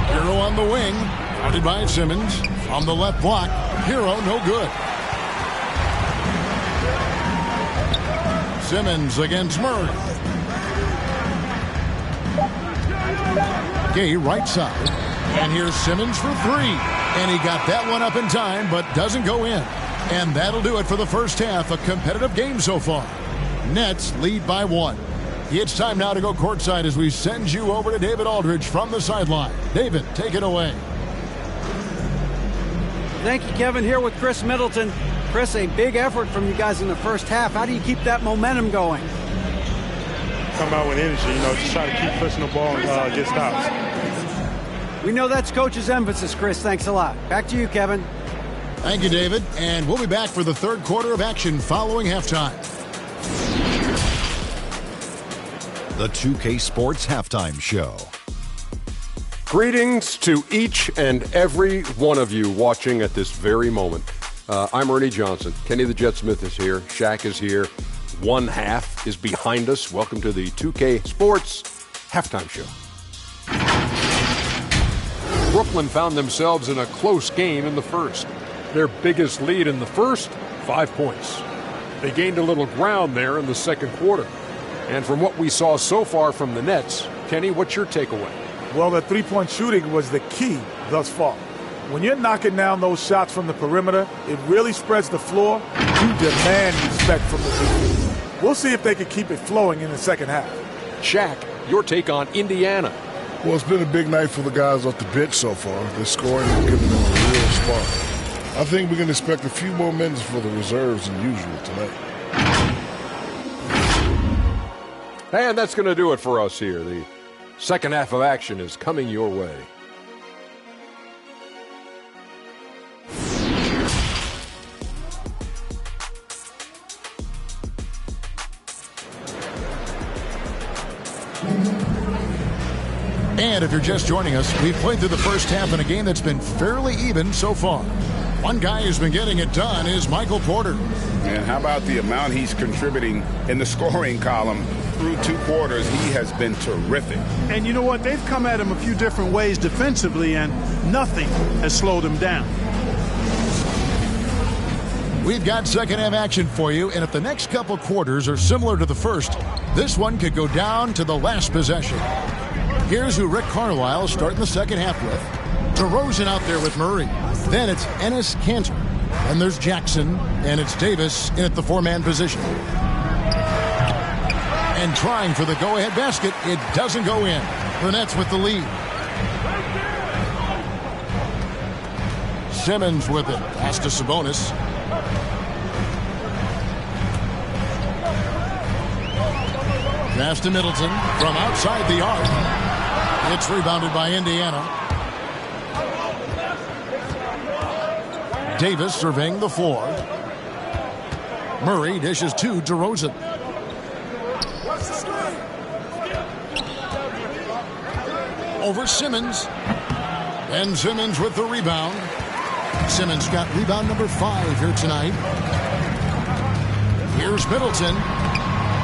Hero on the wing. Guarded by Simmons. On the left block. Hero, no good. Simmons against Murray. Gay right side. And here's Simmons for 3. And he got that one up in time, but doesn't go in. And that'll do it for the first half. A competitive game so far. Nets lead by 1. It's time now to go courtside as we send you over to David Aldridge from the sideline. David, take it away. Thank you, Kevin. Here with Chris Middleton. Chris, a big effort from you guys in the first half. How do you keep that momentum going? Come out with energy, just try to keep pushing the ball and get stops. We know that's Coach's emphasis, Chris. Thanks a lot. Back to you, Kevin. Thank you, David. And we'll be back for the third quarter of action following halftime. The 2K Sports Halftime Show. Greetings to each and every one of you watching at this very moment. I'm Ernie Johnson. Kenny the Jet Smith is here. Shaq is here. One half is behind us. Welcome to the 2K Sports Halftime Show. Brooklyn found themselves in a close game in the first. Their biggest lead in the first, 5 points. They gained a little ground there in the second quarter. And from what we saw so far from the Nets, Kenny, what's your takeaway? Well, the three-point shooting was the key thus far. When you're knocking down those shots from the perimeter, it really spreads the floor. You demand respect from the defense. We'll see if they can keep it flowing in the second half. Shaq, your take on Indiana. Well, it's been a big night for the guys off the bench so far. They're scoring and giving them a real spark. I think we can expect a few more minutes for the reserves than usual tonight. And that's going to do it for us here. The second half of action is coming your way. And if you're just joining us, we've played through the first half in a game that's been fairly even so far. One guy who's been getting it done is Michael Porter. And how about the amount he's contributing in the scoring column through 2 quarters? He has been terrific. And you know what? They've come at him a few different ways defensively, and nothing has slowed him down. We've got second half action for you, and if the next couple quarters are similar to the first, this one could go down to the last possession. Here's who Rick Carlisle starting the second half with. DeRozan out there with Murray. Then it's Enes Kanter. Then there's Jackson, and it's Davis in at the 4-man position. And trying for the go-ahead basket, it doesn't go in. The Nets with the lead. Simmons with it. Pass to Sabonis. Pass to Middleton from outside the arc. It's rebounded by Indiana. Davis surveying the floor. Murray dishes to DeRozan. Over Simmons. And Simmons with the rebound. Simmons got rebound number 5 here tonight. Here's Middleton.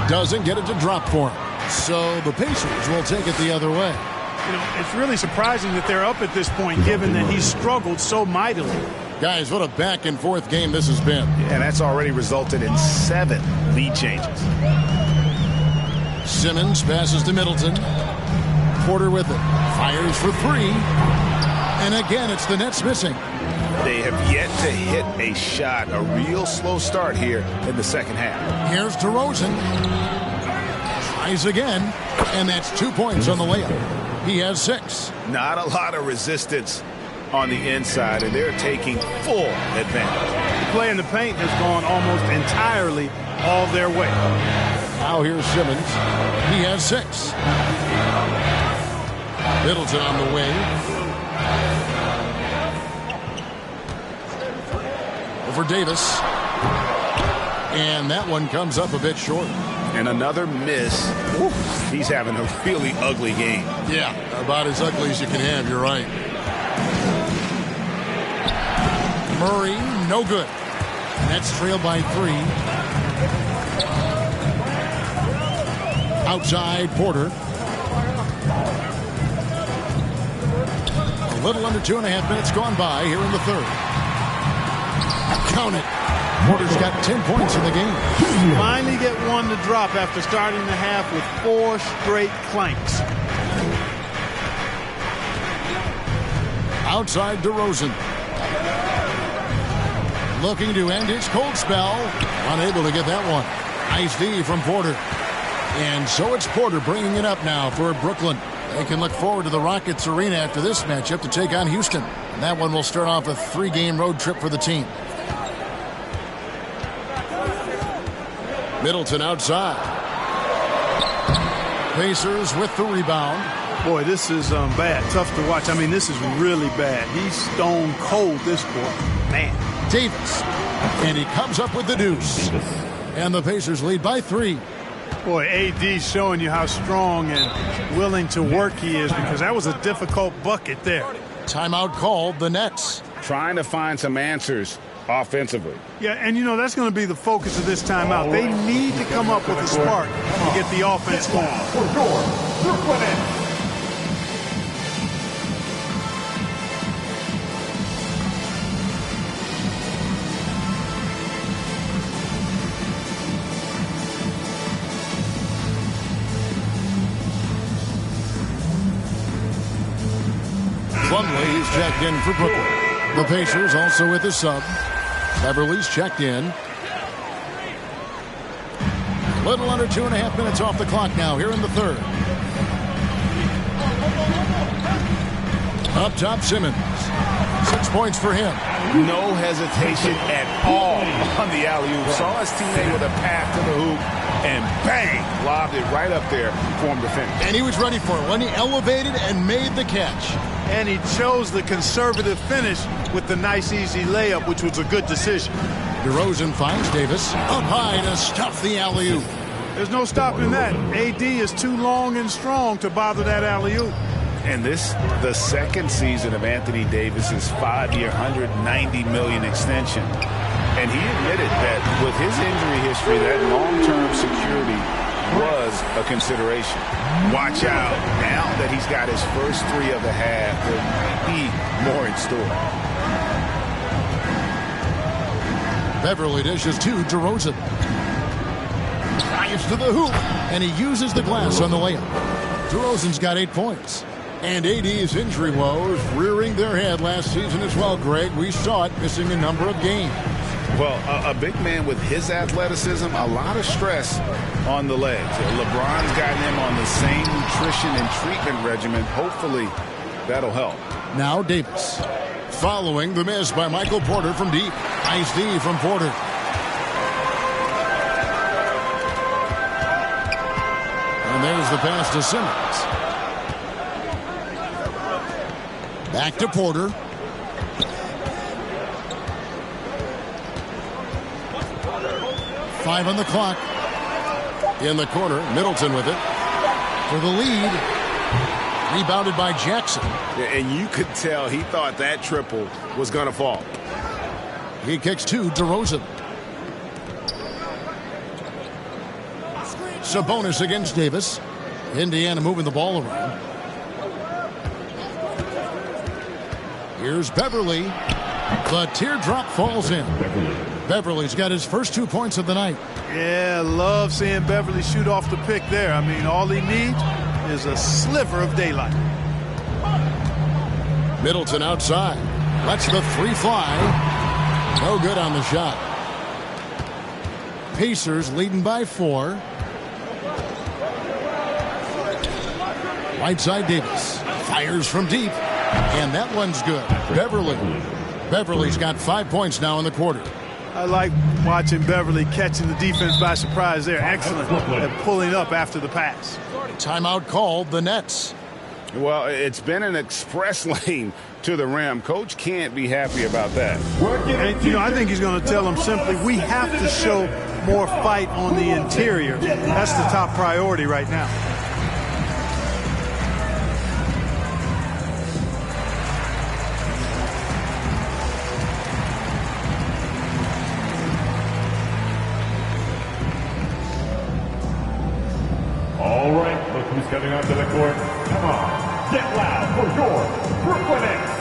Doesn't get it to drop for him. So the Pacers will take it the other way. You know, it's really surprising that they're up at this point, given that he's struggled so mightily. Guys, what a back-and-forth game this has been. And that's already resulted in 7 lead changes. Simmons passes to Middleton. Porter with it. Fires for 3. And again, it's the Nets missing. They have yet to hit a shot. A real slow start here in the second half. Here's DeRozan. Tries again. And that's 2 points on the layup. He has 6. Not a lot of resistance on the inside, and they're taking full advantage. The play in the paint has gone almost entirely all their way. Now here's Simmons. He has 6. Middleton on the wing. Over Davis. And that one comes up a bit short. And another miss. Ooh, he's having a really ugly game. Yeah, about as ugly as you can have. You're right. Murray, no good. Nets trailed by 3. Outside, Porter. A little under 2.5 minutes gone by here in the third. Count it. Porter's got 10 points in the game. Finally get one to drop after starting the half with 4 straight clanks. Outside DeRozan. Looking to end his cold spell. Unable to get that one. Nice D from Porter. And so it's Porter bringing it up now for Brooklyn. They can look forward to the Rockets Arena after this matchup to take on Houston. And that one will start off a 3-game road trip for the team. Middleton outside. Pacers with the rebound. Boy, this is bad. Tough to watch. I mean, this is really bad. He's stone cold this quarter. Man. Davis. And he comes up with the deuce. And the Pacers lead by 3. Boy, AD's showing you how strong and willing to work he is, because that was a difficult bucket there. Timeout called, the Nets. Trying to find some answers offensively. Yeah, and you know, that's going to be the focus of this timeout. They need to come up with a spark to get the offense going. checked in for Brooklyn. The Pacers also with a sub. Beverly's checked in. Little under 2.5 minutes off the clock now here in the third. Up top, Simmons. 6 points for him. No hesitation at all on the alley-oop. Saw his teammate with a path to the hoop, and bang, lobbed it right up there for him to finish. And he was ready for it when he elevated and made the catch. And he chose the conservative finish with the nice, easy layup, which was a good decision. DeRozan finds Davis up high to stuff the alley-oop. There's no stopping that. AD is too long and strong to bother that alley-oop. And this, the second season of Anthony Davis's 5-year, $190 million extension. And he admitted that with his injury history, that long-term security was a consideration. Watch out. Now that he's got his first three of the half, there might be more in store. Beverly dishes to DeRozan. Drives to the hoop, and he uses the glass on the layup. DeRozan's got 8 points. And AD's injury woes rearing their head last season as well, Greg. We saw it missing a number of games. Well, a big man with his athleticism, a lot of stress on the legs. LeBron's got him on the same nutrition and treatment regimen. Hopefully, that'll help. Now Davis. Following the miss by Michael Porter from deep. Nice D from Porter. And there's the pass to Simmons. Back to Porter. Five on the clock. In the corner, Middleton with it. For the lead. Rebounded by Jackson. And you could tell he thought that triple was going to fall. He kicks to DeRozan. Sabonis against Davis. Indiana moving the ball around. Here's Beverly. The teardrop falls in. Beverly's got his first 2 points of the night. Yeah, love seeing Beverly shoot off the pick there. I mean, all he needs is a sliver of daylight. Middleton outside. Lets the three fly. No good on the shot. Pacers leading by 4. Right side Davis. Fires from deep. And that one's good. Beverly's got 5 points now in the quarter. I like watching Beverly catching the defense by surprise there. Excellent at pulling up after the pass. Timeout called the Nets. Well, it's been an express lane to the rim. Coach can't be happy about that. And, I think he's going to tell them simply, we have to show more fight on the interior. That's the top priority right now. All right, look who's coming onto the court. Come on, get loud for your Brooklyn Nets.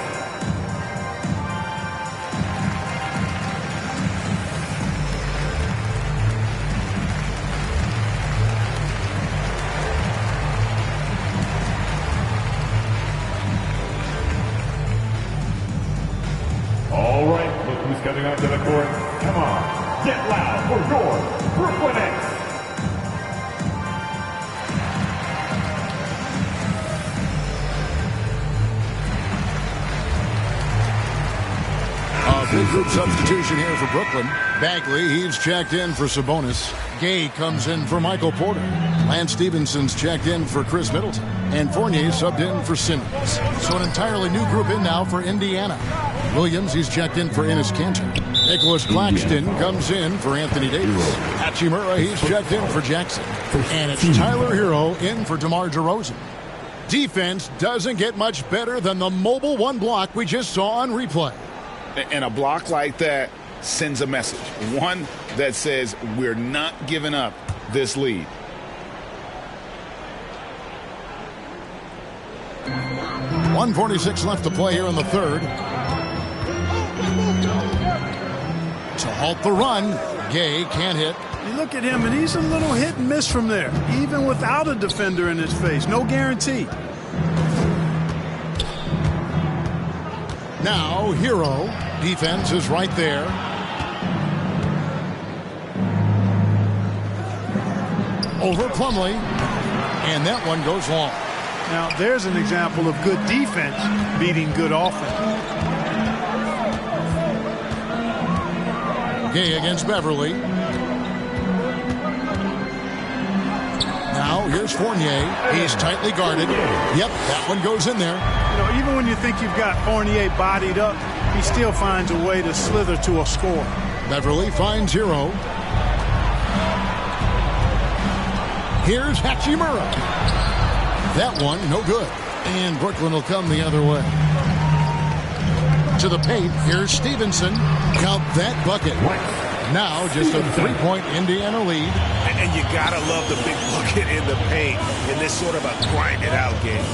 All right, look who's coming onto the court. Come on, get loud for your Brooklyn Nets. Big group substitution here for Brooklyn. Bagley, he's checked in for Sabonis. Gay comes in for Michael Porter. Lance Stevenson's checked in for Chris Middleton. And Fournier subbed in for Simmons. So an entirely new group in now for Indiana. Williams, he's checked in for Enes Kanter. Nicholas Claxton comes in for Anthony Davis. Hachimura, he's checked in for Jackson. And it's Tyler Hero in for DeMar DeRozan. Defense doesn't get much better than the mobile one block we just saw on replay. And a block like that sends a message. One that says we're not giving up this lead. .146 left to play here in the third. To halt the run, Gay can't hit. You look at him, and he's a little hit and miss from there, even without a defender in his face. No guarantee. Now, Hero. Defense is right there. Over Plumlee. And that one goes long. Now, there's an example of good defense beating good offense. Gay against Beverly. Now, here's Fournier. He's tightly guarded. Yep, that one goes in there. You know, even when you think you've got Fournier bodied up, he still finds a way to slither to a score. Beverly finds Hero. Here's Hachimura. That one, no good. And Brooklyn will come the other way. To the paint, here's Stevenson. Count that bucket. Now just a three-point Indiana lead. And you gotta love the big bucket in the paint in this sort of a grind-it-out game.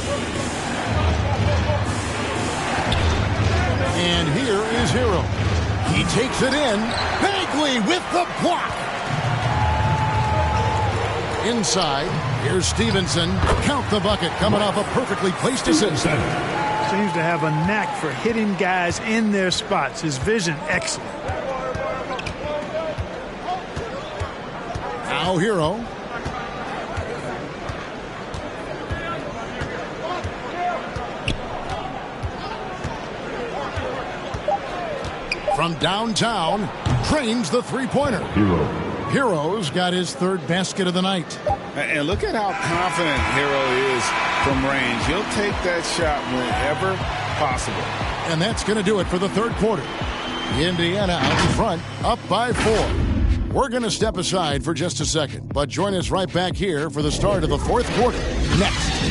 And here is Hero. He takes it in. Bagley with the block. Inside, here's Stevenson. Count the bucket coming off a perfectly placed assist. Seems to have a knack for hitting guys in their spots. His vision, excellent. Now Hero. From downtown, trains the three-pointer. Hero's got his third basket of the night. And look at how confident Hero is from range. He'll take that shot whenever possible. And that's going to do it for the third quarter. Indiana out in front, up by 4. We're going to step aside for just a second, but join us right back here for the start of the fourth quarter. Next.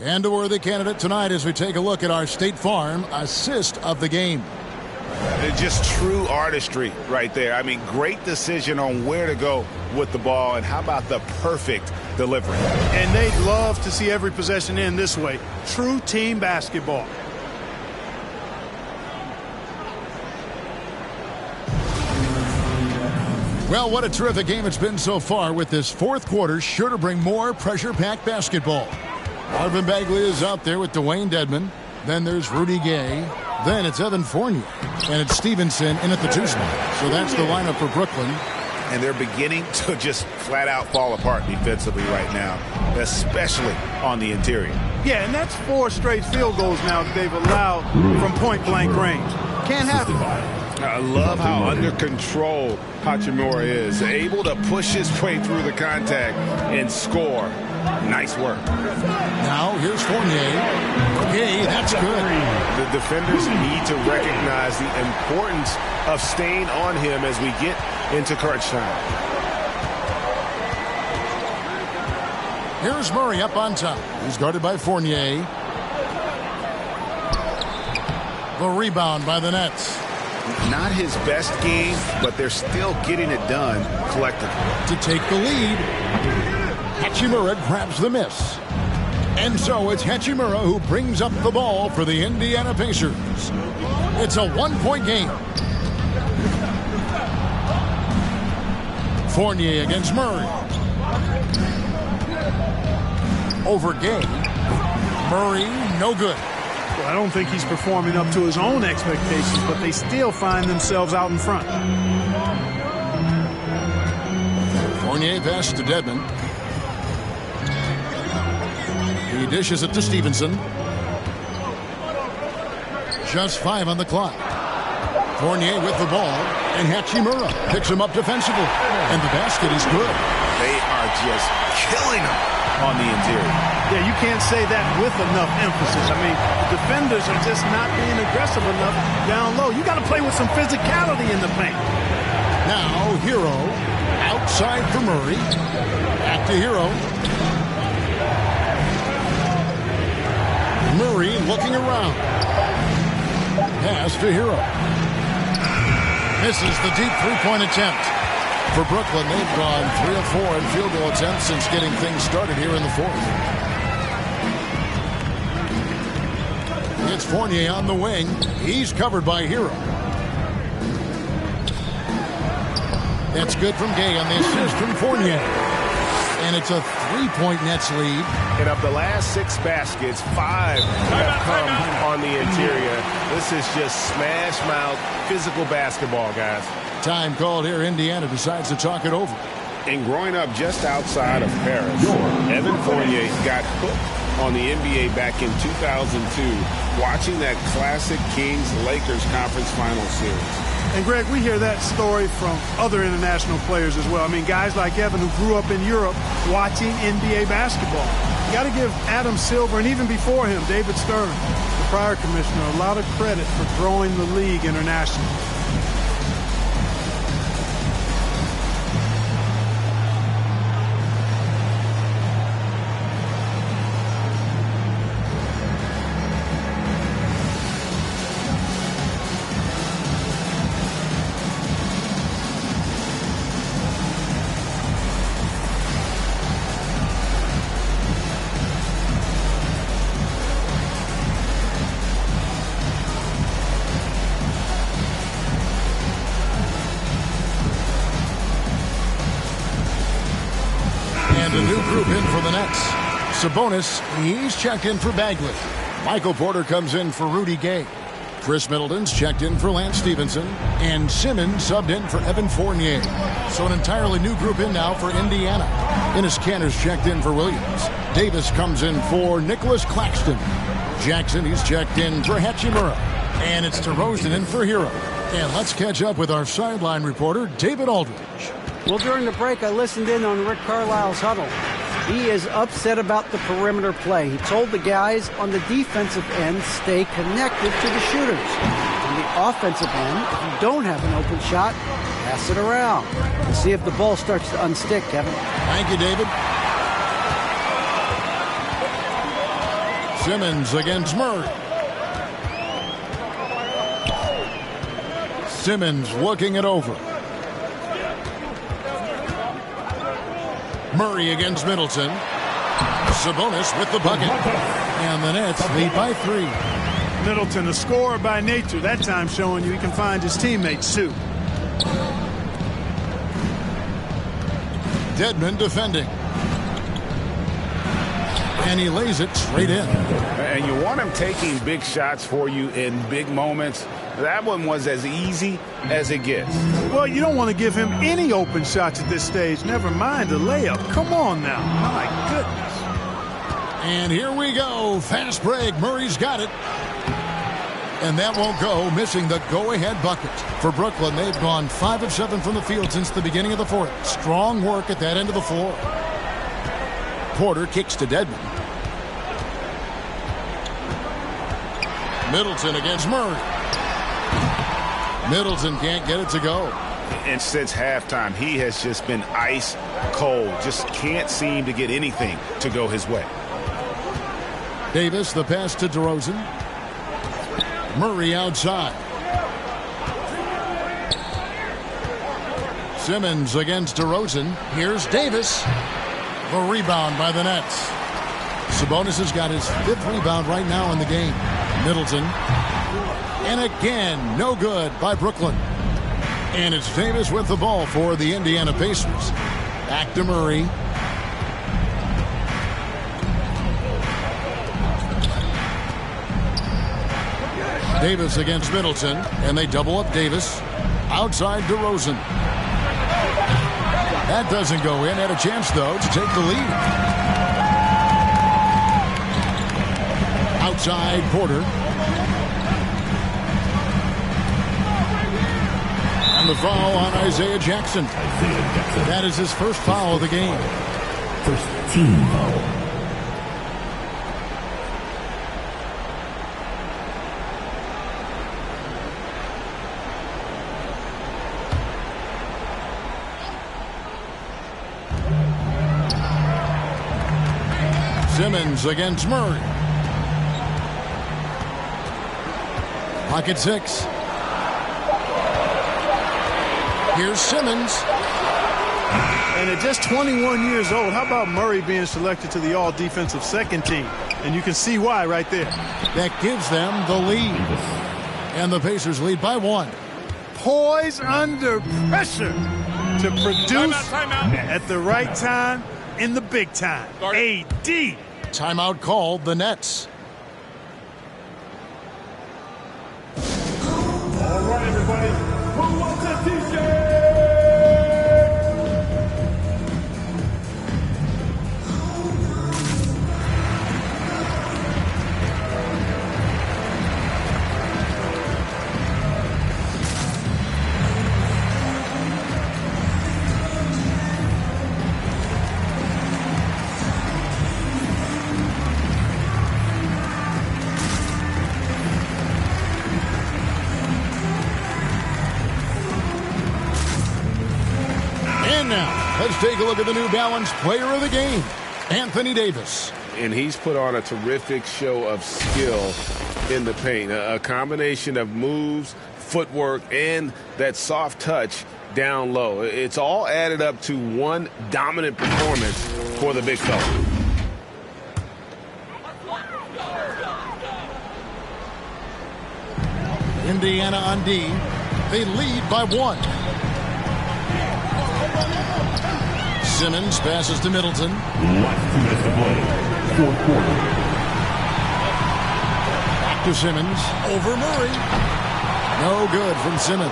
And a worthy candidate tonight as we take a look at our State Farm assist of the game. Just true artistry right there. I mean, great decision on where to go with the ball, and how about the perfect delivery. And they'd love to see every possession end this way. True team basketball. Well, what a terrific game it's been so far, with this fourth quarter sure to bring more pressure-packed basketball. Marvin Bagley is out there with Dwayne Dedmon. Then there's Rudy Gay. Then it's Evan Fournier. And it's Stevenson in at the 2 spot. So that's the lineup for Brooklyn. And they're beginning to just flat out fall apart defensively right now, especially on the interior. Yeah, and that's 4 straight field goals now that they've allowed from point-blank range. Can't happen. I love how under control Hachimura is. Able to push his way through the contact and score. Nice work. Now here's Fournier. Hey, that's good. The defenders need to recognize the importance of staying on him as we get into crunch time. Here's Murray up on top. He's guarded by Fournier. The rebound by the Nets. Not his best game, but they're still getting it done collectively. To take the lead, Hachimura grabs the miss. And so it's Hachimura who brings up the ball for the Indiana Pacers. It's a 1-point game. Fournier against Murray. Over Gay. Murray, no good. Well, I don't think he's performing up to his own expectations, but they still find themselves out in front. Fournier passes to Dedmon. He dishes it to Stevenson. Just 5 on the clock. Fournier with the ball, and Hachimura picks him up defensively. And the basket is good. They are just killing him on the interior. Yeah, you can't say that with enough emphasis. I mean, the defenders are just not being aggressive enough down low. You got to play with some physicality in the paint. Now, Hero outside for Murray. Back to Hero. Murray looking around. Pass to Hero. Misses the deep three-point attempt. For Brooklyn, they've gone 3 of 4 in field goal attempts since getting things started here in the fourth. it's Fournier on the wing. He's covered by Hero. That's good from Gay on the assist from Fournier. And it's a 3-point Nets lead. And of the last 6 baskets, 5 have come on the interior. This is just smash mouth physical basketball, guys. Time called here. Indiana decides to talk it over. And growing up just outside of Paris, Evan Fournier got hooked on the NBA back in 2002, watching that classic Kings-Lakers conference final series. And, Greg, we hear that story from other international players as well. I mean, guys like Evan who grew up in Europe watching NBA basketball. You got to give Adam Silver, and even before him, David Stern, the prior commissioner, a lot of credit for growing the league internationally. Sabonis, he's checked in for Bagley. Michael Porter comes in for Rudy Gay. Chris Middleton's checked in for Lance Stevenson. And Simmons subbed in for Evan Fournier. So an entirely new group in now for Indiana. Enes Kanter's checked in for Williams. Davis comes in for Nicholas Claxton. Jackson, he's checked in for Hachimura. And it's DeRozan in for Hero. And let's catch up with our sideline reporter, David Aldridge. Well, during the break, I listened in on Rick Carlisle's huddle. He is upset about the perimeter play. He told the guys on the defensive end, stay connected to the shooters. On the offensive end, if you don't have an open shot, pass it around. And see if the ball starts to unstick, Kevin. Thank you, David. Simmons against Murray. Simmons looking it over. Murray against Middleton. Sabonis with the bucket. And the Nets lead by 3. Middleton, a scorer by nature, that time showing you he can find his teammates too. Dedmon defending. And he lays it straight in. And you want him taking big shots for you in big moments. That one was as easy as it gets. Well, you don't want to give him any open shots at this stage. Never mind a layup. Come on now. My goodness. And here we go. Fast break. Murray's got it. And that won't go, missing the go-ahead bucket. For Brooklyn, they've gone 5 of 7 from the field since the beginning of the fourth. Strong work at that end of the floor. Porter kicks to Dedmon. Middleton against Murray. Middleton can't get it to go. And since halftime, he has just been ice cold. Just can't seem to get anything to go his way. Davis, the pass to DeRozan. Murray outside. Simmons against DeRozan. Here's Davis. The rebound by the Nets. Sabonis has got his 5th rebound right now in the game. Middleton. And again, no good by Brooklyn. And it's Davis with the ball for the Indiana Pacers. Back to Murray. Davis against Middleton. And they double up Davis. Outside DeRozan. That doesn't go in. Had a chance, though, to take the lead. Outside Porter. And the foul on Isaiah Jackson. That is his first foul of the game. First team foul. Simmons against Murray. Pocket 6. Here's Simmons. And at just 21 years old, how about Murray being selected to the all-defensive second team? And you can see why right there. That gives them the lead. And the Pacers lead by 1. Poise under pressure to produce at the right time in the big time. AD. Timeout called the Nets. All right, everybody. Who wants a t-shirt? Let's take a look at the New Balance player of the game, Anthony Davis. And he's put on a terrific show of skill in the paint. A combination of moves, footwork, and that soft touch down low. It's all added up to one dominant performance for the big fella. Indiana on D. They lead by 1. Simmons passes to Middleton. Last 2 minutes to play. Fourth quarter. Back to Simmons. Over Murray. No good from Simmons.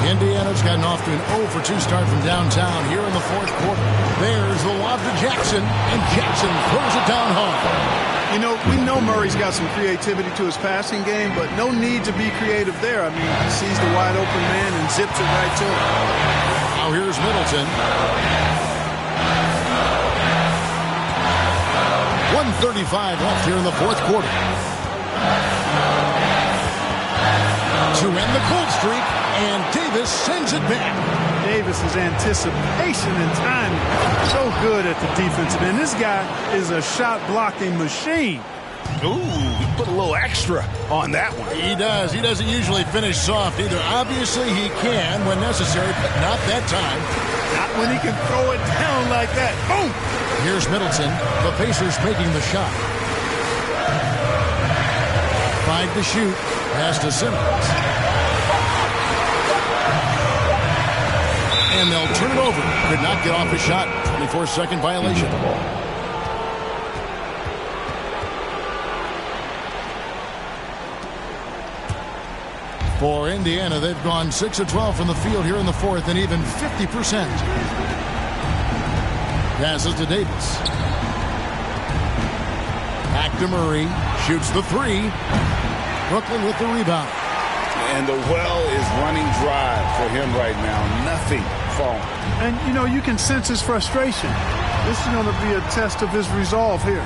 Indiana's gotten off to an 0 for 2 start from downtown here in the fourth quarter. There's the lob to Jackson, and Jackson throws it down hard. You know, we know Murray's got some creativity to his passing game, but no need to be creative there. I mean, he sees the wide open man and zips it right to him. Now here's Middleton. 1:35 left here in the fourth quarter. To end the cold streak, and Davis sends it back. Davis's anticipation and timing, so good at the defensive end. This guy is a shot blocking machine. Ooh, he put a little extra on that one. He does. He doesn't usually finish soft either. Obviously, he can when necessary, but not that time. Not when he can throw it down like that. Boom! Here's Middleton. The Pacers making the shot. 5 to shoot. Pass to Simmons. And they'll turn it over. Could not get off a shot. 24-second violation. For Indiana, they've gone 6 of 12 from the field here in the fourth and even 50%. Passes to Davis. Back to Murray. Shoots the 3. Brooklyn with the rebound. And the well is running dry for him right now. Nothing falling. And, you know, you can sense his frustration. This is going to be a test of his resolve here.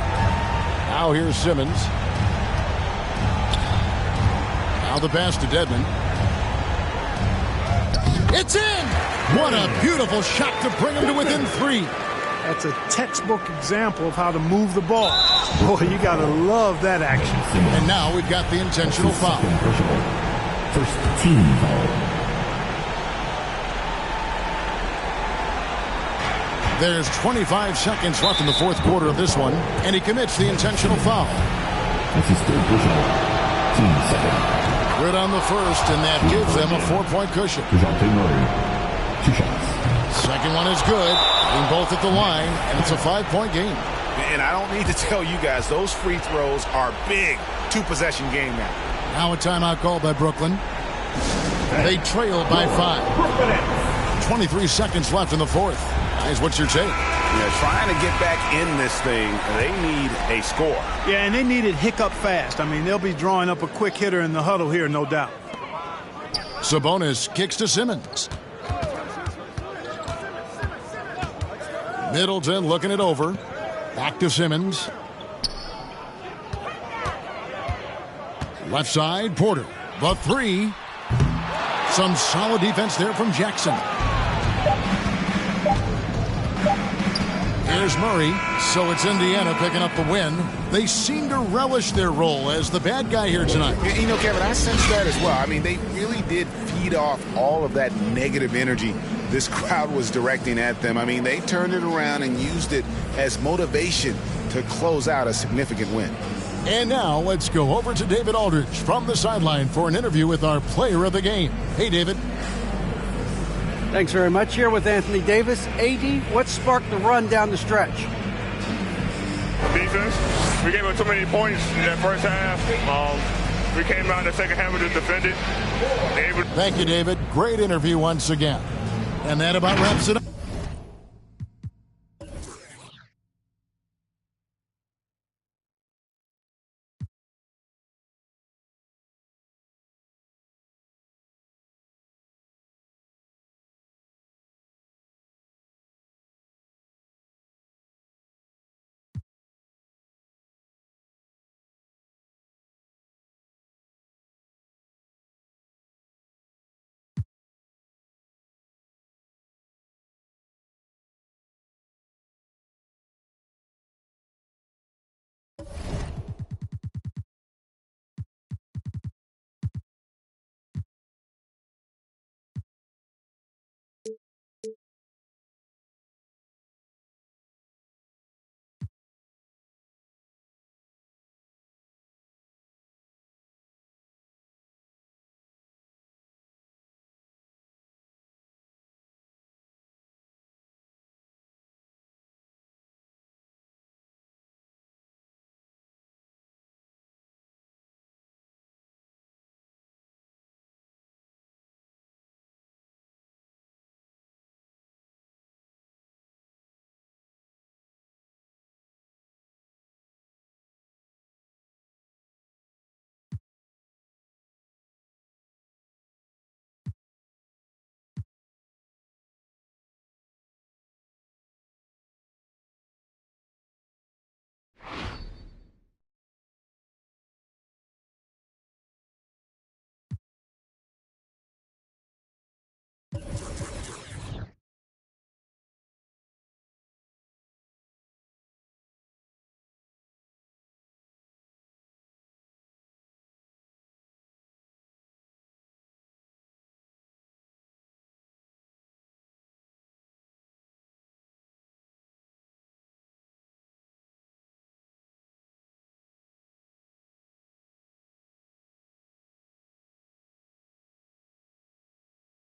Now here's Simmons. Now the pass to Dedmon. It's in! What a beautiful shot to bring him to within 3. That's a textbook example of how to move the ball. Boy, you got to love that action. And now we've got the intentional foul. First team foul. There's 25 seconds left in the fourth quarter of this one, and he commits the intentional foul. That's his third personal. Team second. Good on the first, and that gives them a 4-point cushion. Murray. 2 shots. Second one is good. Being both at the line, and it's a 5-point game. And I don't need to tell you guys, those free throws are big. 2-possession game now. Now a timeout called by Brooklyn. They trail by 5. 23 seconds left in the fourth. Guys, what's your take? Yeah, trying to get back in this thing, they need a score. Yeah, and they need it hiccup fast. I mean, they'll be drawing up a quick hitter in the huddle here, no doubt. Sabonis kicks to Simmons. Middleton looking it over. Back to Simmons. Left side, Porter. The 3. Some solid defense there from Jackson. Here's Murray. So it's Indiana picking up the win. They seem to relish their role as the bad guy here tonight. You know, Kevin, I sense that as well. I mean, they really did feed off all of that negative energy this crowd was directing at them. I mean, they turned it around and used it as motivation to close out a significant win. And now let's go over to David Aldridge from the sideline for an interview with our player of the game. Hey, David. Thanks very much. Here with Anthony Davis. AD, what sparked the run down the stretch? Defense. We gave up too many points in that first half. We came out in the second half and just defended. Thank you, David. Great interview once again. And that about wraps it up.